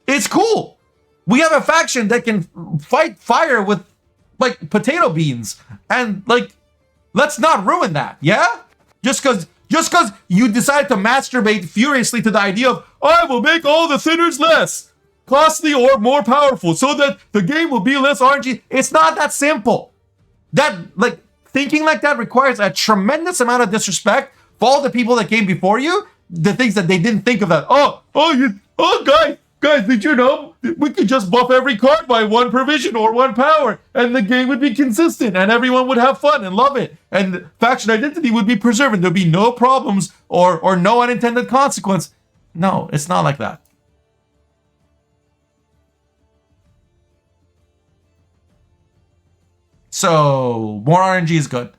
it's cool. We have a faction that can fight fire with like potato beans, and like, let's not ruin that. Yeah, just because you decide to masturbate furiously to the idea of I will make all the thinners less costly or more powerful so that the game will be less RNG. It's not that simple. That like thinking like that requires a tremendous amount of disrespect for all the people that came before you. The things that they didn't think of that. Guys, did you know we could just buff every card by 1 provision or 1 power, and the game would be consistent, and everyone would have fun and love it, and faction identity would be preserved, and there'd be no problems or no unintended consequence. No, it's not like that. So more RNG is good.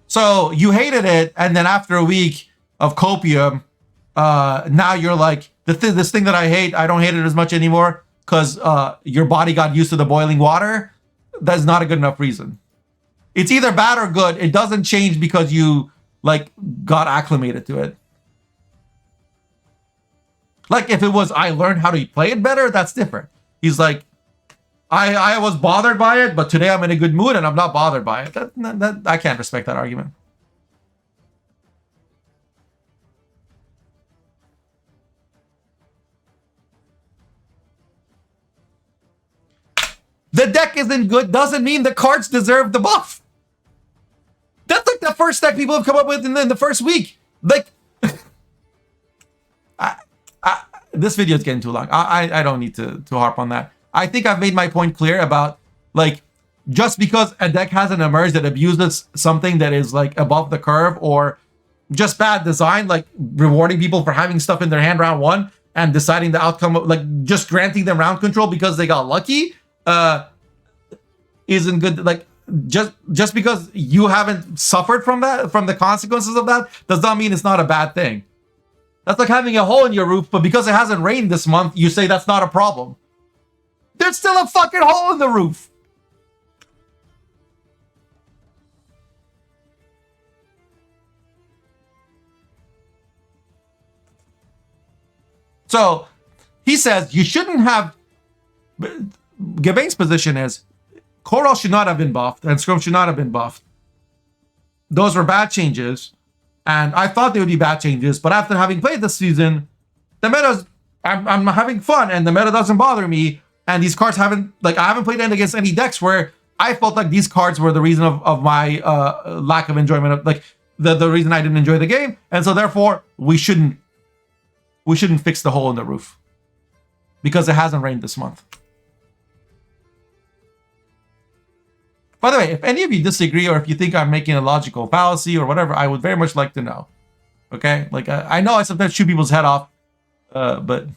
So you hated it, and then after a week of copium, now you're like, this thing that I hate, I don't hate it as much anymore because your body got used to the boiling water. That's not a good enough reason. It's either bad or good. It doesn't change because you like got acclimated to it. Like if it was, I learned how to play it better, that's different. He's like, I was bothered by it, but today I'm in a good mood and I'm not bothered by it. That I can't respect that argument. The deck isn't good doesn't mean the cards deserve the buff. That's like the first deck people have come up with in the first week. Like, this video is getting too long. I don't need to harp on that. I think I've made my point clear about, like, just because a deck hasn't emerged that abuses something that is, like, above the curve or just bad design, like rewarding people for having stuff in their hand round 1 and deciding the outcome of, like, just granting them round control because they got lucky, isn't good. Like, just because you haven't suffered from that, from the consequences of that, does not mean it's not a bad thing. That's like having a hole in your roof, but because it hasn't rained this month, you say that's not a problem. There's still a fucking hole in the roof. So he says you shouldn't have. Gabane's position is Coral should not have been buffed and Scrum should not have been buffed. Those were bad changes, and I thought they would be bad changes, but after having played this season, the meta's, I'm having fun and the meta doesn't bother me. And these cards I haven't played against any decks where I felt like these cards were the reason of my lack of enjoyment of like the reason I didn't enjoy the game. And so therefore we shouldn't fix the hole in the roof because it hasn't rained this month. By the way, if any of you disagree or if you think I'm making a logical fallacy or whatever, I would very much like to know. Okay? Like, I know I sometimes shoot people's head off, but...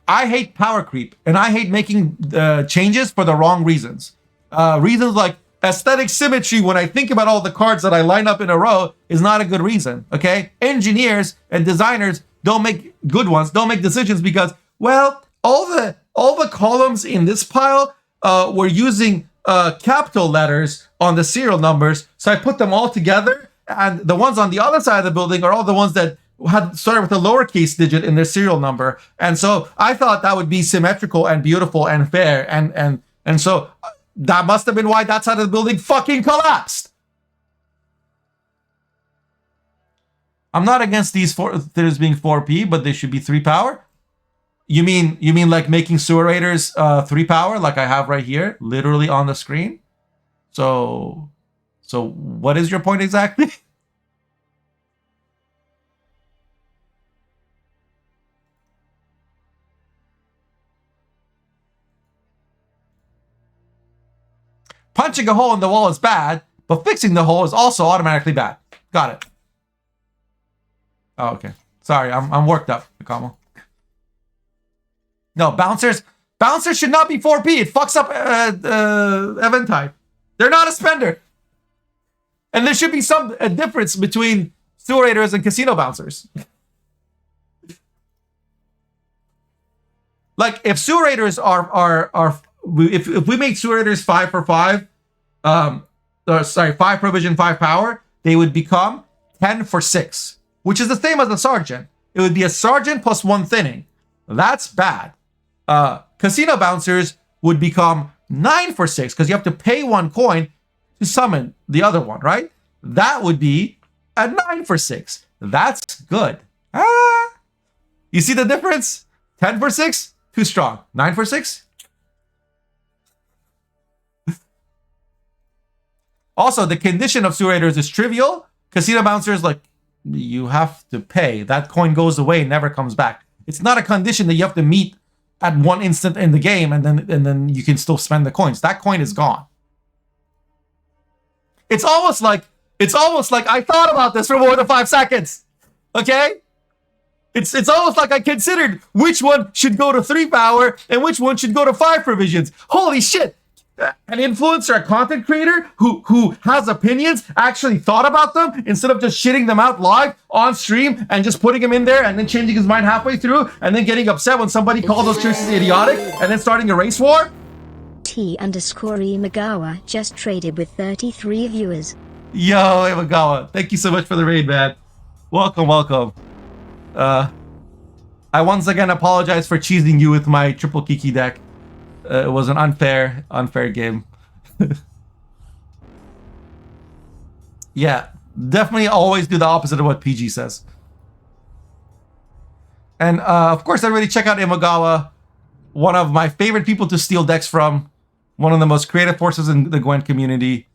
I hate power creep, and I hate making changes for the wrong reasons. Reasons like aesthetic symmetry, when I think about all the cards that I line up in a row, is not a good reason, okay? Engineers and designers don't make good ones, don't make decisions because, well, all the columns in this pile were using capital letters on the serial numbers, so I put them all together, and the ones on the other side of the building are all the ones that had started with a lowercase digit in their serial number. And so I thought that would be symmetrical and beautiful and fair. And so that must have been why that side of the building fucking collapsed. I'm not against these theaters being 4P, but they should be 3 power. You mean like making sewer raiders 3 power like I have right here, literally on the screen? So what is your point exactly? Punching a hole in the wall is bad, but fixing the hole is also automatically bad. Got it. Oh, okay. Sorry, I'm worked up, Kamo. No, bouncers should not be 4P. It fucks up event type. They're not a spender. And there should be some difference between sewer raiders and casino bouncers. Like if sewer raiders are if we make sewer raiders 5 for 5, 5 provision, 5 power, they would become 10 for 6, which is the same as a sergeant. It would be a sergeant plus 1 thinning. That's bad. Casino bouncers would become 9 for 6 because you have to pay 1 coin to summon the other one, right? That would be a 9 for 6. That's good. You see the difference? 10 for 6, too strong. 9 for 6. Also, the condition of sewer raiders is trivial. Casino bouncers, like, you have to pay. That coin goes away, never comes back. It's not a condition that you have to meet at one instant in the game and then you can still spend the coins. That coin is gone. It's almost like I thought about this for more than 5 seconds. Okay? It's almost like I considered which one should go to 3 power and which one should go to 5 provisions. Holy shit! An influencer, a content creator who has opinions, actually thought about them instead of just shitting them out live on stream and just putting them in there and then changing his mind halfway through and then getting upset when somebody calls those choices idiotic and then starting a race war. T_E Magawa just traded with 33 viewers. Yo, Imagawa, thank you so much for the raid, man. Welcome. I once again apologize for cheesing you with my triple Kiki deck. It was an unfair game. Yeah, definitely always do the opposite of what PG says. And of course, everybody check out Imagawa, one of my favorite people to steal decks from, one of the most creative forces in the Gwent community.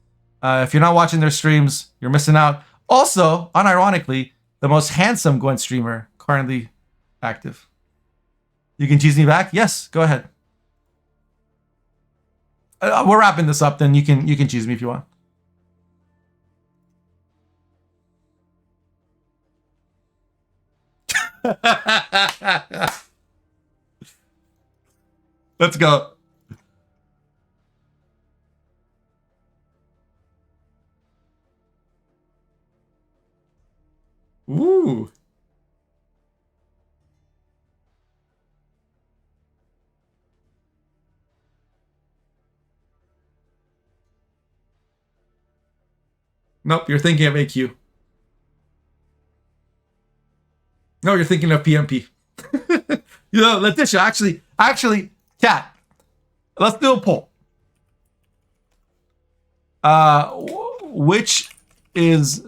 If you're not watching their streams, you're missing out. Also, unironically, the most handsome Gwent streamer currently active. You can cheese me back? Yes, go ahead. We're wrapping this up, then you can cheese me if you want. Let's go. Ooh. Nope, you're thinking of AQ. No, you're thinking of PMP. You know, Letitia, actually, Kat, let's do a poll. Which is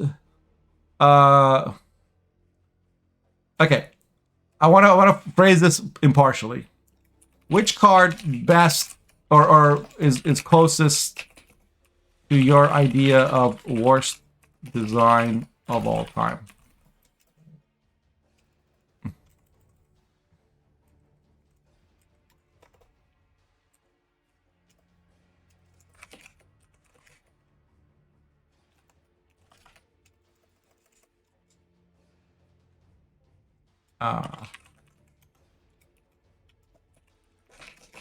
okay. I want to phrase this impartially. Which card best or is closest to your idea of worst design of all time?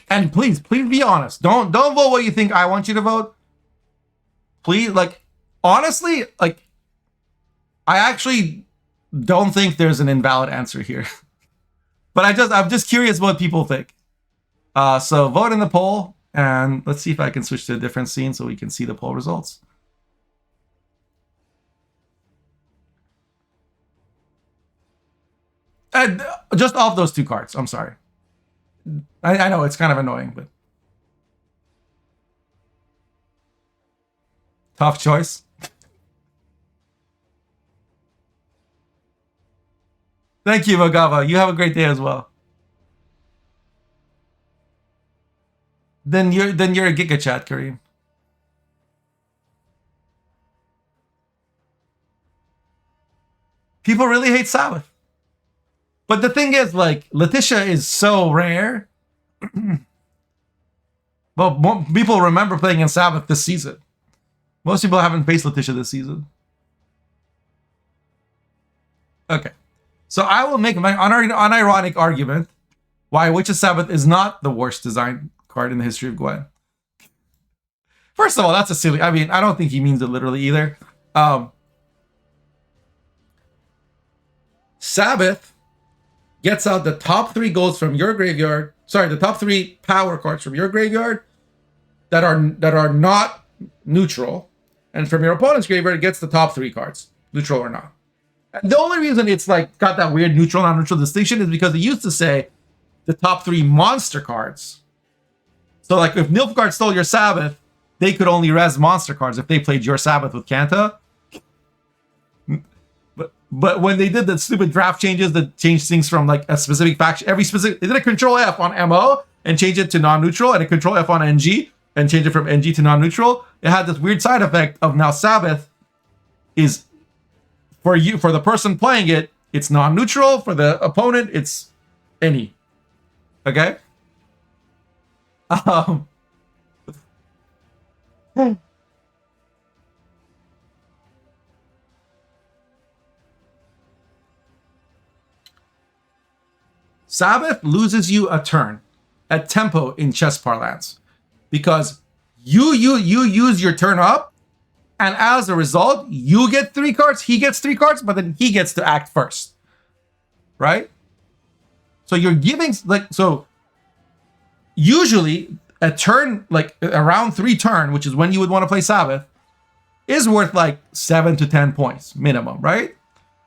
And please be honest. Don't vote what you think I want you to vote. Please, like, honestly, like, I actually don't think there's an invalid answer here. But I'm just curious what people think. So vote in the poll, and let's see if I can switch to a different scene so we can see the poll results. And just off those two cards, I'm sorry. I know it's kind of annoying, but tough choice. Thank you, Magava. You have a great day as well. Then you're a Giga Chat, Kareem. People really hate Sabbath. But the thing is, like, Letitia is so rare. Well, people remember playing in Sabbath this season. Most people haven't faced Letitia this season. Okay. So I will make my unironic argument why Witch's Sabbath is not the worst design card in the history of Gwent. First of all, that's a silly... I mean, I don't think he means it literally either. Sabbath gets out the top 3 goals from your graveyard. Sorry, the top 3 power cards from your graveyard that are not neutral, and from your opponent's graveyard, it gets the top 3 cards, neutral or not. And the only reason it's like got that weird neutral non-neutral distinction is because it used to say the top 3 monster cards. So like if Nilfgaard stole your Sabbath, they could only res monster cards if they played your Sabbath with Kanta. But when they did the stupid draft changes that changed things from like a specific faction, they did a control F on MO and change it to non-neutral, and a control F on NG and change it from NG to non-neutral. It had this weird side effect of now Sabbath is for the person playing it, it's non-neutral. For the opponent, it's any. Okay? Sabbath loses you a turn at tempo in chess parlance because you use your turn up, and as a result, you get 3 cards, he gets 3 cards, but then he gets to act first, right? So you're giving, like, so usually a turn, like around 3 turn, which is when you would want to play Sabbath, is worth like 7 to 10 points minimum, right?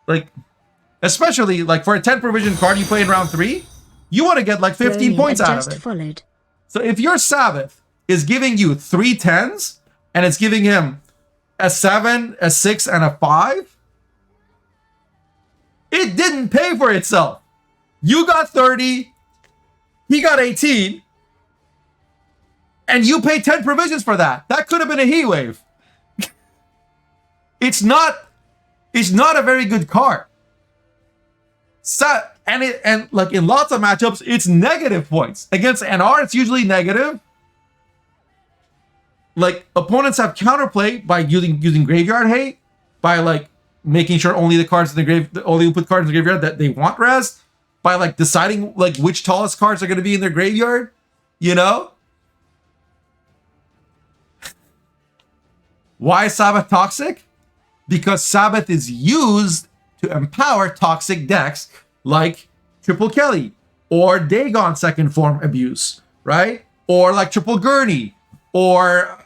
Like, especially like for a 10 provision card you play in round 3, you want to get like 15 points out of it. Followed. So if your Sabbath is giving you 3 10s and it's giving him a 7, a 6, and a 5, it didn't pay for itself. You got 30, he got 18, and you pay 10 provisions for that. That could have been a heat wave. It's not a very good card. And like in lots of matchups, it's negative points. Against NR, it's usually negative. Like opponents have counterplay by using graveyard hate, by like making sure only the cards in the only put cards in the graveyard that they want res, by like deciding like which tallest cards are going to be in their graveyard, you know? Why is Sabbath toxic? Because Sabbath is used to empower toxic decks like Triple Kelly or Dagon second form abuse, right? Or like Triple Gurney. Or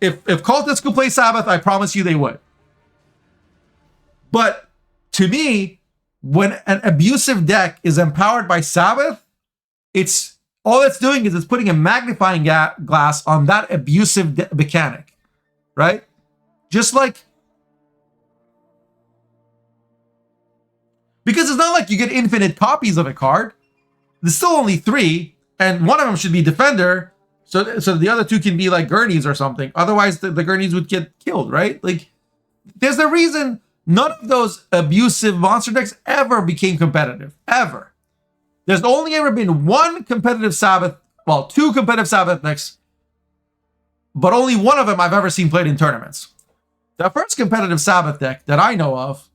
if cultists could play Sabbath, I promise you they would. But to me, when an abusive deck is empowered by Sabbath, it's all it's doing is it's putting a magnifying glass on that abusive mechanic, right? Just like, because it's not like you get infinite copies of a card. There's still only 3, and one of them should be defender, so the other 2 can be like gurneys or something. Otherwise, the gurneys would get killed, right? Like, there's a reason none of those abusive monster decks ever became competitive, ever. There's only ever been 1 competitive Sabbath, well, 2 competitive Sabbath decks, but only one of them I've ever seen played in tournaments. The first competitive Sabbath deck that I know of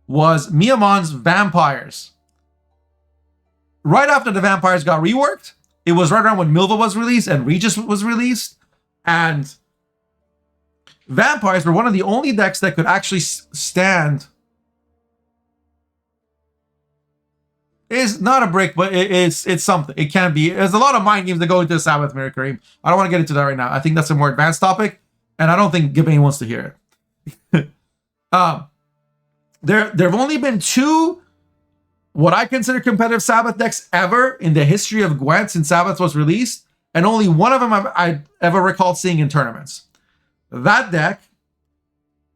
was Maman's Vampires. Right after the Vampires got reworked, it was right around when Milva was released and Regis was released, and Vampires were one of the only decks that could actually stand. It's not a brick, but it's something. It can be. There's a lot of mind games that go into the Sabbath Mirror, Kareem. I don't want to get into that right now. I think that's a more advanced topic, and I don't think Gabane wants to hear it. There have only been 2 what I consider competitive Sabbath decks ever in the history of Gwent since Sabbath was released, and only one of them I ever recalled seeing in tournaments. That deck,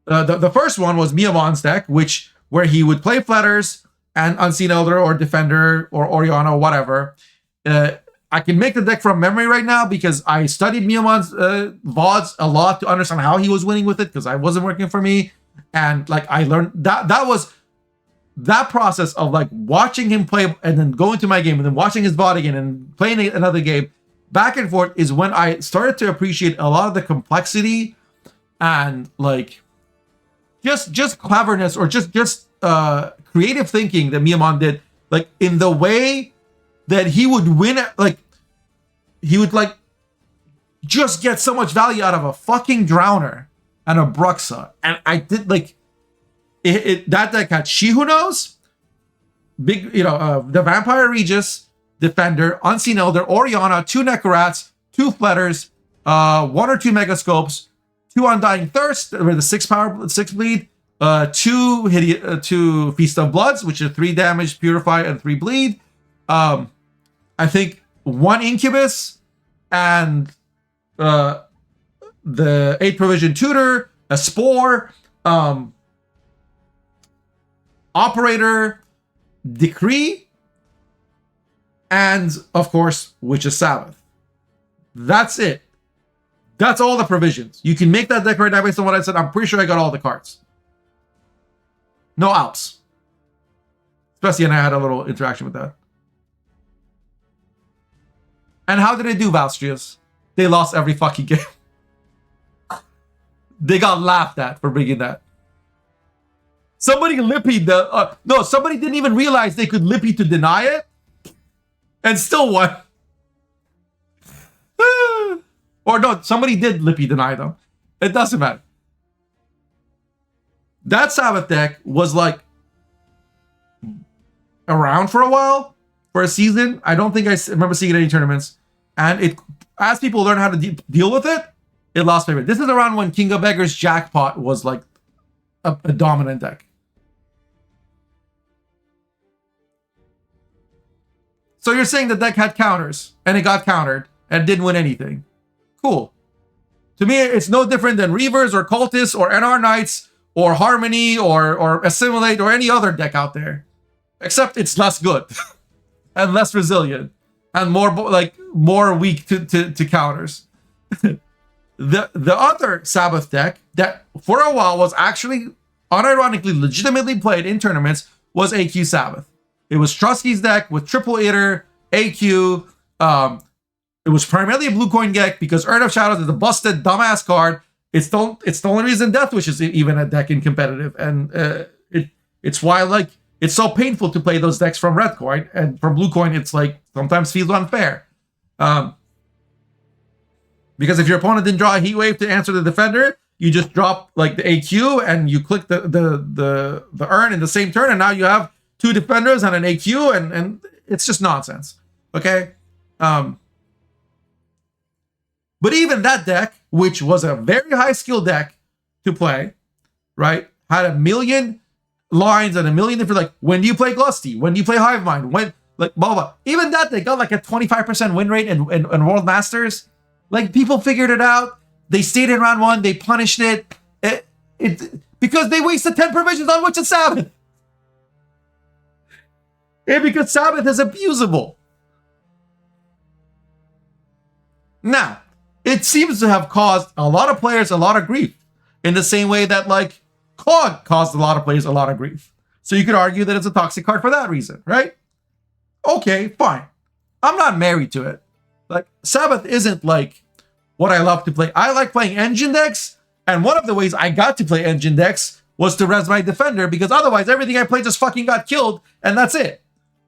the first one was Maman's deck, where he would play Fletters and Unseen Elder or Defender or Oriana or whatever. I can make the deck from memory right now because I studied Maman's VODs a lot to understand how he was winning with it, because I wasn't working for me. And like I learned that was that process of like watching him play and then going to my game and then watching his VOD again and playing another game back and forth is when I started to appreciate a lot of the complexity and like just cleverness or just creative thinking that Maman did, like in the way that he would win, like he would like just get so much value out of a fucking Drowner and a Bruxa. And I did like that deck had She Who Knows, big, the Vampire Regis, Defender, Unseen Elder, Oriana, 2 Necrorats, 2 Fletters, 1 or 2 Megascopes, 2 Undying Thirst with the 6 power, 6 bleed, 2 Feast of Bloods, which are 3 damage, Purify, and 3 bleed. I think 1 Incubus and the 8 Provision Tutor, a Spore, Operator, Decree, and of course, Witch's Sabbath. That's it. That's all the provisions. You can make that deck right now based on what I said. I'm pretty sure I got all the cards. No Alps. Especially, and I had a little interaction with that. And how did they do, Valstrius? They lost every fucking game. They got laughed at for bringing that. Somebody lippied the... somebody didn't even realize they could lippy to deny it. And still won. Or no, somebody did lippy deny them. It doesn't matter. That Sabbath deck was like around for a while, for a season. I don't think I remember seeing it in any tournaments. And it, as people learn how to deal with it, it lost favor. This is around when King of Beggars Jackpot was like a dominant deck. So you're saying the deck had counters, and it got countered, and didn't win anything. Cool. To me, it's no different than Reavers or Cultists or NR Knights or Harmony or Assimilate or any other deck out there. Except it's less good and less resilient and more weak to counters. The other Sabbath deck that for a while was actually unironically legitimately played in tournaments was AQ Sabbath. It was Trusky's deck with Triple Eater, AQ. It was primarily a blue coin deck because Urn of Shadows is a busted dumbass card. It's the only reason Death Wish is even a deck in competitive, and it's why like it's so painful to play those decks from red coin, and from blue coin it's like sometimes feels unfair. Because if your opponent didn't draw a Heat Wave to answer the Defender, you just drop like the AQ and you click the Urn in the same turn, and now you have 2 Defenders and an AQ, and it's just nonsense. Okay. But even that deck, which was a very high skill deck to play, right, had a million lines and a million different, like, when do you play Glusty? When do you play Hive Mind? Like, blah, blah. Even that, they got like a 25% win rate in World Masters. Like, people figured it out. They stayed in round 1. They punished it. Because they wasted 10 provisions on Witch and Sabbath. And because Sabbath is abusable. Now, it seems to have caused a lot of players a lot of grief. In the same way that, like, Cog caused a lot of players a lot of grief. So you could argue that it's a toxic card for that reason, right? Okay, fine. I'm not married to it. Like, Sabbath isn't, like, what I love to play. I like playing engine decks, and one of the ways I got to play engine decks was to res my defender, because otherwise everything I played just fucking got killed, and that's it.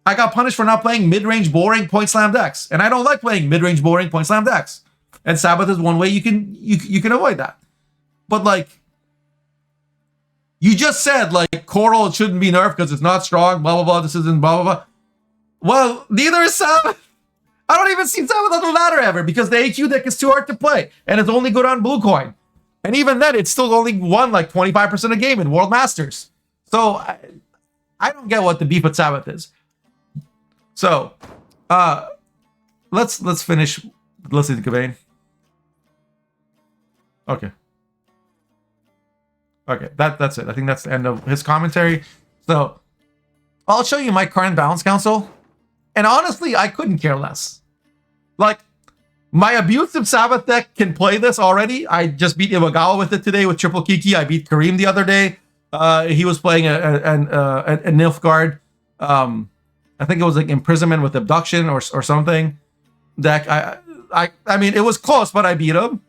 I got punished for not playing mid-range boring point slam decks, and I don't like playing mid-range boring point slam decks. And Sabbath is one way you can avoid that. But, like, you just said, like, Coral shouldn't be nerfed because it's not strong, blah, blah, blah, this isn't blah, blah, blah. Well, neither is Sabbath. I don't even see Sabbath on the ladder ever because the AQ deck is too hard to play, and it's only good on Blue Coin. And even then, it's still only won like 25% a game in World Masters. So I don't get what the beef with Sabbath is. So let's finish listening to Gabane. Okay, that's it. I think that's the end of his commentary. So I'll show you my current balance council. And honestly, I couldn't care less. Like, my abusive Sabbath deck can play this already. I just beat Iwagawa with it today with Triple Kiki. I beat Kareem the other day. He was playing a Nilfgaard. I think it was like Imprisonment with Abduction or something deck. I mean, it was close, but I beat him.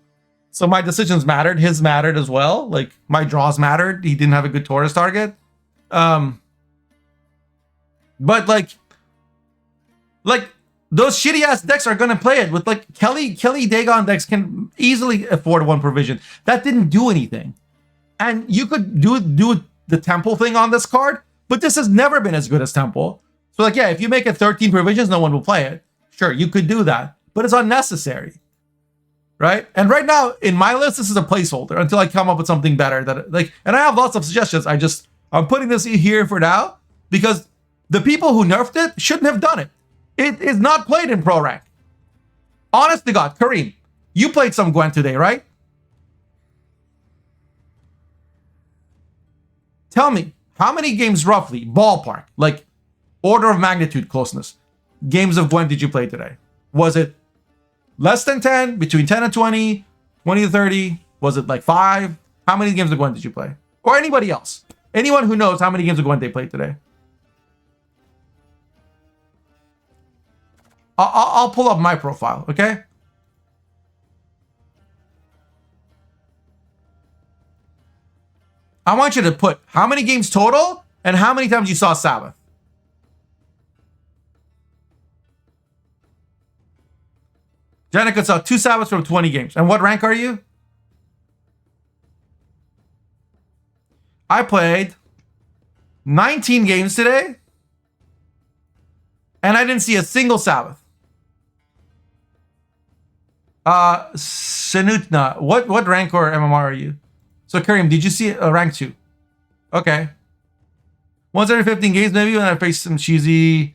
So my decisions mattered. His mattered as well. Like, my draws mattered. He didn't have a good Taurus target. But like those shitty ass decks are gonna play it with like Kelly Dagon decks can easily afford 1 provision. That didn't do anything. And you could do the Temple thing on this card, but this has never been as good as Temple. So like, yeah, if you make it 13 provisions, no one will play it. Sure, you could do that, but it's unnecessary. Right? And right now in my list, this is a placeholder until I come up with something better that like, and I have lots of suggestions. I'm putting this here for now because the people who nerfed it shouldn't have done it. It is not played in pro rank. Honest to God, Kareem, you played some Gwent today, right? Tell me, how many games roughly, ballpark, like order of magnitude closeness, games of Gwent did you play today? Was it less than 10, between 10 and 20, 20 to 30? Was it like 5? How many games of Gwent did you play? Or anybody else? Anyone who knows how many games of Gwent they played today? I'll pull up my profile, okay? I want you to put how many games total and how many times you saw Sabbath. Jenica saw 2 Sabbaths from 20 games. And what rank are you? I played 19 games today, and I didn't see a single Sabbath. Sinutna, what rank or MMR are you? So Kareem, did you see a rank 2? Okay. Once every 15 games, maybe when I face some cheesy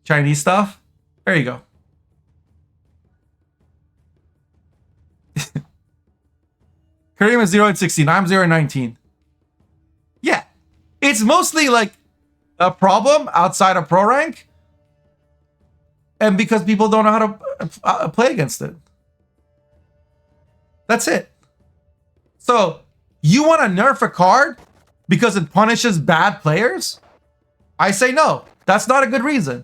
Chinese stuff. There you go. Kareem is 0 and 16. I'm 0 and 19. Yeah. It's mostly like a problem outside of pro rank. And because people don't know how to play against it. That's it. So, you want to nerf a card because it punishes bad players? I say no. That's not a good reason.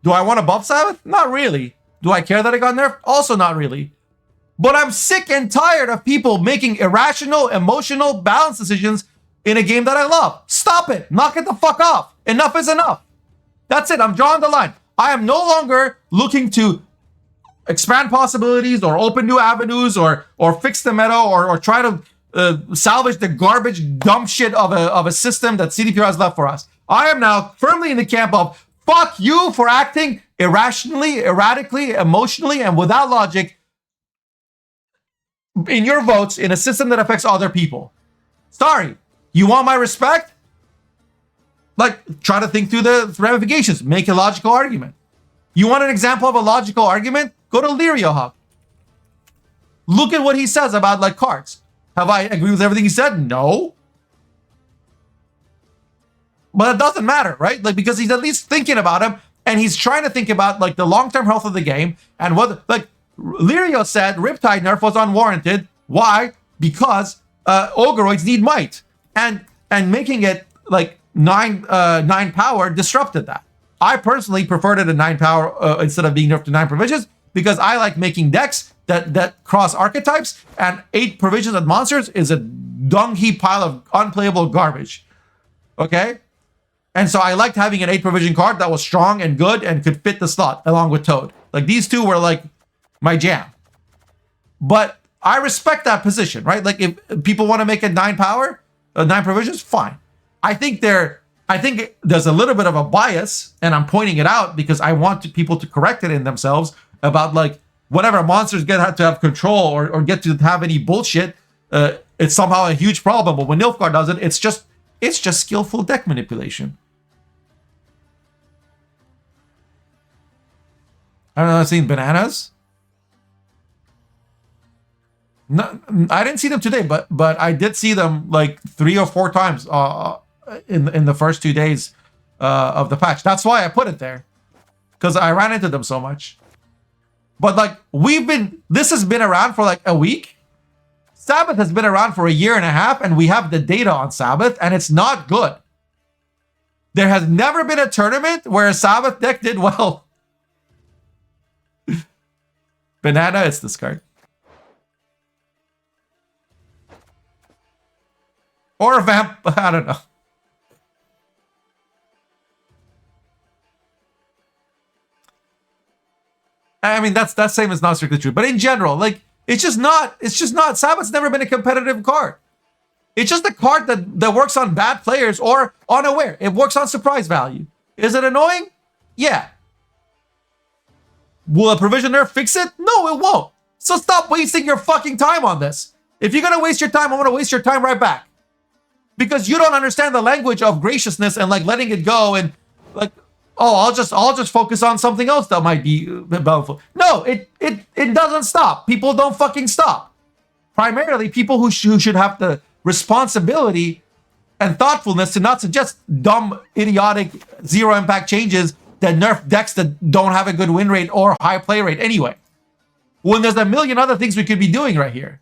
Do I want to buff Sabbath? Not really. Do I care that it got nerfed? Also not really. But I'm sick and tired of people making irrational, emotional balance decisions in a game that I love. Stop it. Knock it the fuck off. Enough is enough. That's it. I'm drawing the line. I am no longer looking to expand possibilities or open new avenues or fix the meta or try to salvage the garbage dumb shit of a system that CDPR has left for us. I am now firmly in the camp of fuck you for acting irrationally, erratically, emotionally, and without logic in your votes in a system that affects other people. Sorry. You want my respect? Like, try to think through the ramifications. Make a logical argument. You want an example of a logical argument? Go to Lirio Hub. Look at what he says about, like, cards. Have I agreed with everything he said? No. But it doesn't matter, right? Like, because he's at least thinking about him, and he's trying to think about, like, the long-term health of the game, and what, like, Lirio said Riptide nerf was unwarranted. Why? Because Ogoroids need might. And making it, like, 9 power disrupted that. I personally preferred it at 9 power instead of being nerfed to 9 provisions, because I like making decks that cross archetypes, and 8 provisions of monsters is a dung heap pile of unplayable garbage. Okay? And so I liked having an 8 provision card that was strong and good and could fit the slot along with Toad. Like, these two were like my jam. But I respect that position, right? Like, if people want to make it 9 power, 9 provisions, fine. I think there's a little bit of a bias, and I'm pointing it out because I want people to correct it in themselves about, like, whatever monsters get to have control or get to have any bullshit, it's somehow a huge problem. But when Nilfgaard does it, it's just skillful deck manipulation. I don't know, I've seen bananas. No, I didn't see them today, but I did see them like 3 or 4 times in the first 2 days of the patch. That's why I put it there, because I ran into them so much. But like, this has been around for like a week. Sabbath has been around for a year and a half, and we have the data on Sabbath, and it's not good. There has never been a tournament where a Sabbath deck did well. Banana, it's this card. Or a vamp, I don't know. I mean, that's same as not strictly true. But in general, like, it's just not. Sabbath's never been a competitive card. It's just a card that works on bad players or unaware. It works on surprise value. Is it annoying? Yeah. Will a provision nerf fix it? No, it won't. So stop wasting your fucking time on this. If you're gonna waste your time, I'm gonna waste your time right back. Because you don't understand the language of graciousness and like letting it go and like, oh, I'll just focus on something else that might be bountiful. No, it doesn't stop. People don't fucking stop. Primarily, people who should have the responsibility and thoughtfulness to not suggest dumb, idiotic, zero impact changes that nerf decks that don't have a good win rate or high play rate anyway. When there's a million other things we could be doing right here.